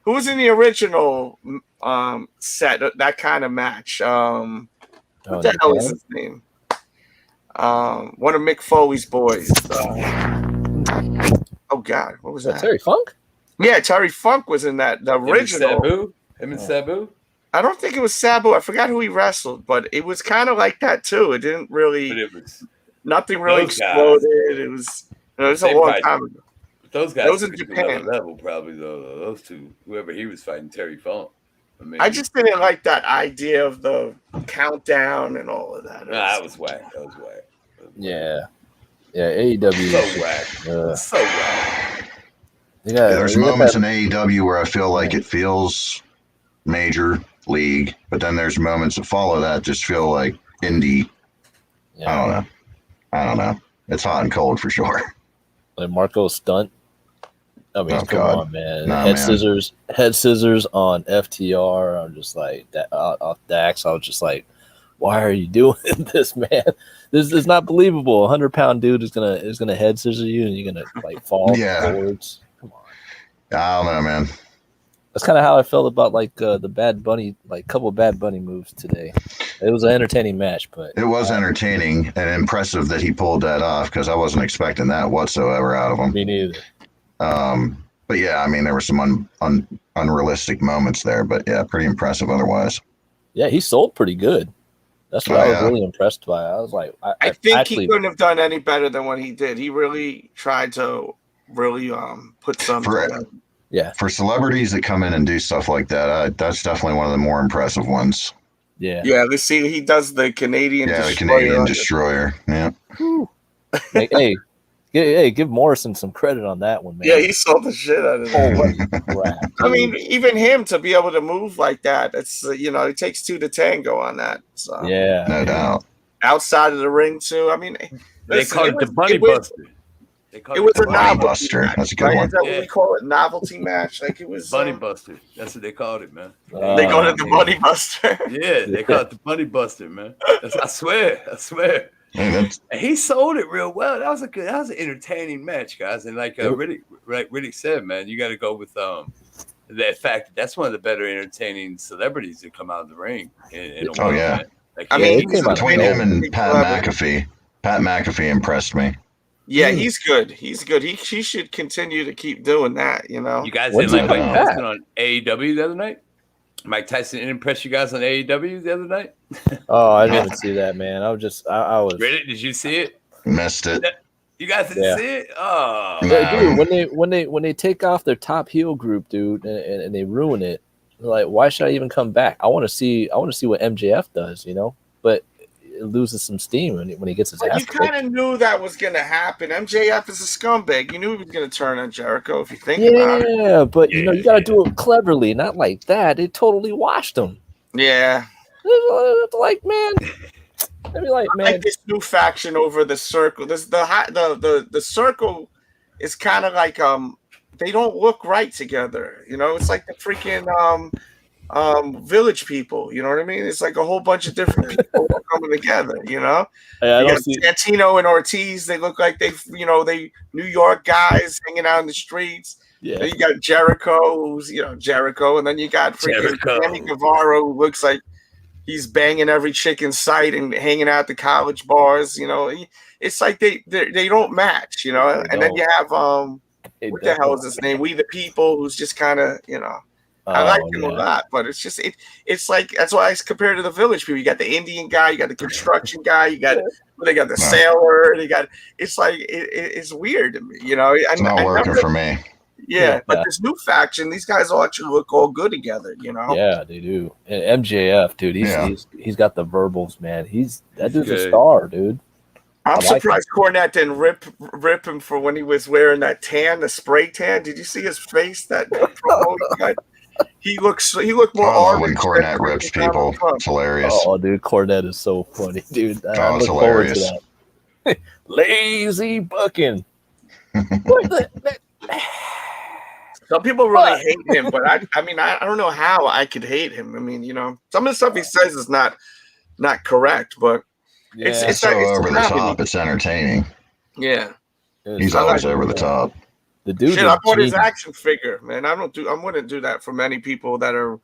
Speaker 1: was in the original set, that kind of match? What the hell is his name? One of Mick Foley's boys. Oh, God. What was that?
Speaker 6: Terry Funk?
Speaker 1: Yeah, Terry Funk was in that. The original.
Speaker 3: Him and Sabu?
Speaker 1: I don't think it was Sabu. I forgot who he wrestled, but it was kind of like that too. It didn't really. But it was nothing really exploded. It was. It was a long time ago.
Speaker 3: Those guys.
Speaker 1: Those in Japan
Speaker 3: level probably though. Those two, whoever he was fighting, Terry Funk.
Speaker 1: I just didn't like that idea of the countdown and all of that.
Speaker 3: That was whack.
Speaker 6: Yeah. AEW.
Speaker 3: So whack. So whack.
Speaker 6: Yeah,
Speaker 7: there's moments in AEW where I feel like it feels major league, but then there's moments that follow that just feel like indie. Yeah. I don't know. It's hot and cold for sure.
Speaker 6: Like Marco's stunt. I mean, come on, man.
Speaker 7: Nah,
Speaker 6: scissors on FTR. I'm just like that off Dax. I was just like, why are you doing this, man? This is not believable. 100-pound dude is gonna head scissor you, and you're gonna like fall forwards. Come on.
Speaker 7: I don't know, man.
Speaker 6: That's kind of how I felt about like the Bad Bunny, like couple of Bad Bunny moves today. It was an entertaining match, but
Speaker 7: it was entertaining and impressive that he pulled that off because I wasn't expecting that whatsoever out of him.
Speaker 6: Me neither.
Speaker 7: But yeah, I mean, there were some unrealistic moments there, but yeah, pretty impressive otherwise.
Speaker 6: Yeah, he sold pretty good. That's what I was really impressed by. I was like,
Speaker 1: I think he couldn't have done any better than what he did. He really tried to put something.
Speaker 6: Yeah.
Speaker 7: For celebrities that come in and do stuff like that, that's definitely one of the more impressive ones.
Speaker 6: Yeah.
Speaker 1: Yeah, let's see. He does the Canadian Destroyer.
Speaker 7: The Canadian Destroyer. Yeah.
Speaker 6: Hey, give Morrison some credit on that one, man.
Speaker 1: Yeah, he sold the shit out of that. I mean, even him to be able to move like that, it's it takes two to tango on that. So
Speaker 6: yeah,
Speaker 7: no doubt.
Speaker 1: Outside of the ring too. I mean,
Speaker 3: they call it the Bunny Buster.
Speaker 1: It was a novelty
Speaker 7: buster.
Speaker 1: Match,
Speaker 7: that's a good one.
Speaker 1: Is that what we call it? Novelty match. Like it was
Speaker 3: Bunny Buster. That's what they called it, man.
Speaker 1: They called it the Bunny Buster.
Speaker 3: Yeah, they called it the Bunny Buster, man. I swear.
Speaker 7: Hey,
Speaker 3: and he sold it real well. That was an entertaining match, guys. And like Riddick said, man, you got to go with the fact that's one of the better entertaining celebrities that come out of the ring.
Speaker 7: Oh yeah.
Speaker 3: Like,
Speaker 1: I mean,
Speaker 7: he's between him and Pat McAfee. Pat McAfee impressed me.
Speaker 1: Yeah, he's good. He's good. He should continue to keep doing that. You know.
Speaker 3: You guys didn't like Mike Tyson on AEW the other night? Mike Tyson didn't impress you guys on AEW the other night?
Speaker 6: Oh, I didn't see that, man. I was.
Speaker 3: Really? Did you see it?
Speaker 7: Missed it.
Speaker 3: You guys didn't see it? Oh,
Speaker 6: dude, when they take off their top heel group, dude, and they ruin it, like, why should I even come back? I want to see what MJF does, you know. But it loses some steam when he gets his ass.
Speaker 1: You kind of knew that was going to happen. MJF is a scumbag. You knew he was going to turn on Jericho. If you think about it.
Speaker 6: Yeah, but you know you got to do it cleverly, not like that. It totally washed him.
Speaker 1: Yeah.
Speaker 6: Like, man. Maybe like, man.
Speaker 1: I like this new faction over the Circle. The Circle is kind of like they don't look right together. You know, it's like the freaking Village people. You know what I mean? It's like a whole bunch of different people coming together. You know, you got Santino and Ortiz. They look like they New York guys hanging out in the streets.
Speaker 6: Yeah.
Speaker 1: Then you got Jericho, who's Jericho, and then you got freaking Sammy Guevara, who looks like he's banging every chick in sight and hanging out at the college bars. You know, it's like they don't match. You know, and then you have what the hell is his name? We the People, who's just kind of I like him a lot, but it's just it's like that's why I compare to the Village people. You got the Indian guy, you got the construction guy, they got the sailor, it's like it's weird to me. You know,
Speaker 7: it's not working for me.
Speaker 1: Yeah, but this new faction, these guys all actually look all good together, you know.
Speaker 6: Yeah, they do. And MJF, dude, he's got the verbals, man. That dude's a star, dude.
Speaker 1: I'm surprised Cornette didn't rip him for when he was wearing that tan, the spray tan. Did you see his face? That promo he got? He looked more armed.
Speaker 7: When Cornette rips people, it's hilarious.
Speaker 6: Oh, dude, Cornette is so funny, dude.
Speaker 7: Oh, it's hilarious.
Speaker 6: Lazy bucking.
Speaker 1: Some people really hate him, but I mean, I don't know how I could hate him. I mean, some of the stuff he says is not correct, but it's
Speaker 7: so over the top. It's entertaining.
Speaker 1: Yeah,
Speaker 7: he's always over the top.
Speaker 6: The dude.
Speaker 1: Shit, I bought his action figure, man. I wouldn't do that for many people that are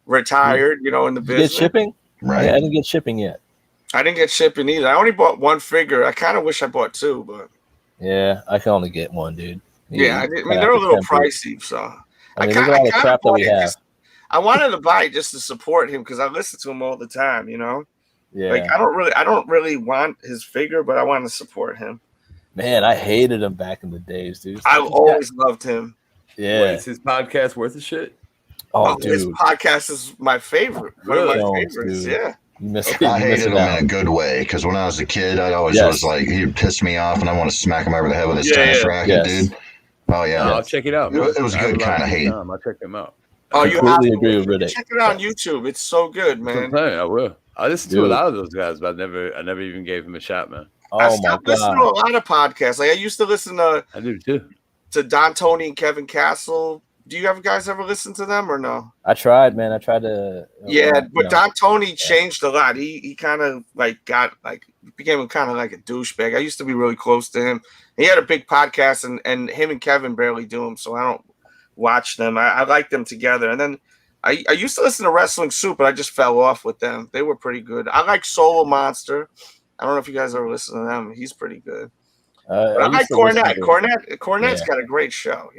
Speaker 1: retired, in the business.
Speaker 6: Get shipping?
Speaker 7: Right.
Speaker 6: I didn't get shipping yet.
Speaker 1: I didn't get shipping either. I only bought one figure. I kind of wish I bought two, but
Speaker 6: yeah, I can only get one, dude.
Speaker 1: Yeah, I mean they're a little pricey, so I kind of bought it. I wanted to buy it just to support him because I listen to him all the time,
Speaker 6: Yeah.
Speaker 1: Like I don't really want his figure, but I want to support him.
Speaker 6: Man, I hated him back in the days, dude.
Speaker 1: I've always loved him.
Speaker 6: Yeah.
Speaker 3: Is his podcast worth a shit?
Speaker 6: Oh, dude.
Speaker 1: His podcast is my favorite.
Speaker 3: Really?
Speaker 1: One of my favorites,
Speaker 6: dude.
Speaker 1: yeah.
Speaker 7: I hated him in a good way because when I was a kid, I always was like, he'd piss me off and I want to smack him over the head with his tennis racket, dude. Oh, yeah.
Speaker 3: I'll check it out.
Speaker 7: It was good kind of hate.
Speaker 3: I'll check him out.
Speaker 1: Oh, you have to
Speaker 6: agree with Riddick.
Speaker 1: Check it out on YouTube. It's so good, man.
Speaker 3: I will. I listen to a lot of those guys, but I never even gave him a shot, man.
Speaker 1: I stopped listening to a lot of podcasts. Like I used to listen to.
Speaker 3: I do too.
Speaker 1: To Don Tony and Kevin Castle. Do you guys ever listen to them or no?
Speaker 6: I tried, man. I tried to.
Speaker 1: But Don Tony changed a lot. He kind of became kind of like a douchebag. I used to be really close to him. He had a big podcast, and him and Kevin barely do them, so I don't watch them. I like them together. And then I used to listen to Wrestling Soup, but I just fell off with them. They were pretty good. I like Solo Monster. I don't know if you guys ever listen to them. He's pretty good. I like Cornette. Cornette's got a great show,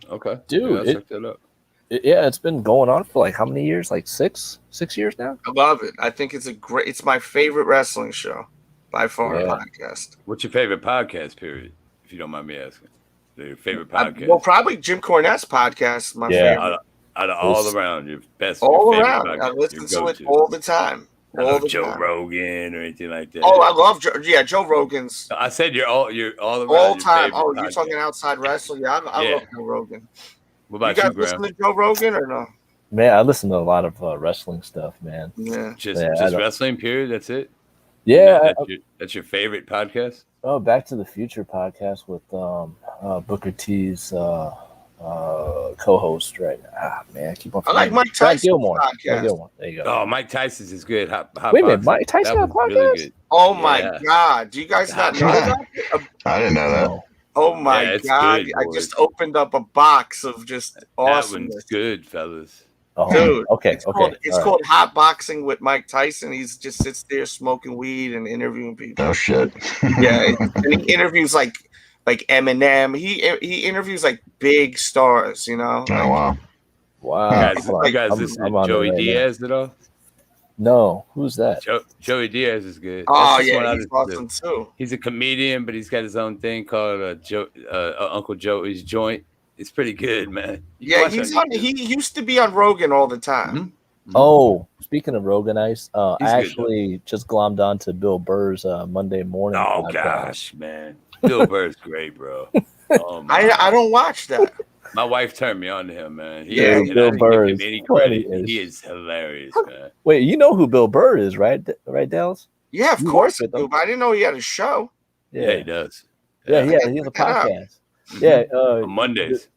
Speaker 3: Okay,
Speaker 6: dude.
Speaker 3: Check that out.
Speaker 6: It's been going on for like how many years? Like 6 years now.
Speaker 1: I love it. I think it's my favorite wrestling show by far. Podcast.
Speaker 3: What's your favorite podcast? Period. If you don't mind me asking, your favorite podcast.
Speaker 1: Well, probably Jim Cornette's podcast. Is my favorite.
Speaker 3: Out of all around, your best.
Speaker 1: All
Speaker 3: your
Speaker 1: around.
Speaker 3: Podcast,
Speaker 1: I listen to it all the time.
Speaker 3: I love Joe Rogan or anything like that.
Speaker 1: Oh, I love Joe Rogan's.
Speaker 3: I said you're all around.
Speaker 1: All time. Oh, you're talking outside wrestling? Yeah, I love Joe Rogan.
Speaker 3: What about
Speaker 1: you guys listen to Joe Rogan or no?
Speaker 6: Man, I listen to a lot of wrestling stuff, man.
Speaker 1: Yeah,
Speaker 3: just wrestling. Period. That's it.
Speaker 6: Yeah,
Speaker 3: that's your favorite podcast.
Speaker 6: Oh, Back to the Future podcast with Booker T's co-host right now. Man, I keep on.
Speaker 1: I like Mike Tyson's
Speaker 6: podcast. There you go.
Speaker 3: Oh, Mike Tyson's is good.
Speaker 6: Wait a minute, Mike Tyson got a podcast?
Speaker 1: Really good. Oh my God! Do you guys not know that?
Speaker 7: I didn't know that.
Speaker 1: Oh my
Speaker 3: it's
Speaker 1: God!
Speaker 3: good,
Speaker 1: I
Speaker 3: boys.
Speaker 1: just opened up a box of just
Speaker 3: That
Speaker 1: awesomeness.
Speaker 3: one's good, fellas.
Speaker 6: Oh,
Speaker 1: Dude,
Speaker 6: okay,
Speaker 1: it's called
Speaker 6: all
Speaker 1: called Hot Boxing with Mike Tyson. He's just sits there smoking weed and interviewing people.
Speaker 7: Oh shit.
Speaker 1: Yeah, and he interviews like Eminem. He interviews like big stars, you know.
Speaker 7: Oh
Speaker 1: Like,
Speaker 7: wow.
Speaker 6: Wow.
Speaker 3: You guys listen to
Speaker 6: on it
Speaker 3: Joey
Speaker 6: right now.
Speaker 3: Diaz at all?
Speaker 6: No, who's that?
Speaker 3: Joey Diaz is good.
Speaker 1: oh
Speaker 3: That's just one
Speaker 1: yeah,
Speaker 3: I
Speaker 1: he's
Speaker 3: listen to.
Speaker 1: awesome too.
Speaker 3: He's a comedian, but he's got his own thing called Uncle Joey's Joint. It's pretty good, man. You can
Speaker 1: Yeah,
Speaker 3: watch
Speaker 1: he's
Speaker 3: it
Speaker 1: on.
Speaker 3: YouTube.
Speaker 1: He used to be on Rogan all the time.
Speaker 3: Mhm.
Speaker 6: Oh, speaking of Rogan Ice,
Speaker 3: He's
Speaker 6: I
Speaker 3: good,
Speaker 6: actually just glommed on to Bill Burr's Monday morning.
Speaker 3: Oh
Speaker 6: podcast.
Speaker 3: gosh, man, Bill Burr's great, bro. Oh,
Speaker 1: I don't watch that.
Speaker 3: My wife turned me on to him, man.
Speaker 1: Yeah,
Speaker 3: and
Speaker 6: Bill
Speaker 3: I didn't
Speaker 6: Burr
Speaker 3: give him
Speaker 6: is
Speaker 3: any
Speaker 6: funny
Speaker 3: credit.
Speaker 6: as-
Speaker 3: He is hilarious, man.
Speaker 6: Wait, you know who Bill Burr is, right? Right, Delz?
Speaker 1: Yeah, of
Speaker 6: You
Speaker 1: course I
Speaker 6: work with
Speaker 1: do.
Speaker 6: him.
Speaker 1: But I didn't know he had a show.
Speaker 3: Yeah, he does.
Speaker 6: Yeah, he has a
Speaker 1: Check that out.
Speaker 6: podcast. Yeah,
Speaker 3: On Mondays.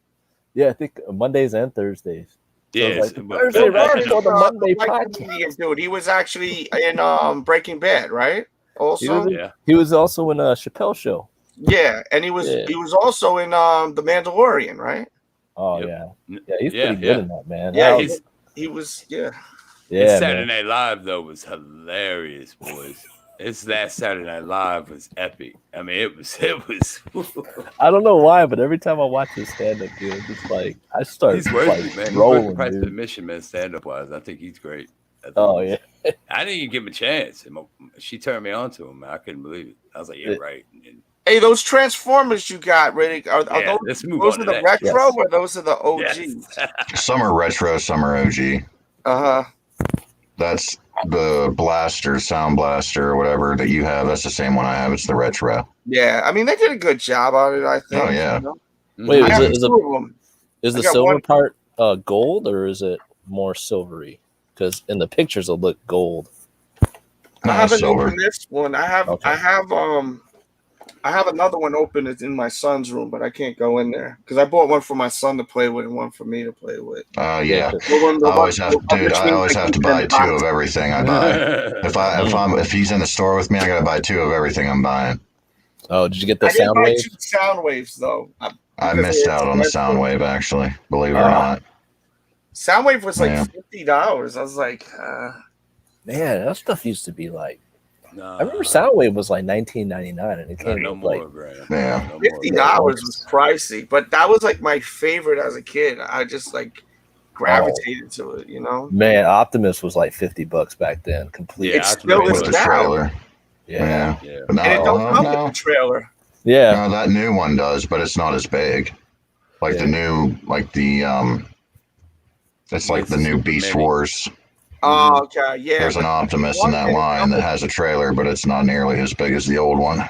Speaker 6: Yeah, I think Mondays and Thursdays.
Speaker 3: Yes,
Speaker 6: like,
Speaker 3: but-
Speaker 6: Thursday, right
Speaker 1: Burr is,
Speaker 6: before the Monday
Speaker 1: white
Speaker 6: podcast.
Speaker 1: comedian dude. He was actually in Breaking Bad, right? Also,
Speaker 3: Yeah.
Speaker 6: He was also in a Chappelle show.
Speaker 1: yeah, and he was also in The Mandalorian, right?
Speaker 6: Oh
Speaker 3: Yep.
Speaker 6: yeah, he's
Speaker 3: Yeah,
Speaker 6: pretty good
Speaker 3: yeah.
Speaker 6: in that, man.
Speaker 1: Yeah,
Speaker 3: he's-
Speaker 1: he was. Yeah,
Speaker 3: His
Speaker 6: yeah,
Speaker 3: Saturday
Speaker 6: man.
Speaker 3: Night Live though was hilarious, boys. His last Saturday Night Live was epic. I mean, it was.
Speaker 6: I don't know why, but every time I watch his stand up, dude, it's like I start
Speaker 3: He's worth
Speaker 6: like
Speaker 3: it, man. He's worth
Speaker 6: rolling,
Speaker 3: the price of
Speaker 6: dude.
Speaker 3: admission, man. Stand up wise, I think he's great.
Speaker 6: Oh yeah,
Speaker 3: I didn't even give him a chance. And she turned me on to him. Man. I couldn't believe it. I was like, "Yeah, right." And,
Speaker 1: hey, those Transformers you got, Riddick, are
Speaker 3: yeah,
Speaker 1: those,
Speaker 3: let's move
Speaker 1: those
Speaker 3: on
Speaker 1: are
Speaker 3: to
Speaker 1: the
Speaker 3: that.
Speaker 1: retro
Speaker 6: Yes.
Speaker 1: or those are the OGs?
Speaker 3: Yes.
Speaker 7: Some are retro, some are OG.
Speaker 1: Uh huh.
Speaker 7: That's the blaster, sound blaster, or whatever that you have. That's the same one I have. It's the retro.
Speaker 1: Yeah, I mean they did a good job on it. I think.
Speaker 7: Oh, yeah.
Speaker 1: You know?
Speaker 6: Wait,
Speaker 1: I
Speaker 6: is
Speaker 1: have
Speaker 6: it- is it-
Speaker 1: two of them.
Speaker 6: is
Speaker 1: I
Speaker 6: the
Speaker 1: got
Speaker 6: silver
Speaker 1: one-
Speaker 6: part gold or is it more silvery? Because in the pictures it'll look gold.
Speaker 1: I
Speaker 7: No,
Speaker 1: haven't
Speaker 7: silver.
Speaker 1: opened this one. I have another one open. It's in my son's room, but I can't go in there because I bought one for my son to play with and one for me to play with.
Speaker 7: Yeah.
Speaker 1: The one- the
Speaker 7: I always
Speaker 1: one-
Speaker 7: have,
Speaker 1: the
Speaker 7: dude. I
Speaker 1: one
Speaker 7: always have to
Speaker 1: between
Speaker 7: buy
Speaker 1: the
Speaker 7: two
Speaker 1: box.
Speaker 7: of everything I buy. If he's in the store with me, I gotta buy two of everything I'm buying.
Speaker 6: Oh, did you get the
Speaker 1: I didn't
Speaker 6: sound
Speaker 1: buy
Speaker 6: wave?
Speaker 1: 2 sound waves though.
Speaker 7: I
Speaker 1: Because
Speaker 7: missed
Speaker 1: it's
Speaker 7: out on the
Speaker 1: retro.
Speaker 7: sound wave, actually. Believe it or
Speaker 6: Ah.
Speaker 7: not.
Speaker 1: Soundwave was like
Speaker 7: Yeah.
Speaker 1: $50. I was like,
Speaker 6: Man, that stuff used to be like.
Speaker 3: No,
Speaker 6: I remember Soundwave was like $19.99, and it came
Speaker 3: no
Speaker 6: with
Speaker 3: more,
Speaker 6: like
Speaker 3: bro.
Speaker 7: Yeah.
Speaker 3: No more,
Speaker 1: $50 was pricey, but that was like my favorite as a kid. I just like gravitated to it, you know.
Speaker 6: man, Optimus was like $50 back then, completely.
Speaker 3: Yeah,
Speaker 1: It's
Speaker 3: I
Speaker 1: still
Speaker 3: remember
Speaker 1: is
Speaker 7: With the
Speaker 1: now.
Speaker 7: trailer.
Speaker 6: Yeah,
Speaker 3: Yeah.
Speaker 7: But
Speaker 1: And it don't come
Speaker 7: no,
Speaker 1: with the trailer.
Speaker 6: yeah.
Speaker 7: no, that new one does, but it's not as big. Like the new, like the it's like the new Beast Wars.
Speaker 1: Oh, okay, yeah.
Speaker 7: There's an
Speaker 1: but
Speaker 7: Optimus in that line that has a trailer, but it's not nearly as big as the old one.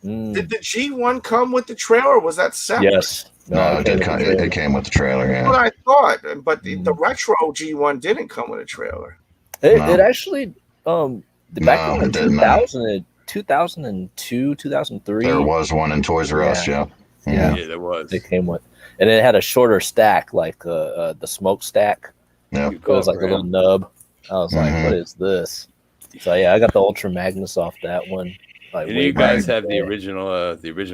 Speaker 6: Mm,
Speaker 1: did the G1 come with the trailer? Or was that separate?
Speaker 6: yes.
Speaker 7: No, it
Speaker 6: came
Speaker 7: did.
Speaker 6: with the
Speaker 7: It
Speaker 6: trailer.
Speaker 7: came with the trailer.
Speaker 1: That's what
Speaker 7: Yeah.
Speaker 1: I thought, but the retro G1 didn't come with a trailer.
Speaker 6: It,
Speaker 7: No.
Speaker 6: it actually back
Speaker 7: No,
Speaker 6: in
Speaker 7: it didn't.
Speaker 6: 2002, 2003.
Speaker 7: There was one in Toys R Us. Yeah.
Speaker 6: Yeah.
Speaker 3: Yeah, there was.
Speaker 6: It came with, and it had a shorter stack, like the smoke stack.
Speaker 7: Yep.
Speaker 6: It was like a little nub. I was like,
Speaker 7: Mhm.
Speaker 6: what is this? So yeah, I got the Ultra Magnus off that one. Like,
Speaker 3: Did
Speaker 6: way
Speaker 3: you guys
Speaker 6: back
Speaker 3: have the
Speaker 6: then.
Speaker 3: original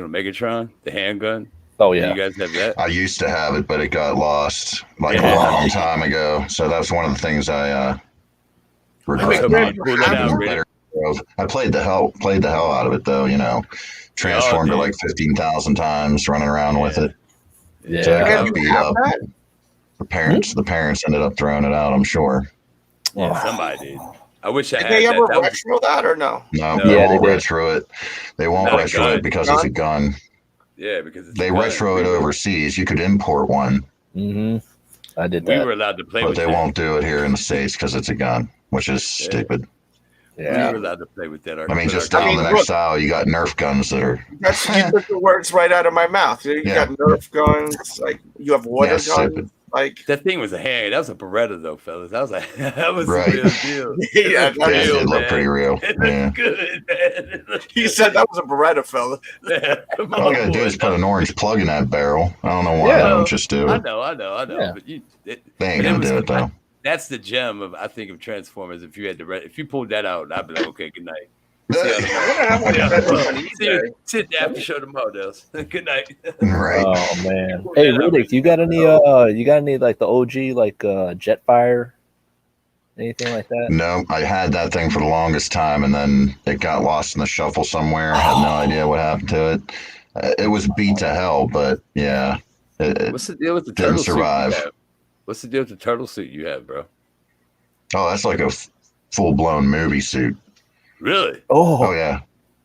Speaker 3: Megatron, the handgun?
Speaker 6: Oh
Speaker 3: Did
Speaker 6: yeah.
Speaker 3: you guys have that?
Speaker 7: I used to have it, but it got lost like
Speaker 3: Yeah.
Speaker 7: a long time ago. So that's one of the things I regret.
Speaker 3: Wait,
Speaker 7: not
Speaker 3: pull that out,
Speaker 7: doing
Speaker 3: Rick.
Speaker 7: better of. I played the hell out of it though. You know, transformed it
Speaker 3: dude.
Speaker 7: like 15,000 times, running around with it.
Speaker 6: Yeah.
Speaker 7: So I
Speaker 1: Man,
Speaker 7: got
Speaker 1: you
Speaker 7: beat
Speaker 1: have
Speaker 7: up.
Speaker 1: that?
Speaker 7: The parents ended up throwing it out. I'm sure.
Speaker 3: Yeah, somebody did. I wish I
Speaker 1: Did
Speaker 3: had
Speaker 1: they
Speaker 3: that.
Speaker 1: ever
Speaker 3: That was-
Speaker 1: retro that or no?
Speaker 7: No,
Speaker 3: No.
Speaker 7: they
Speaker 6: Yeah,
Speaker 7: won't
Speaker 6: they did.
Speaker 7: retro it. They won't
Speaker 3: Not a
Speaker 7: retro
Speaker 3: gun.
Speaker 7: it because it's a gun.
Speaker 3: yeah, because it's
Speaker 7: They
Speaker 3: a gun.
Speaker 7: retro it overseas. You could import one,
Speaker 6: Mm-hmm. I did
Speaker 3: We
Speaker 6: that.
Speaker 3: were allowed to play
Speaker 7: but
Speaker 3: with
Speaker 7: they
Speaker 3: that.
Speaker 7: won't do it here in the States because it's a gun, which is stupid.
Speaker 3: We
Speaker 6: Yeah.
Speaker 3: were allowed to play with that.
Speaker 7: I mean, just
Speaker 1: I
Speaker 7: down
Speaker 1: mean,
Speaker 7: the
Speaker 1: look.
Speaker 7: next aisle, you got Nerf guns that are
Speaker 1: That's you took the words right out of my mouth. You
Speaker 7: Yeah.
Speaker 1: got Nerf guns, like you have water
Speaker 7: Yeah,
Speaker 1: guns.
Speaker 7: stupid.
Speaker 1: Like
Speaker 3: That thing was a hand. That was a Beretta, though, fellas. That was like that was
Speaker 7: Right.
Speaker 3: the real deal.
Speaker 1: Yeah,
Speaker 3: It
Speaker 1: that
Speaker 7: They
Speaker 3: was
Speaker 7: did look
Speaker 3: man.
Speaker 7: pretty real.
Speaker 3: It
Speaker 7: Yeah.
Speaker 3: looked good, man. It looked
Speaker 1: he
Speaker 3: good.
Speaker 1: said that was a Beretta, fella.
Speaker 3: Come
Speaker 7: All
Speaker 3: on,
Speaker 7: you gotta do
Speaker 3: boy.
Speaker 7: is put an orange plug in that barrel. I don't know why
Speaker 6: Yeah.
Speaker 7: they don't just do
Speaker 3: I
Speaker 7: it.
Speaker 3: know.
Speaker 6: Yeah.
Speaker 3: But
Speaker 7: They ain't
Speaker 3: but it
Speaker 7: gonna
Speaker 3: was-
Speaker 7: do it though.
Speaker 3: that's the gem of I think of Transformers. If you had if you pulled that out, I'd be like, okay, good night. See you
Speaker 1: tomorrow.
Speaker 3: See you after show tomorrow, Delz. Good night.
Speaker 7: Right.
Speaker 6: Oh man. Hey, Riddick, you got any like the OG like Jetfire? Anything like that?
Speaker 7: No, I had that thing for the longest time, and then it got lost in the shuffle somewhere. I had no idea what happened to it. It was beat to hell, but yeah,
Speaker 3: What's the deal with the
Speaker 7: didn't
Speaker 3: turtle
Speaker 7: survive.
Speaker 3: suit you have? What's the deal with the turtle suit you have, bro?
Speaker 7: Oh, that's like a full-blown movie suit.
Speaker 3: Really?
Speaker 7: Oh yeah.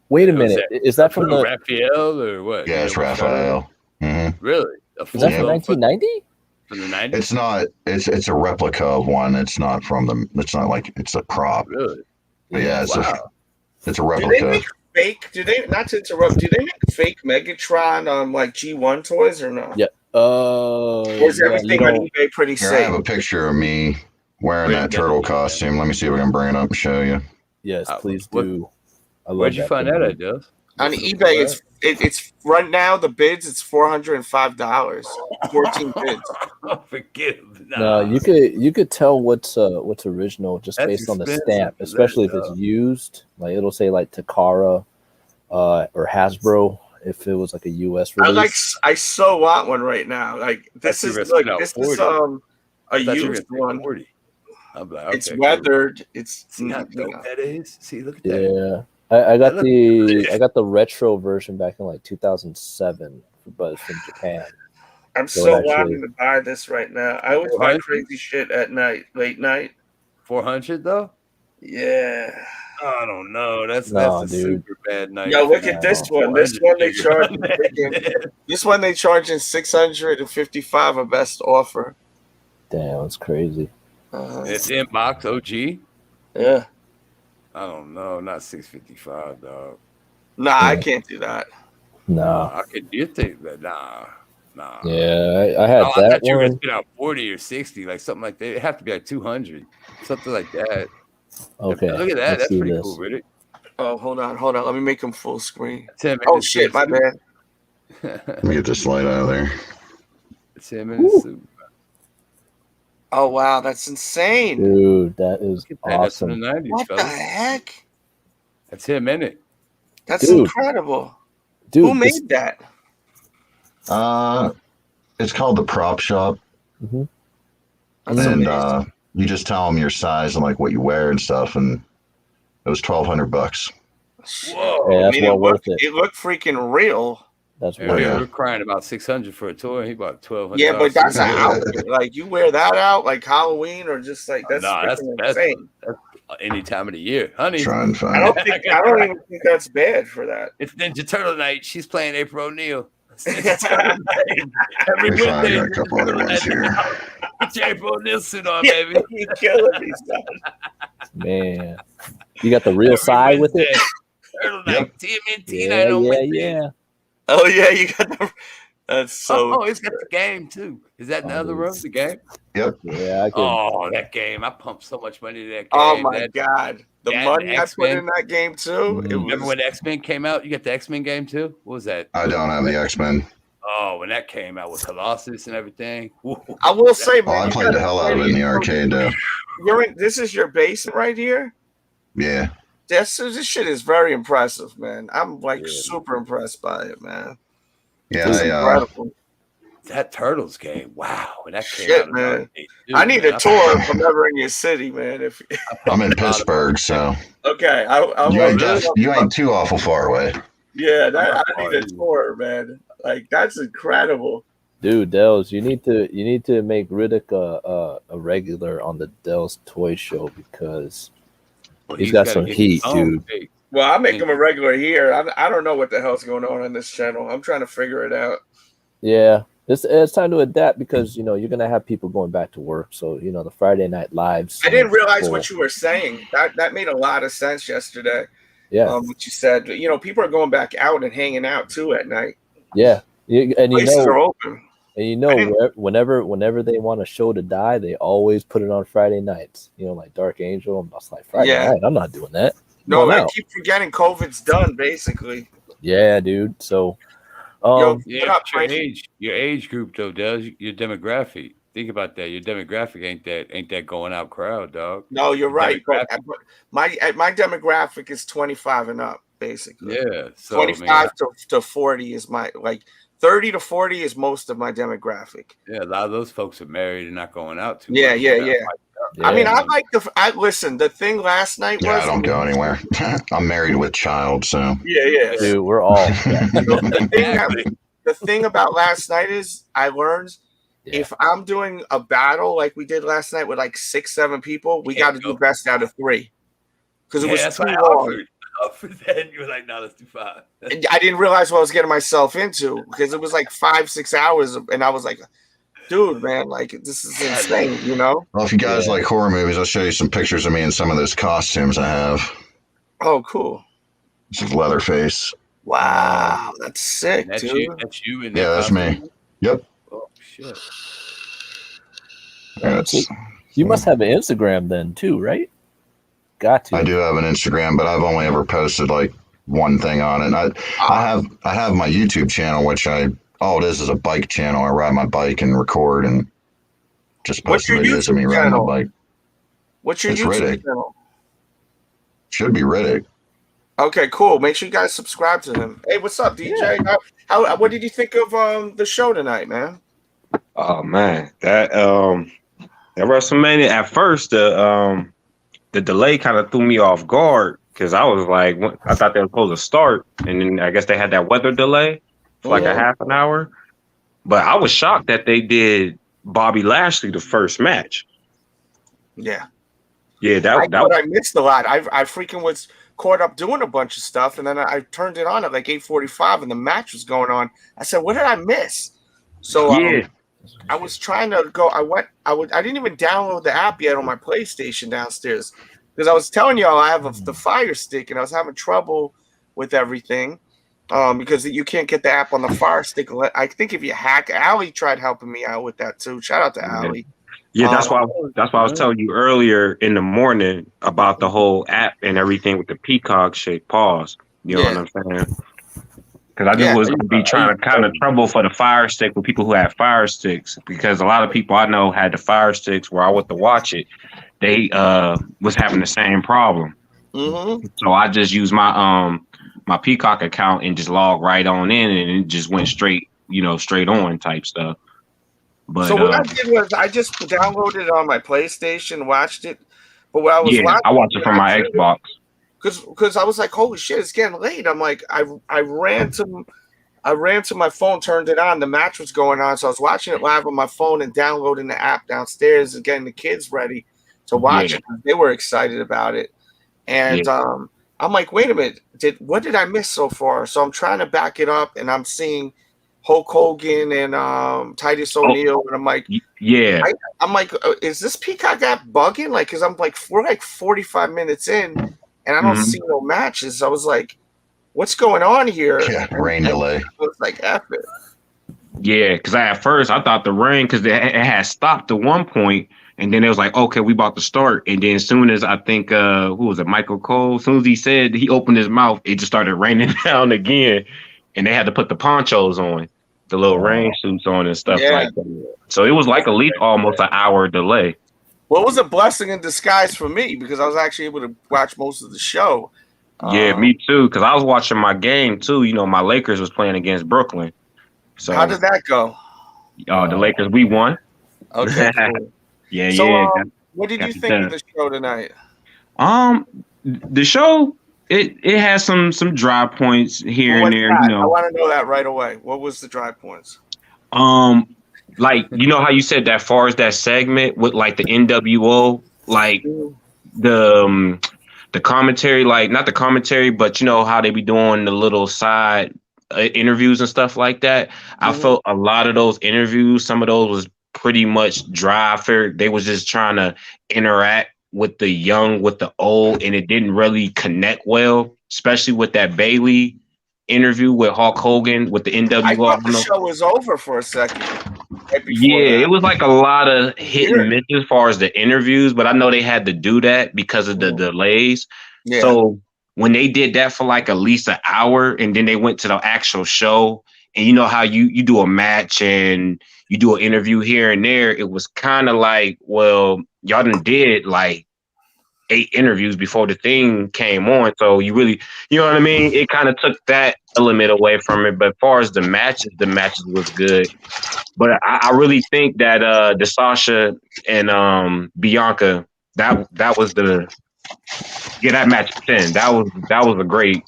Speaker 6: Wait a minute. Is that from the
Speaker 3: Raphael or what?
Speaker 7: Yeah, it's Raphael. Mm-hmm.
Speaker 3: Really?
Speaker 6: Is that from 1990?
Speaker 3: From the 90s?
Speaker 7: It's not. It's a replica of one. It's not from the. It's not like it's a prop.
Speaker 3: Really?
Speaker 7: But yeah, it's
Speaker 3: Wow.
Speaker 7: it's a
Speaker 1: Do they
Speaker 7: replica.
Speaker 1: make fake? Do they not to interrupt? Do they make fake Megatron like G1 toys or no?
Speaker 6: Yeah.
Speaker 1: Or is everything on eBay pretty
Speaker 7: Here, I
Speaker 1: safe?
Speaker 7: have a picture of me wearing that turtle costume. Let me see if I can bring it up and show you.
Speaker 6: Yes, please do.
Speaker 3: Where'd you find that at, Delz?
Speaker 1: On eBay, it's right now the bids. It's $405. 14 bids.
Speaker 3: Forget it.
Speaker 6: No, you could tell what's original just
Speaker 3: That's
Speaker 6: based on the
Speaker 3: expensive.
Speaker 6: stamp, especially if it's used. Like it'll say like Takara or Hasbro if it was like a US release.
Speaker 1: I so want one right now. Like this is like this is a used one.
Speaker 3: 40. I'm like,
Speaker 1: It's
Speaker 3: okay,
Speaker 1: weathered.
Speaker 3: cool.
Speaker 1: It's
Speaker 3: See how dope that is? See, look at that.
Speaker 6: Yeah, I got the retro version back in like 2007, but it's from Japan.
Speaker 1: I'm so wanting to buy this right now. I always buy crazy shit at night, late night.
Speaker 3: 400 though?
Speaker 1: Yeah.
Speaker 3: I don't know. That's
Speaker 6: No,
Speaker 3: a
Speaker 6: dude.
Speaker 3: super bad night.
Speaker 1: Yo, look at this one. This one they charge. This one they charging $655 a best offer.
Speaker 6: Damn, it's crazy.
Speaker 3: It's inbox OG.
Speaker 1: Yeah.
Speaker 3: I don't know. Not 655, dog.
Speaker 1: Nah, I can't do that.
Speaker 6: No.
Speaker 3: I could. You think that? Nah.
Speaker 6: Yeah, I had
Speaker 3: I
Speaker 6: that
Speaker 3: thought you were
Speaker 6: one.
Speaker 3: gonna get out 40 or 60, like something like that. It'd have to be like 200, something like that.
Speaker 6: Okay.
Speaker 3: Look at that.
Speaker 6: let's
Speaker 3: That's
Speaker 6: see
Speaker 3: pretty
Speaker 6: this.
Speaker 3: cool, Riddick.
Speaker 1: Oh, hold on. Let me make them full screen.
Speaker 3: 10
Speaker 1: Oh
Speaker 3: minutes
Speaker 1: shit, my bad.
Speaker 7: Let me get this light out of there.
Speaker 3: 10 minutes. Suit.
Speaker 1: Oh wow, that's insane.
Speaker 6: Dude, that is
Speaker 3: That's from
Speaker 6: awesome.
Speaker 3: the 90s,
Speaker 1: What the
Speaker 3: fellas.
Speaker 1: heck?
Speaker 3: That's him, isn't it?
Speaker 1: That's
Speaker 6: Dude.
Speaker 1: incredible.
Speaker 6: Dude,
Speaker 1: Who made that?
Speaker 7: It's called the Prop Shop,
Speaker 6: Mhm.
Speaker 1: That's
Speaker 7: and
Speaker 1: amazing.
Speaker 7: you just tell them your size and like what you wear and stuff, and it was $1,200.
Speaker 1: Whoa.
Speaker 6: Yeah, that's well worth it.
Speaker 1: It looked freaking real.
Speaker 6: That's
Speaker 3: Yeah,
Speaker 6: worth
Speaker 7: yeah.
Speaker 6: it.
Speaker 3: We're crying about 600 for a tour. He bought 1,200.
Speaker 1: Yeah, but that's an outfit. Like you wear that out like Halloween or just like that's freaking insane.
Speaker 3: That's any time of the year, honey.
Speaker 7: Try and
Speaker 1: I
Speaker 7: find
Speaker 1: don't
Speaker 7: it.
Speaker 1: think I don't even think that's bad for that.
Speaker 3: It's Ninja Turtle night. She's playing April O'Neil. Every
Speaker 7: Let me find
Speaker 3: Wednesday.
Speaker 7: a couple other ones here.
Speaker 3: Put your April O'Neil suit on, baby.
Speaker 1: You're killing me, son.
Speaker 6: Man. You got the real side with it?
Speaker 3: Turtle night. TMNT
Speaker 6: Yeah,
Speaker 3: night on
Speaker 6: yeah,
Speaker 3: Wednesday.
Speaker 6: yeah.
Speaker 1: Oh yeah, you got the. That's so.
Speaker 3: Oh, it's got the game too. Is that in the other room? The game?
Speaker 7: Yep.
Speaker 6: Yeah, I can.
Speaker 3: Oh, that game! I pumped so much money to that game.
Speaker 1: Oh my
Speaker 3: That-
Speaker 1: god, the
Speaker 3: that
Speaker 1: money I put
Speaker 3: X-Men.
Speaker 1: in that game too. It
Speaker 3: Remember
Speaker 1: was.
Speaker 3: when X-Men came out? You got the X-Men game too? What was that?
Speaker 7: I don't have the X-Men.
Speaker 3: Oh, when that came out with Colossus and everything.
Speaker 1: I will say,
Speaker 7: Oh,
Speaker 1: man,
Speaker 7: I
Speaker 1: you
Speaker 7: played the
Speaker 1: gotta
Speaker 7: hell out of it in the arcade, though.
Speaker 1: You're in. This is your basement right here.
Speaker 7: Yeah.
Speaker 1: This shit is very impressive, man. I'm like
Speaker 3: Yeah.
Speaker 1: super impressed by it, man.
Speaker 7: Yeah,
Speaker 1: It's incredible.
Speaker 3: That Turtles game. Wow. When that came
Speaker 1: Shit,
Speaker 3: out.
Speaker 1: man.
Speaker 3: Dude,
Speaker 1: I need
Speaker 3: man,
Speaker 1: a tour if I'm ever in your city, man. If
Speaker 7: I'm in Pittsburgh, so
Speaker 1: okay, I'll
Speaker 7: you ain't too awful far away.
Speaker 1: yeah, I need a tour, man. Like that's incredible.
Speaker 6: Dude, Delz, you need to make Riddick a regular on the Delz Toy Show because he's got
Speaker 3: gotta
Speaker 6: some
Speaker 3: get
Speaker 6: heat,
Speaker 3: his own
Speaker 6: dude.
Speaker 3: big.
Speaker 1: Well, I make him a regular here. I don't know what the hell's going on this channel. I'm trying to figure it out.
Speaker 6: Yeah, it's time to adapt because you're gonna have people going back to work. So the Friday night lives.
Speaker 1: I didn't realize what you were saying. That made a lot of sense yesterday.
Speaker 6: Yeah.
Speaker 1: What you said. People are going back out and hanging out too at night.
Speaker 6: Yeah,
Speaker 1: Places are open.
Speaker 6: And whenever they want a show to die, they always put it on Friday nights. Like Dark Angel. I'm just like Friday night. I'm not doing that.
Speaker 1: No,
Speaker 6: I'm
Speaker 1: I
Speaker 6: out.
Speaker 1: keep forgetting COVID's done, basically.
Speaker 6: Yeah, dude. So,
Speaker 3: Yeah, but your age group though, does your demographic. Think about that. Your demographic ain't that going out crowd, dog.
Speaker 1: No, you're right. But my demographic is 25 and up, basically.
Speaker 3: Yeah, so
Speaker 1: 25 to 40 is my 30 to 40 is most of my demographic.
Speaker 3: Yeah, a lot of those folks are married and not going out too much.
Speaker 1: Yeah. I mean, I like listen. The thing last night was
Speaker 7: I don't go anywhere. I'm married with child, so
Speaker 1: yeah.
Speaker 6: Dude, we're all.
Speaker 1: The thing about last night is I learned if I'm doing a battle like we did last night with like 6-7 people, we got to do best out of 3 because it was too long.
Speaker 3: For that, you were like, no, let's do 5.
Speaker 1: I didn't realize what I was getting myself into because it was like 5-6 hours, and I was like, dude, man, like this is insane, you know?
Speaker 7: Well, if you guys like horror movies, I'll show you some pictures of me in some of those costumes I have.
Speaker 1: Oh, cool.
Speaker 7: This is Leatherface.
Speaker 1: Wow, that's sick, dude.
Speaker 3: That's you in
Speaker 7: that's me. Yep.
Speaker 3: Oh, shit.
Speaker 6: You must have an Instagram then too, right? Got to.
Speaker 7: I do have an Instagram, but I've only ever posted like one thing on it. I have my YouTube channel, which all it is a bike channel. I ride my bike and record and just post videos of me riding my bike.
Speaker 1: What's your YouTube channel?
Speaker 7: Should be Riddick.
Speaker 1: Okay, cool. Make sure you guys subscribe to him. Hey, what's up, DJ? How what did you think of the show tonight, man?
Speaker 8: Oh man, that WrestleMania at first the delay kind of threw me off guard because I was like, I thought they were supposed to start, and then I guess they had that weather delay for like a half an hour. But I was shocked that they did Bobby Lashley the first match.
Speaker 1: Yeah,
Speaker 8: I
Speaker 1: missed a lot. I freaking was caught up doing a bunch of stuff, and then I turned it on at like 8:45, and the match was going on. I said, "What did I miss?" So I was trying to go. I didn't even download the app yet on my PlayStation downstairs because I was telling y'all I have the Fire Stick, and I was having trouble with everything because you can't get the app on the Fire Stick. I think if you hack, Allie tried helping me out with that too. Shout out to Allie.
Speaker 8: Yeah, that's why I was telling you earlier in the morning about the whole app and everything with the peacock shit. Pause. You know what I'm saying? Because I knew it was going to be trying to kind of trouble for the Fire Stick with people who had Fire Sticks. Because a lot of people I know had the Fire Sticks where I went to watch it. They was having the same problem.
Speaker 1: Mm-hmm.
Speaker 8: So I just used my my Peacock account and just logged right on in, and it just went straight on type stuff. But
Speaker 1: so what I did was I just downloaded it on my PlayStation, watched it. But what I was watching,
Speaker 8: I watched it from my Xbox.
Speaker 1: Because I was like, holy shit, it's getting late. I'm like, I ran to my phone, turned it on. The match was going on, so I was watching it live on my phone and downloading the app downstairs and getting the kids ready to watch it. They were excited about it, and I'm like, wait a minute, what did I miss so far? So I'm trying to back it up, and I'm seeing Hulk Hogan and Titus O'Neil, and I'm like, I'm like, is this Peacock app bugging? Like, because I'm like, we're like 45 minutes in. And I don't see no matches. I was like, what's going on here?
Speaker 7: Yeah, rain delay.
Speaker 1: I was like, F it.
Speaker 8: Yeah, because at first I thought the rain, because it had stopped at one point, and then it was like, okay, we about to start. And then as soon as I think, who was it, Michael Cole? As soon as he opened his mouth, it just started raining down again. And they had to put the ponchos on, the little rain suits on and stuff like that. So it was like at least almost an hour delay.
Speaker 1: Well, it was a blessing in disguise for me because I was actually able to watch most of the show.
Speaker 8: Yeah, me too. Because I was watching my game too. You know, my Lakers was playing against Brooklyn. So
Speaker 1: how did that go?
Speaker 8: The Lakers, we won.
Speaker 1: Okay. Cool. What did you think of the show tonight?
Speaker 8: The show it has some dry points here and there.
Speaker 1: I want to know that right away. What was the dry points?
Speaker 8: Like, you know how you said that far as that segment with like the NWO, like the commentary, like not the commentary, but you know how they be doing the little side interviews and stuff like that. I felt a lot of those interviews, some of those was pretty much dry. They was just trying to interact with the young, with the old, and it didn't really connect well, especially with that Bailey interview with Hulk Hogan with the NWO.
Speaker 1: I thought the show was over for a second.
Speaker 8: It was like a lot of hit and miss as far as the interviews, but I know they had to do that because of the delays. Yeah. So when they did that for like at least an hour, and then they went to the actual show, and you know how you do a match and you do an interview here and there. It was kind of like, well, y'all done did like 8 interviews before the thing came on. So you really, you know what I mean? It kind of took that element away from it. But as far as the matches was good. But I really think that the Sasha and Bianca, that was the that match 10. That was a great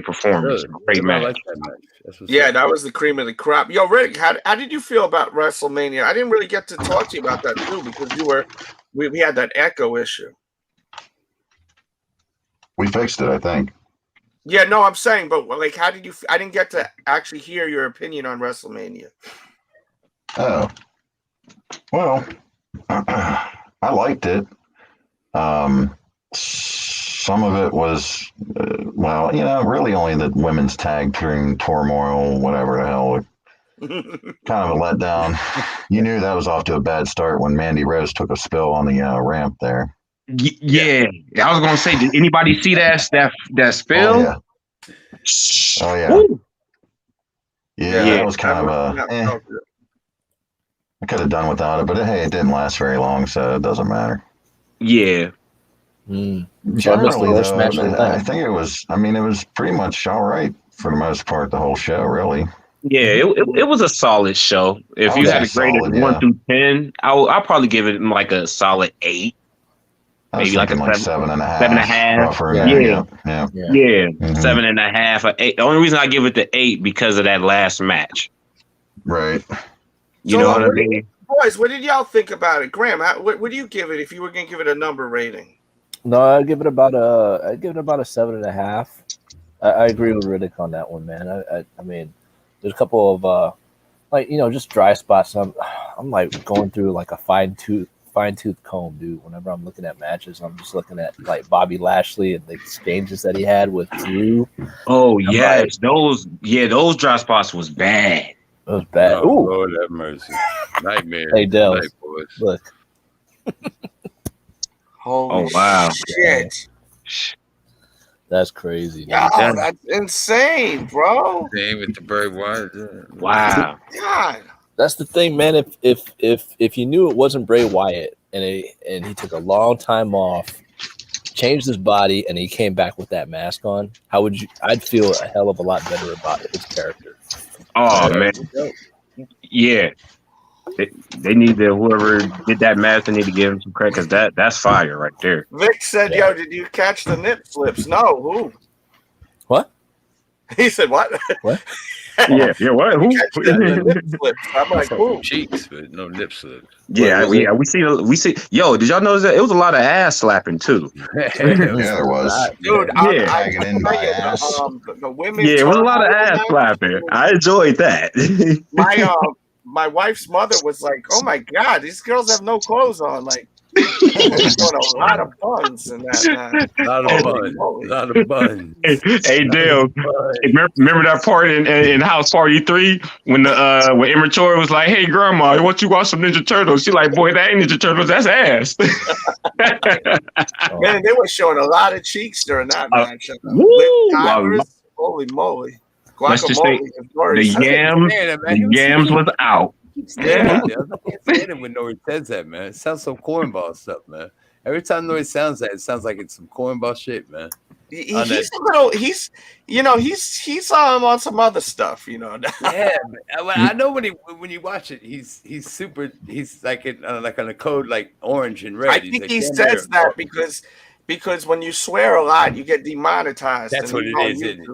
Speaker 8: performance.
Speaker 3: Really?
Speaker 8: Great match.
Speaker 3: I like that match.
Speaker 1: Yeah, that was the cream of the crop. Yo, Rick, how did you feel about WrestleMania? I didn't really get to talk to you about that too because we had that echo issue.
Speaker 7: We fixed it, I think.
Speaker 1: Yeah, no, I'm saying, but like, how did you? I didn't get to actually hear your opinion on WrestleMania.
Speaker 7: Oh, well, I liked it. Some of it was, well, you know, really only the women's tag team turmoil, whatever the hell, kind of a letdown. You knew that was off to a bad start when Mandy Rose took a spill on the ramp there.
Speaker 8: Yeah, I was gonna say, did anybody see that spill?
Speaker 7: Oh yeah. Oh yeah.
Speaker 8: Woo.
Speaker 7: Yeah, that was kind of a. I could have done without it, but hey, it didn't last very long, so it doesn't matter.
Speaker 8: Yeah.
Speaker 7: Generally, though, I think it was. I mean, it was pretty much all right for the most part. The whole show, really.
Speaker 8: Yeah, it was a solid show. If you had a grade of 1 through 10, I'll probably give it like a solid 8. Maybe like a 7.5. 7.5. Yeah. 7.5 or 8. The only reason I give it the 8 because of that last match.
Speaker 7: Right.
Speaker 8: You know what I mean?
Speaker 1: Boys, what did y'all think about it? Graham, what do you give it if you were going to give it a number rating?
Speaker 6: No, I'd give it about a 7.5. I agree with Riddick on that one, man. I mean, there's a couple of like, you know, just dry spots. I'm like going through like a fine tooth comb, dude. Whenever I'm looking at matches, I'm just looking at like Bobby Lashley and the exchanges that he had with Drew.
Speaker 8: Oh yes, those dry spots was bad.
Speaker 6: It was bad.
Speaker 3: Oh,
Speaker 6: Ooh,
Speaker 3: Lord have mercy, nightmare.
Speaker 6: Hey, Delz, look.
Speaker 1: Holy
Speaker 8: wow,
Speaker 1: shit!
Speaker 6: That's crazy.
Speaker 1: Yo, that's insane, bro.
Speaker 3: Same with the Bray Wyatt.
Speaker 8: Wow.
Speaker 1: God.
Speaker 6: That's the thing, man. If you knew it wasn't Bray Wyatt and he took a long time off, changed his body, and he came back with that mask on, how would you? I'd feel a hell of a lot better about his character.
Speaker 8: Oh man, yeah. They need to, whoever did that mask, they need to give him some credit because that's fire right there.
Speaker 1: Vic said, "Yo, did you catch the nip flips?" No, who?
Speaker 6: What?
Speaker 1: He said, "What?"
Speaker 6: What?
Speaker 8: Yeah, what? Who?
Speaker 1: The nip flips. I'm like, who?
Speaker 3: Cheeks, but no nip slip.
Speaker 8: Yeah, we see. Yo, did y'all notice that it was a lot of ass slapping too?
Speaker 7: Yeah, there was.
Speaker 1: Dude, the women.
Speaker 8: Yeah, it was a lot of ass slapping. I enjoyed that.
Speaker 1: My wife's mother was like, "Oh my God, these girls have no clothes on." Like, doing a lot of buns and that.
Speaker 3: Lot of buns.
Speaker 8: Hey, Dale, remember that part in House Party 3 when when Immature was like, "Hey, Grandma, why don't you watch some Ninja Turtles?" She like, "Boy, that ain't Ninja Turtles, that's ass."
Speaker 1: Man, they were showing a lot of cheeks during that match. Holy moly!
Speaker 8: Let's just say the yams was out.
Speaker 3: Yeah, I can't stand it when Nori says that, man. It sounds some cornball stuff, man. Every time Nori sounds that, it sounds like it's some cornball shit, man.
Speaker 1: He's on some other stuff, you know.
Speaker 3: Yeah, I know when you watch it, he's super. He's like like on a code like orange and red.
Speaker 1: I think he says that because when you swear a lot, you get demonetized.
Speaker 3: That's what it is.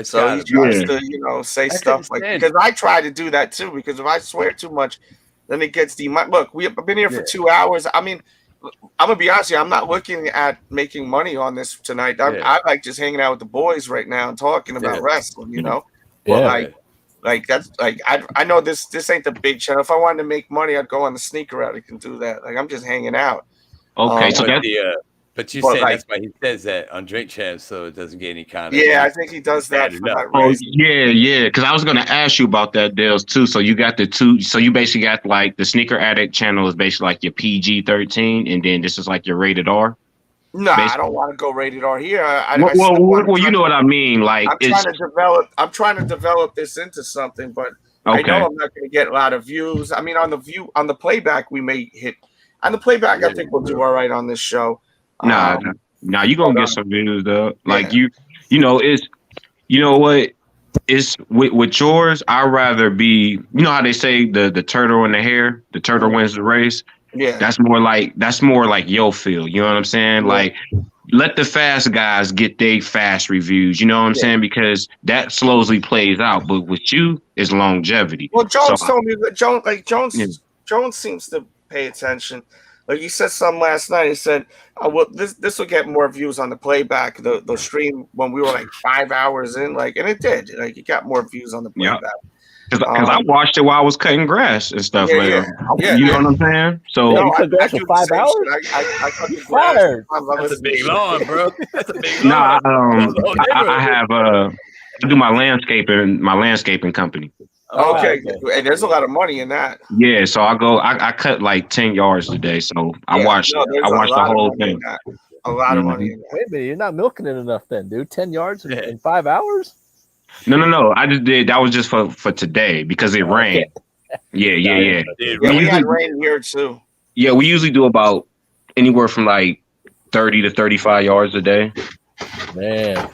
Speaker 1: So he tries to, say stuff like, because I try to do that too, because if I swear too much, then it gets Look, we've been here for 2 hours. I mean, I'm gonna be honest with you, I'm not looking at making money on this tonight. I like just hanging out with the boys right now and talking about wrestling, you know. But like that's like I know this ain't the big channel. If I wanted to make money, I'd go on the sneaker attic and do that. Like I'm just hanging out.
Speaker 8: Okay, so that's
Speaker 3: But you said that's why he says that on Drink Champs, so it doesn't get any kind of.
Speaker 1: Yeah, I think he does that.
Speaker 8: Yeah. Because I was going to ask you about that, Delz, too. So you got the two. So you basically got like the Sneaker Addict channel is basically like your PG-13, and then this is like your rated R.
Speaker 1: No, I don't want to go rated R here.
Speaker 8: Well, you know what I mean. Like
Speaker 1: I'm trying to develop this into something, but I know I'm not going to get a lot of views. I mean, on the playback, we may hit. On the playback, I think we'll do all right on this show.
Speaker 8: Nah, you gonna get some views though. Like you know, it's you know what. It's with yours. I'd rather be. You know how they say the turtle in the hare. The turtle wins the race.
Speaker 1: Yeah,
Speaker 8: that's more like your field. You know what I'm saying? Yeah. Like, let the fast guys get their fast reviews. You know what I'm saying? Because that slowly plays out. But with you, it's longevity.
Speaker 1: Well, Jones told me that Jones seems to pay attention. Like he said something last night. He said, "Well, this will get more views on the playback, the stream when we were like 5 hours in, like, and it did. Like, it got more views on the playback."
Speaker 8: Because I watched it while I was cutting grass and stuff later. You know what I'm saying? So
Speaker 9: you cut grass for 5 hours?
Speaker 1: I cut the grass.
Speaker 3: That's a big lawn, bro. That's a big lawn.
Speaker 8: I have I do my landscaping company.
Speaker 1: Okay, and there's a lot of money in that.
Speaker 8: Yeah, so I cut like 10 yards a day. So I watched the whole thing.
Speaker 1: A lot of money in that.
Speaker 9: Wait a minute, you're not milking it enough then, dude. 10 yards in 5 hours?
Speaker 8: No. I just did. That was just for today because it rained. Yeah.
Speaker 1: We had rain here too.
Speaker 8: Yeah, we usually do about anywhere from like 30 to 35 yards a day.
Speaker 9: Man.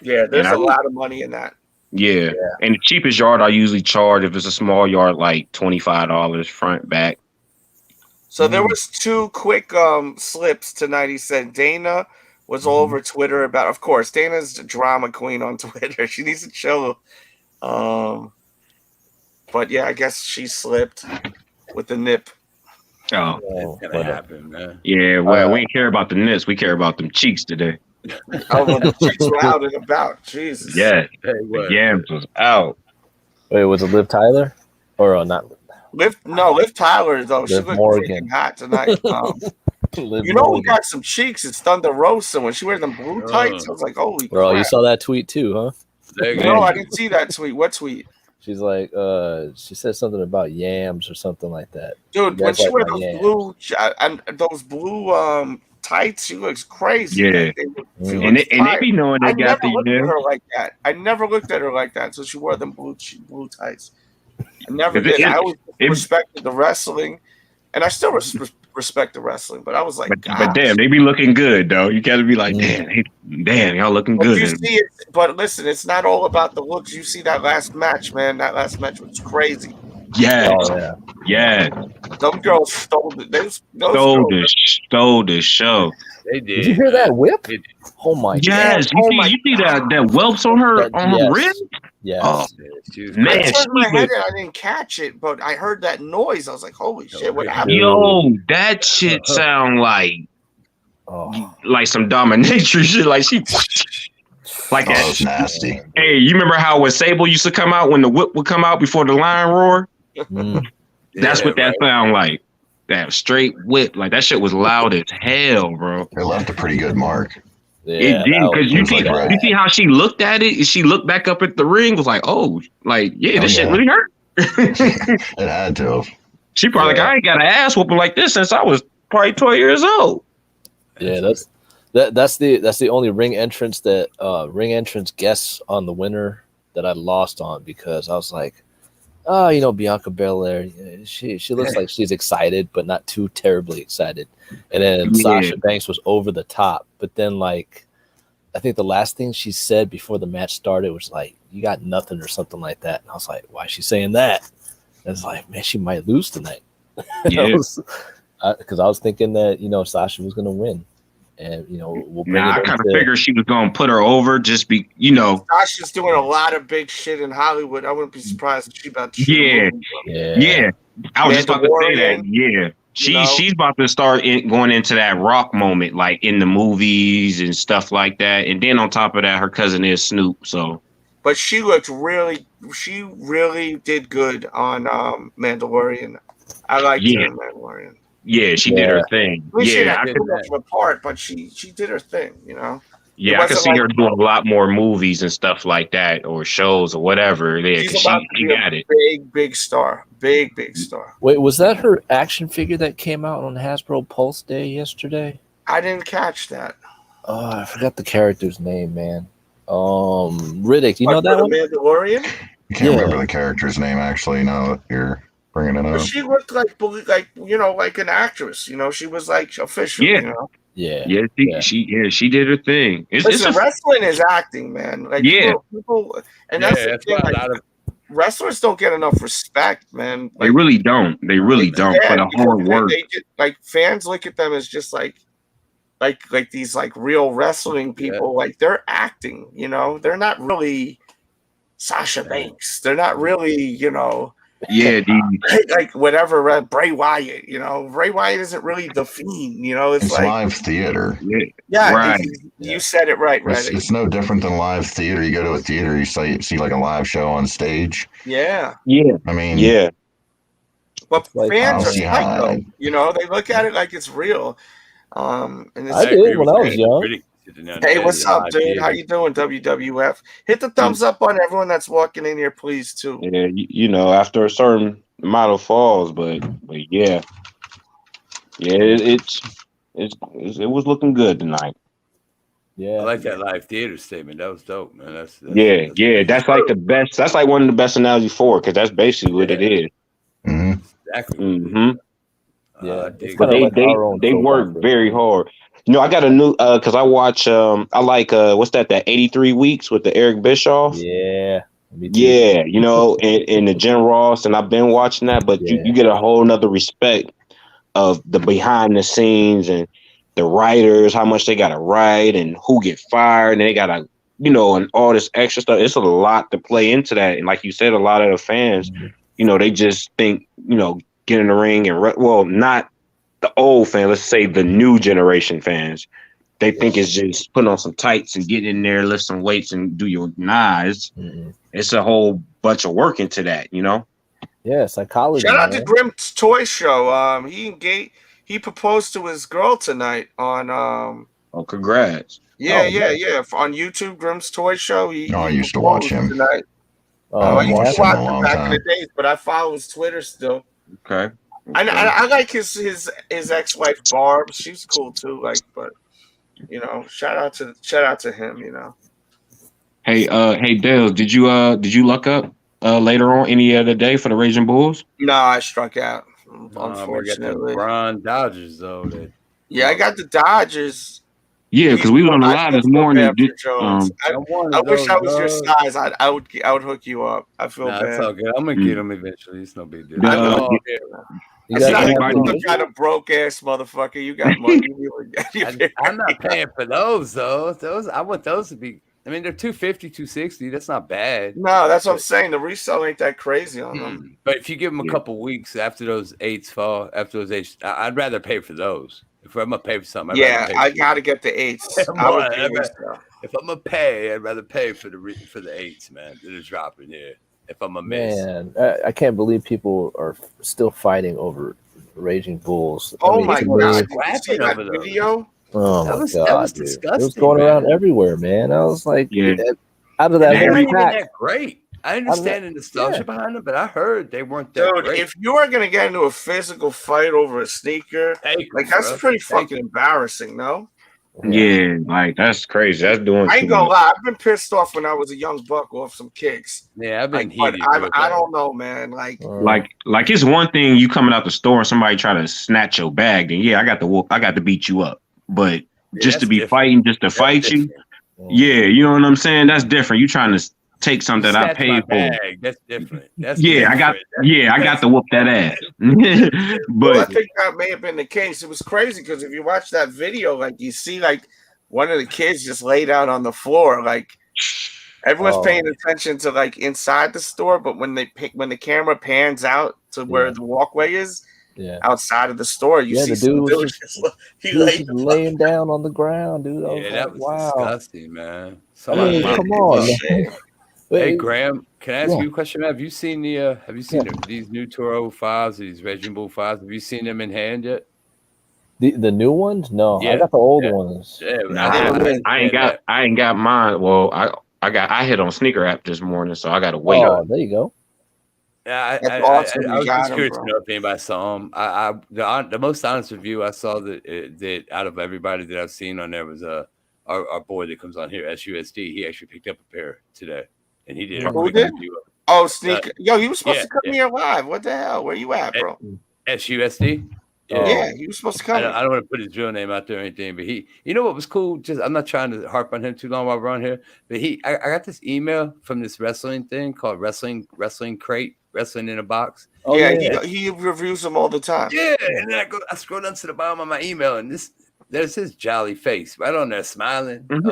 Speaker 1: Yeah, there's a lot of money in that.
Speaker 8: Yeah. And the cheapest yard I usually charge if it's a small yard, like $25 front back.
Speaker 1: So there was 2 quick slips tonight. He said Dana was all over Twitter about, of course, Dana's the drama queen on Twitter. She needs to chill. But yeah, I guess she slipped with the nip.
Speaker 8: Oh,
Speaker 3: it's gonna happen, man.
Speaker 8: Yeah, well, we ain't care about the nips. We care about them cheeks today.
Speaker 1: Oh, the cheeks were out and about. Jesus.
Speaker 8: Yeah, the yams was out.
Speaker 9: Wait, was it Liv Tyler? Or not?
Speaker 1: Liv Tyler, though. She looked freaking hot tonight. You know who got some cheeks? It's Thunder Rosa. When she wears them blue tights, I was like, holy
Speaker 9: bro,
Speaker 1: crap.
Speaker 9: You saw that tweet too, huh?
Speaker 1: No, I didn't see that tweet. What tweet?
Speaker 9: She's like, she said something about yams or something like that.
Speaker 1: Dude, when she wears those blue tights, she looks crazy.
Speaker 8: Yeah. And they be knowing they got the
Speaker 1: her like that. I never looked at her like that. So she wore them blue tights. I never did. I always respected the wrestling, and I still respect the wrestling. But I was like,
Speaker 8: but damn, they be looking good though. You got to be like, damn, y'all looking good.
Speaker 1: You see it, but listen, it's not all about the looks. You see that last match, man. That last match was crazy.
Speaker 8: Yeah,
Speaker 1: Them girls stole
Speaker 8: the show.
Speaker 3: They did.
Speaker 9: Did you hear that whip? Oh my god!
Speaker 8: Yes, you see that whelps on her wrist.
Speaker 9: Yes.
Speaker 8: Oh,
Speaker 1: man, I turned my head and I didn't catch it, but I heard that noise. I was like, "Holy shit! What happened?"
Speaker 8: Yo, that shit sound like some dominatrix shit. Like she, like that.
Speaker 7: That's nasty.
Speaker 8: Hey, you remember how when Sable used to come out when the whip would come out before the lion roar? That's what that sound like. That straight whip, like that shit was loud as hell, bro.
Speaker 7: It left a pretty good mark.
Speaker 8: Yeah, it did, because you see how she looked at it, and she looked back up at the ring, was like, oh, like, this shit really hurt.
Speaker 7: It had to.
Speaker 8: She probably like, I ain't got an ass whooping like this since I was probably 12 years old.
Speaker 9: Yeah, that's the only ring entrance guess on the winner that I lost on, because I was like, Bianca Belair, she looks like she's excited, but not too terribly excited. And then Sasha Banks was over the top. But then, like, I think the last thing she said before the match started was like, you got nothing or something like that. And I was like, why is she saying that? And it's like, man, she might lose tonight.
Speaker 8: Yeah.
Speaker 9: Because I was thinking that, Sasha was going to win. And, we'll bring
Speaker 8: I kind of figured she was going to put her over just be,
Speaker 1: Sasha's doing a lot of big shit in Hollywood. I wouldn't be surprised if she about to shoot.
Speaker 8: Yeah. I was just about to say that. Yeah. She's about to start going into that Rock moment, like in the movies and stuff like that. And then on top of that, her cousin is Snoop. So,
Speaker 1: but she really did good on Mandalorian. I liked her in Mandalorian.
Speaker 8: Yeah, she did her thing.
Speaker 1: I did that from apart, but she did her thing,
Speaker 8: Yeah, I can see her doing a lot more movies and stuff like that, or shows or whatever. Yeah,
Speaker 1: she got it. Big star. Big star.
Speaker 9: Wait, was that her action figure that came out on Hasbro Pulse Day yesterday?
Speaker 1: I didn't catch that.
Speaker 9: Oh, I forgot the character's name, man. Riddick, you know that one?
Speaker 1: Mandalorian?
Speaker 7: I can't remember the character's name actually. Now that you're bringing it
Speaker 1: But
Speaker 7: up,
Speaker 1: she looked like like an actress. You know, she was like official.
Speaker 8: Yeah.
Speaker 1: You know.
Speaker 8: She did her thing.
Speaker 1: Listen, wrestling is acting, man. Like people, and that's the thing. Like, wrestlers don't get enough respect, man. Like,
Speaker 8: they really don't. They really don't for the hard work.
Speaker 1: They get, like, fans look at them as just like these like real wrestling people. Like, they're acting. You know, they're not really Sasha Banks. They're not really, you know.
Speaker 8: Yeah,
Speaker 1: like whatever Bray Wyatt, you know, Bray Wyatt isn't really the Fiend, you know. It's like
Speaker 7: live theater.
Speaker 1: Yeah,
Speaker 7: right.
Speaker 1: You said it right, right.
Speaker 7: It's no different than live theater. You go to a theater, you see like a live show on stage.
Speaker 1: Yeah.
Speaker 7: I mean,
Speaker 1: but fans are psycho. You know, they look at it like it's real. And it's
Speaker 9: I did when I was young.
Speaker 1: Hey, what's up, dude? How you doing, WWF? Hit the thumbs up on everyone that's walking in here, please, too.
Speaker 8: Yeah, you know, after a certain amount of falls, but yeah, it was looking good tonight.
Speaker 3: Yeah, I like that live theater statement. That was dope, man. That's
Speaker 8: that's like the best. That's like one of the best analogies for it, because that's basically what it is.
Speaker 3: Exactly.
Speaker 8: Yeah, but they work very hard. You know, I got a new because I watch I like what's that 83 Weeks with the Eric Bischoff.
Speaker 9: Yeah,
Speaker 8: you know, and the Jen Ross, and I've been watching that, but you get a whole nother respect of the behind the scenes and the writers, how much they gotta write and who get fired, and they gotta, you know, and all this extra stuff. It's a lot to play into that, and like you said, a lot of the fans, you know, they just think, you know, get in the ring and not the old fan, let's say the new generation fans, they think it's just putting on some tights and get in there, lift some weights and do your it's a whole bunch of work into that, you know.
Speaker 9: Yeah, psychology.
Speaker 1: Shout out to Grimm's Toy Show. He proposed to his girl tonight on
Speaker 8: congrats.
Speaker 1: Yeah. On YouTube, Grimm's Toy Show.
Speaker 7: I used to watch him
Speaker 1: tonight. I used to watch him back in the days, but I follow his Twitter still.
Speaker 8: Okay.
Speaker 1: I like his ex-wife Barb. She's cool too. Like, but you know, shout out to him. You know.
Speaker 8: Hey, Delz, did you luck up later on any other day for the Raging Bulls?
Speaker 1: No, I struck out. Unfortunately,
Speaker 3: we got the Dodgers though.
Speaker 1: Yeah, I got the Dodgers.
Speaker 8: Yeah, because we was on the live this morning.
Speaker 1: I wish I was your size. I would hook you up. I feel bad.
Speaker 3: That's all good. I'm gonna get him eventually. It's no big deal.
Speaker 1: You got a broke ass motherfucker. You got money.
Speaker 3: I'm not paying for those though. I want those to be. I mean, they're 250, 260. That's not bad.
Speaker 1: No, that's what I'm saying. The resale ain't that crazy on them.
Speaker 3: But if you give them a couple weeks after those eights fall, I'd rather pay for those. If I'm gonna pay for something,
Speaker 1: I gotta get the eights.
Speaker 3: If I'm gonna pay, I'd rather pay for the eights, man. That are dropping here. If I'm a miss,
Speaker 9: man, I can't believe people are still fighting over Raging Bulls.
Speaker 1: Oh my god!
Speaker 3: Scrapping over the video.
Speaker 9: Oh
Speaker 3: that
Speaker 9: my
Speaker 3: was
Speaker 9: god,
Speaker 3: disgusting.
Speaker 9: It was going around everywhere, man. I was like, out of that
Speaker 3: they
Speaker 9: whole
Speaker 3: weren't even
Speaker 9: pack.
Speaker 3: that great. I understand the nostalgia behind them, but I heard they weren't that great.
Speaker 1: If you are gonna get into a physical fight over a sneaker, that's pretty fucking embarrassing, no?
Speaker 8: Yeah, like that's crazy. That's doing.
Speaker 1: I ain't gonna lie. I've been pissed off when I was a young buck off some kicks.
Speaker 3: Yeah, I've been
Speaker 1: heated.
Speaker 3: But
Speaker 1: I don't know, man. Like
Speaker 8: it's one thing you coming out the store and somebody try to snatch your bag, then I got to beat you up. But just to be fighting, just to fight you, you know what I'm saying? That's different. You trying to take something that I paid for.
Speaker 3: Bag. That's different.
Speaker 8: I got to whoop that ass. But
Speaker 1: I think that may have been the case. It was crazy because if you watch that video, like you see, like one of the kids just laid out on the floor. Like everyone's paying attention to like inside the store, but when the camera pans out to where the walkway is.
Speaker 9: Yeah,
Speaker 1: outside of the store, you see
Speaker 9: the dude was
Speaker 1: just
Speaker 9: laying down on the ground, dude.
Speaker 3: That was disgusting, man.
Speaker 9: Come on.
Speaker 3: Hey Graham, can I ask you a question? Have you seen these new Toro 5s, these Raging Bull 5s? Have you seen them in hand yet?
Speaker 9: The new ones? No, I got the old ones.
Speaker 3: Yeah,
Speaker 8: I ain't got mine. Well, I hit on Sneaker App this morning, so I gotta wait.
Speaker 9: Oh, there you go.
Speaker 3: Yeah, I was just curious to know if anybody saw them. The most honest review I saw that out of everybody that I've seen on there was our boy that comes on here, SUSD. He actually picked up a pair today, and he did a review.
Speaker 1: Oh, sneaker. Yo, he was supposed to come here live. What the hell? Where you at, bro?
Speaker 3: SUSD.
Speaker 1: Yeah, he was supposed to come.
Speaker 3: I don't want to put his real name out there or anything, but you know what was cool? Just I'm not trying to harp on him too long while we're on here, but I got this email from this wrestling thing called Wrestling Crate, Wrestling in a Box.
Speaker 1: Oh yeah, he reviews them all the time.
Speaker 3: Yeah, and then I scroll down to the bottom of my email, and there's his jolly face right on there, smiling in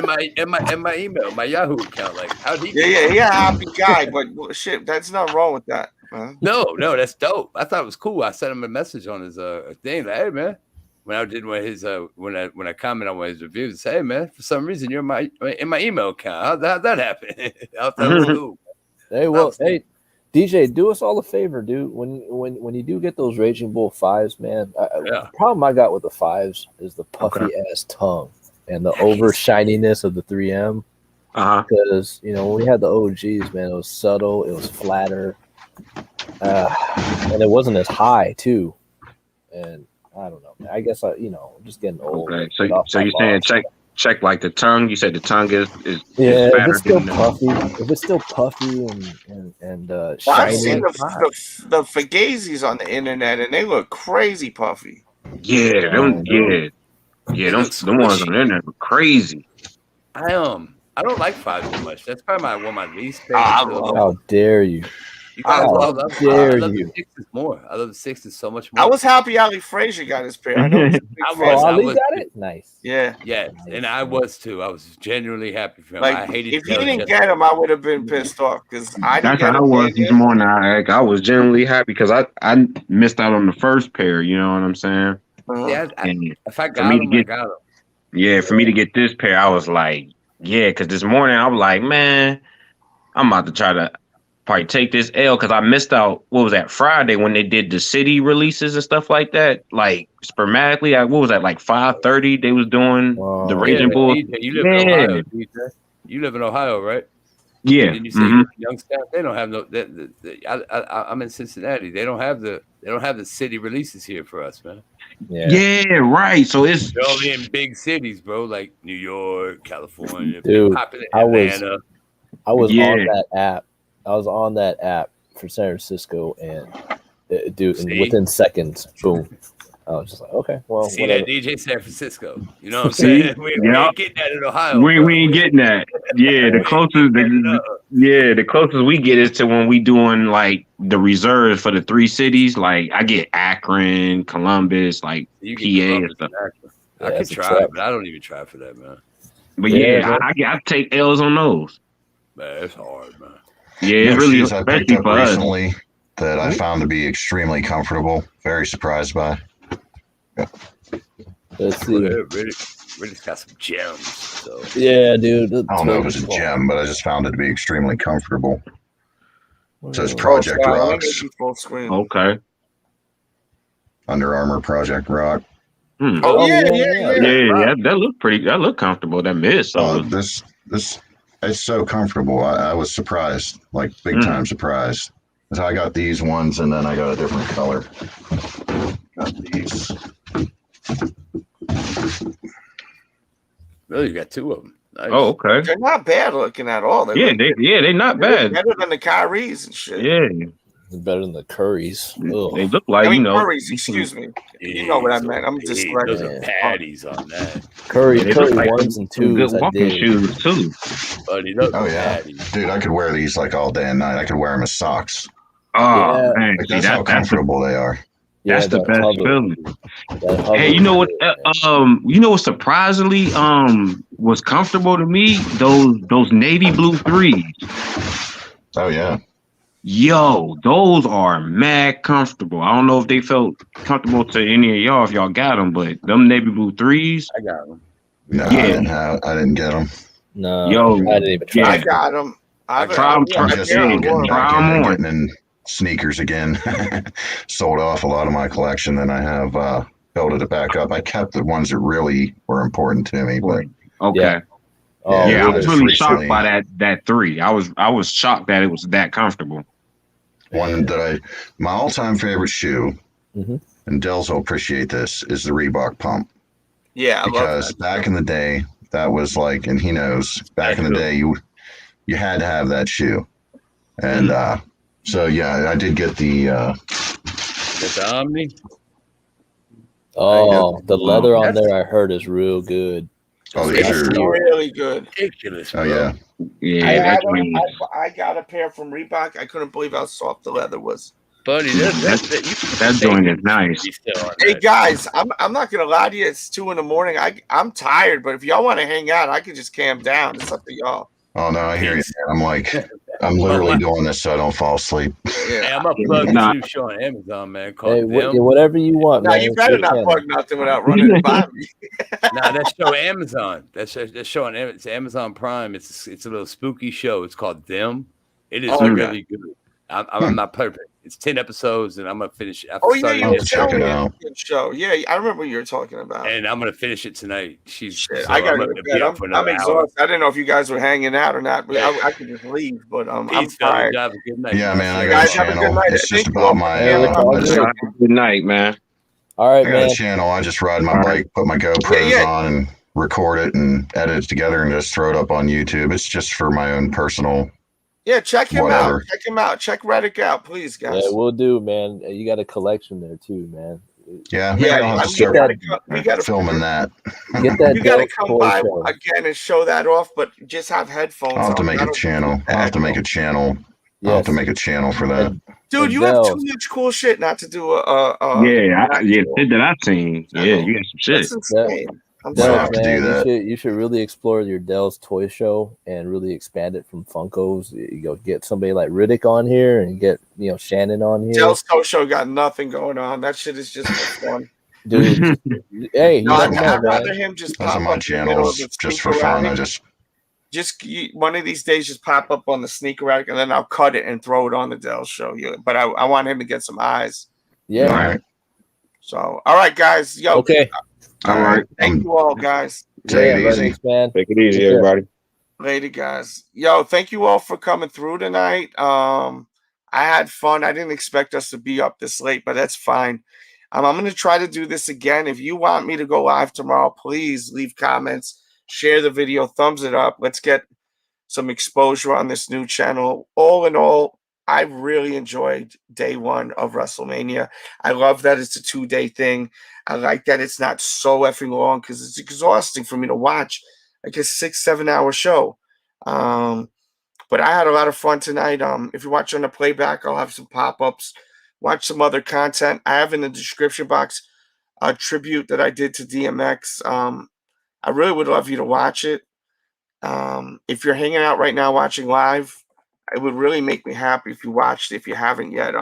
Speaker 3: my email, my Yahoo account. Like, how'd he?
Speaker 1: Yeah, happy guy, but shit, that's nothing wrong with that.
Speaker 3: No, that's dope. I thought it was cool. I sent him a message on his thing, like, hey man, when I did one of his when I comment on one of his reviews, say, hey man, for some reason you're in my email account. How'd that happen? I thought it was cool.
Speaker 9: Hey, hey, DJ, do us all a favor, dude. When you do get those Raging Bull 5s, man, the problem I got with the 5s is the puffy ass tongue and the over shininess of the 3M. Because when we had the OGs, man, it was subtle, it was flatter. And it wasn't as high too, and I don't know. I guess I'm just getting old.
Speaker 8: Okay, so you're saying check like the tongue. You said the tongue is
Speaker 9: if it's still puffy. If it's still puffy and shiny.
Speaker 1: I've seen the Fugazis on the internet, and they look crazy puffy.
Speaker 8: Yeah, them ones on the internet were crazy.
Speaker 3: I don't like 5 too much. That's probably one of my least favorite.
Speaker 9: How dare you?
Speaker 3: I love
Speaker 9: you?
Speaker 3: the 6s more. I love the 6s so much more.
Speaker 1: I was happy Ali Frazier got his pair. I know
Speaker 9: Ali got it? Nice.
Speaker 1: Yeah.
Speaker 3: Yeah, and I was too. I was genuinely happy for him.
Speaker 1: Like,
Speaker 3: I hated
Speaker 1: if he didn't get him, I would have been pissed off because I didn't
Speaker 8: get him. That's how I was this morning. I was genuinely happy because I missed out on the first pair. You know what I'm saying?
Speaker 3: Yeah, if I got him, I got him.
Speaker 8: Yeah, for me to get this pair, I was like, yeah, because this morning I was like, man, I'm about to try to probably take this L because I missed out. What was that Friday when they did the city releases and stuff like that? Like sporadically, what was that? Like 5:30, they was doing the Raging Bull.
Speaker 3: You live in Ohio, DJ. You live in Ohio, right?
Speaker 8: Yeah.
Speaker 3: Didn't you say young staff? They don't have no. I'm in Cincinnati. They don't have the city releases here for us, man.
Speaker 8: Yeah, right. So it's
Speaker 3: they're only in big cities, bro, like New York, California,
Speaker 9: dude.
Speaker 3: Atlanta.
Speaker 9: I was on that app. I was on that app for San Francisco, and within seconds, boom. I was just like, okay, well,
Speaker 3: see whatever. That DJ San Francisco. You know what I'm saying? We ain't getting that in Ohio.
Speaker 8: We ain't getting that. Yeah, the closest we get is to when we doing like the reserves for the 3 cities. Like I get Akron, Columbus, like PA and stuff.
Speaker 3: I could try, but I don't even try for that, man.
Speaker 8: But I take L's on those.
Speaker 3: Man, it's hard, man.
Speaker 8: Yeah, it's really especially for us.
Speaker 7: Recently that I found to be extremely comfortable. Very surprised by. Yeah.
Speaker 9: Let's see.
Speaker 3: Really got some gems. So.
Speaker 9: Yeah, dude.
Speaker 7: I don't know if it's a gem, but I just found it to be extremely comfortable. It says Project Rocks.
Speaker 8: Okay.
Speaker 7: Under Armour Project Rock.
Speaker 1: Oh yeah.
Speaker 8: That looked pretty. That looked comfortable. That Miz.
Speaker 7: This it's so comfortable. I was surprised, like big time surprised. So I got these ones, and then I got a different color. Got these.
Speaker 3: Really, you got 2 of them. Nice.
Speaker 8: Oh, okay.
Speaker 1: They're not bad looking at all.
Speaker 8: They're not bad.
Speaker 1: Better than the Kyries and shit.
Speaker 8: Yeah.
Speaker 9: Better than the Currys.
Speaker 8: Ugh. They look like,
Speaker 1: Currys, excuse me.
Speaker 3: Yeah,
Speaker 1: you know what I meant. I'm just like
Speaker 3: those are patties on that.
Speaker 9: Curry
Speaker 8: like
Speaker 9: 1s and 2s.
Speaker 8: Good walking shoes too.
Speaker 3: Buddy, patties.
Speaker 7: Dude, I could wear these like all day and night. I could wear them as socks.
Speaker 8: Oh man,
Speaker 7: like, that's how comfortable they are.
Speaker 8: That's the best feeling. Hey, you know what? You know what? Surprisingly, was comfortable to me. Those navy blue 3s.
Speaker 7: Oh yeah.
Speaker 8: Yo, those are mad comfortable. I don't know if they felt comfortable to any of y'all if y'all got them, but them navy blue 3s.
Speaker 3: I got them.
Speaker 7: No, yeah. I didn't get them.
Speaker 9: No,
Speaker 8: yo,
Speaker 9: I didn't even try.
Speaker 1: I got them.
Speaker 8: I'm
Speaker 7: getting in sneakers again. Sold off a lot of my collection. Then I have built it back up. I kept the ones that really were important to me. But
Speaker 8: okay. I was really shocked by that 3. I was shocked that it was that comfortable.
Speaker 7: One that my all-time favorite shoe, and Delz will appreciate this, is the Reebok Pump.
Speaker 1: Yeah,
Speaker 7: because back in the day, that was like, and he knows, back in the day, you had to have that shoe. And so yeah, I did get the
Speaker 3: Omni.
Speaker 9: Oh, the leather on there I heard is real good.
Speaker 7: Oh,
Speaker 1: It's really good.
Speaker 3: Ridiculous, bro.
Speaker 7: Oh yeah.
Speaker 8: Yeah,
Speaker 1: I got a pair from Reebok. I couldn't believe how soft the leather was.
Speaker 3: Buddy,
Speaker 8: that joint is nice.
Speaker 1: Hey guys, I'm not gonna lie to you. It's 2 a.m. I'm tired, but if y'all want to hang out, I can just camp down. It's up to y'all.
Speaker 7: Oh no, I hear you. I'm literally doing this so I don't fall asleep.
Speaker 3: Yeah, hey, I'm gonna plug this new show on Amazon, man. Called
Speaker 9: whatever you want.
Speaker 1: Now
Speaker 9: man,
Speaker 1: you better not plug nothing without running it by me.
Speaker 3: Nah, that show Amazon. That show on it's Amazon Prime. It's a little spooky show. It's called Them. It is really good. I'm not perfect. It's 10 episodes, and I'm gonna finish it.
Speaker 1: You were telling me a good show. Yeah, I remember what you were talking about.
Speaker 3: And I'm gonna finish it tonight.
Speaker 1: I gotta go to bed. I'm exhausted. I didn't know if you guys were hanging out or not, but I could just leave. But I'm tired.
Speaker 3: Have a good night.
Speaker 7: Yeah, man. I got a channel. It's just about my.
Speaker 8: Good night, man.
Speaker 9: All right,
Speaker 7: I got a channel. I just ride my bike, put my GoPros on, and record it and edit it together, and just throw it up on YouTube. It's just for my own personal.
Speaker 1: Yeah, check him out. Check him out. Check Reddick out, please, guys.
Speaker 9: Yeah, we'll do, man. You got a collection there too, man.
Speaker 7: Yeah, maybe I'll have to start filming that.
Speaker 9: Get that.
Speaker 1: You got to come by again and show that off, but just have headphones.
Speaker 7: I'll have to make a channel. I'll have to make a channel. I'll have to make a channel for that.
Speaker 1: Dude, you have too much cool shit not to do
Speaker 8: shit that I've seen. Yeah, you got some shit.
Speaker 1: That's insane.
Speaker 9: Delz, man, you should really explore your Delz toy show and really expand it from Funkos. You go get somebody like Riddick on here and get Shannon on here.
Speaker 1: Delz toy show got nothing going on. That shit is just for fun.
Speaker 9: Dude, hey,
Speaker 1: I'd rather him just pop
Speaker 7: on my channels just for fun. I just
Speaker 1: one of these days just pop up on the sneaker rack and then I'll cut it and throw it on the Delz show. But I want him to get some eyes.
Speaker 9: Yeah.
Speaker 7: All right.
Speaker 1: So, all right, guys. Yo.
Speaker 9: Okay.
Speaker 7: All right.
Speaker 1: Thank you all, guys.
Speaker 7: Take it easy.
Speaker 9: Man.
Speaker 8: Take it easy, everybody.
Speaker 1: Later, guys. Yo, thank you all for coming through tonight. I had fun. I didn't expect us to be up this late, but that's fine. I'm going to try to do this again. If you want me to go live tomorrow, please leave comments, share the video, thumbs it up. Let's get some exposure on this new channel. All in all, I really enjoyed day one of WrestleMania. I love that it's a 2-day thing. I like that it's not so effing long because it's exhausting for me to watch like a 6-7 hour show. But I had a lot of fun tonight. If you watch on the playback, I'll have some pop-ups. Watch some other content. I have in the description box a tribute that I did to DMX. I really would love you to watch it. If you're hanging out right now watching live, it would really make me happy if you watched it. If you haven't yet,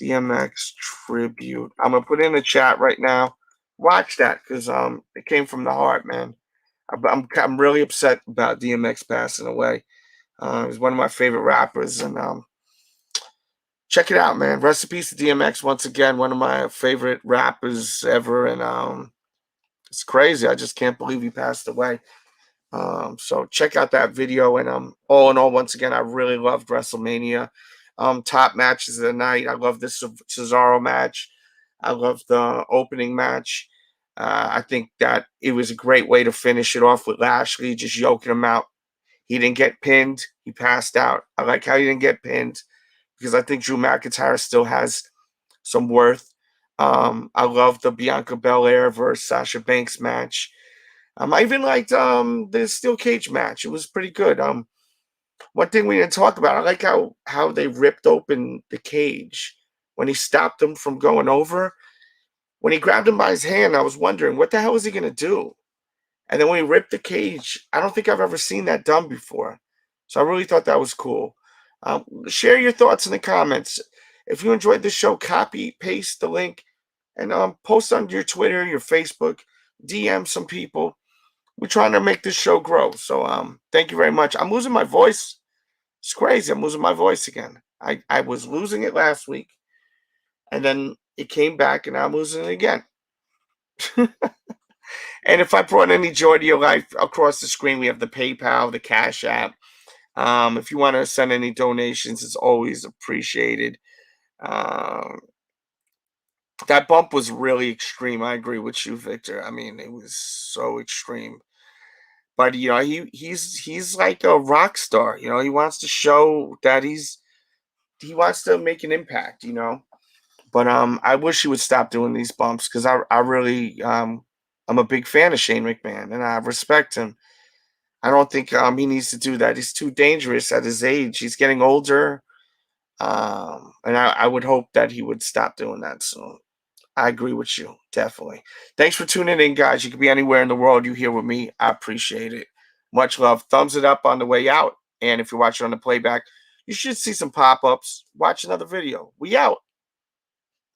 Speaker 1: DMX tribute. I'm gonna put it in the chat right now. Watch that because it came from the heart, man. I'm really upset about DMX passing away. He was one of my favorite rappers, and check it out, man. Rest in peace to DMX once again, one of my favorite rappers ever, and it's crazy. I just can't believe he passed away. So check out that video, and all in all, once again, I really loved WrestleMania. Top matches of the night. I love this Cesaro match. I love the opening match. I think that it was a great way to finish it off with Lashley, just yoking him out. He didn't get pinned. He passed out. I like how he didn't get pinned because I think Drew McIntyre still has some worth. I love the Bianca Belair versus Sasha Banks match. I even liked the steel cage match. It was pretty good. One thing we didn't talk about, I like how they ripped open the cage when he stopped him from going over. When he grabbed him by his hand, I was wondering, what the hell is he going to do? And then when he ripped the cage, I don't think I've ever seen that done before. So I really thought that was cool. Share your thoughts in the comments. If you enjoyed the show, copy, paste the link, and post on your Twitter, your Facebook, DM some people. We're trying to make this show grow. So thank you very much. I'm losing my voice. It's crazy. I'm losing my voice again. I was losing it last week, and then it came back, and I'm losing it again. And if I brought any joy to your life, across the screen, we have the PayPal, the Cash App. If you want to send any donations, it's always appreciated. That bump was really extreme. I agree with you, Victor. I mean, it was so extreme. But you know, he's like a rock star. You know, he wants to show that he wants to make an impact. You know, but I wish he would stop doing these bumps because I really I'm a big fan of Shane McMahon and I respect him. I don't think he needs to do that. He's too dangerous at his age. He's getting older. And I would hope that he would stop doing that. So I agree with you. Definitely. Thanks for tuning in, guys. You could be anywhere in the world. You here with me. I appreciate it. Much love. Thumbs it up on the way out. And if you're watching on the playback, you should see some pop-ups. Watch another video. We out.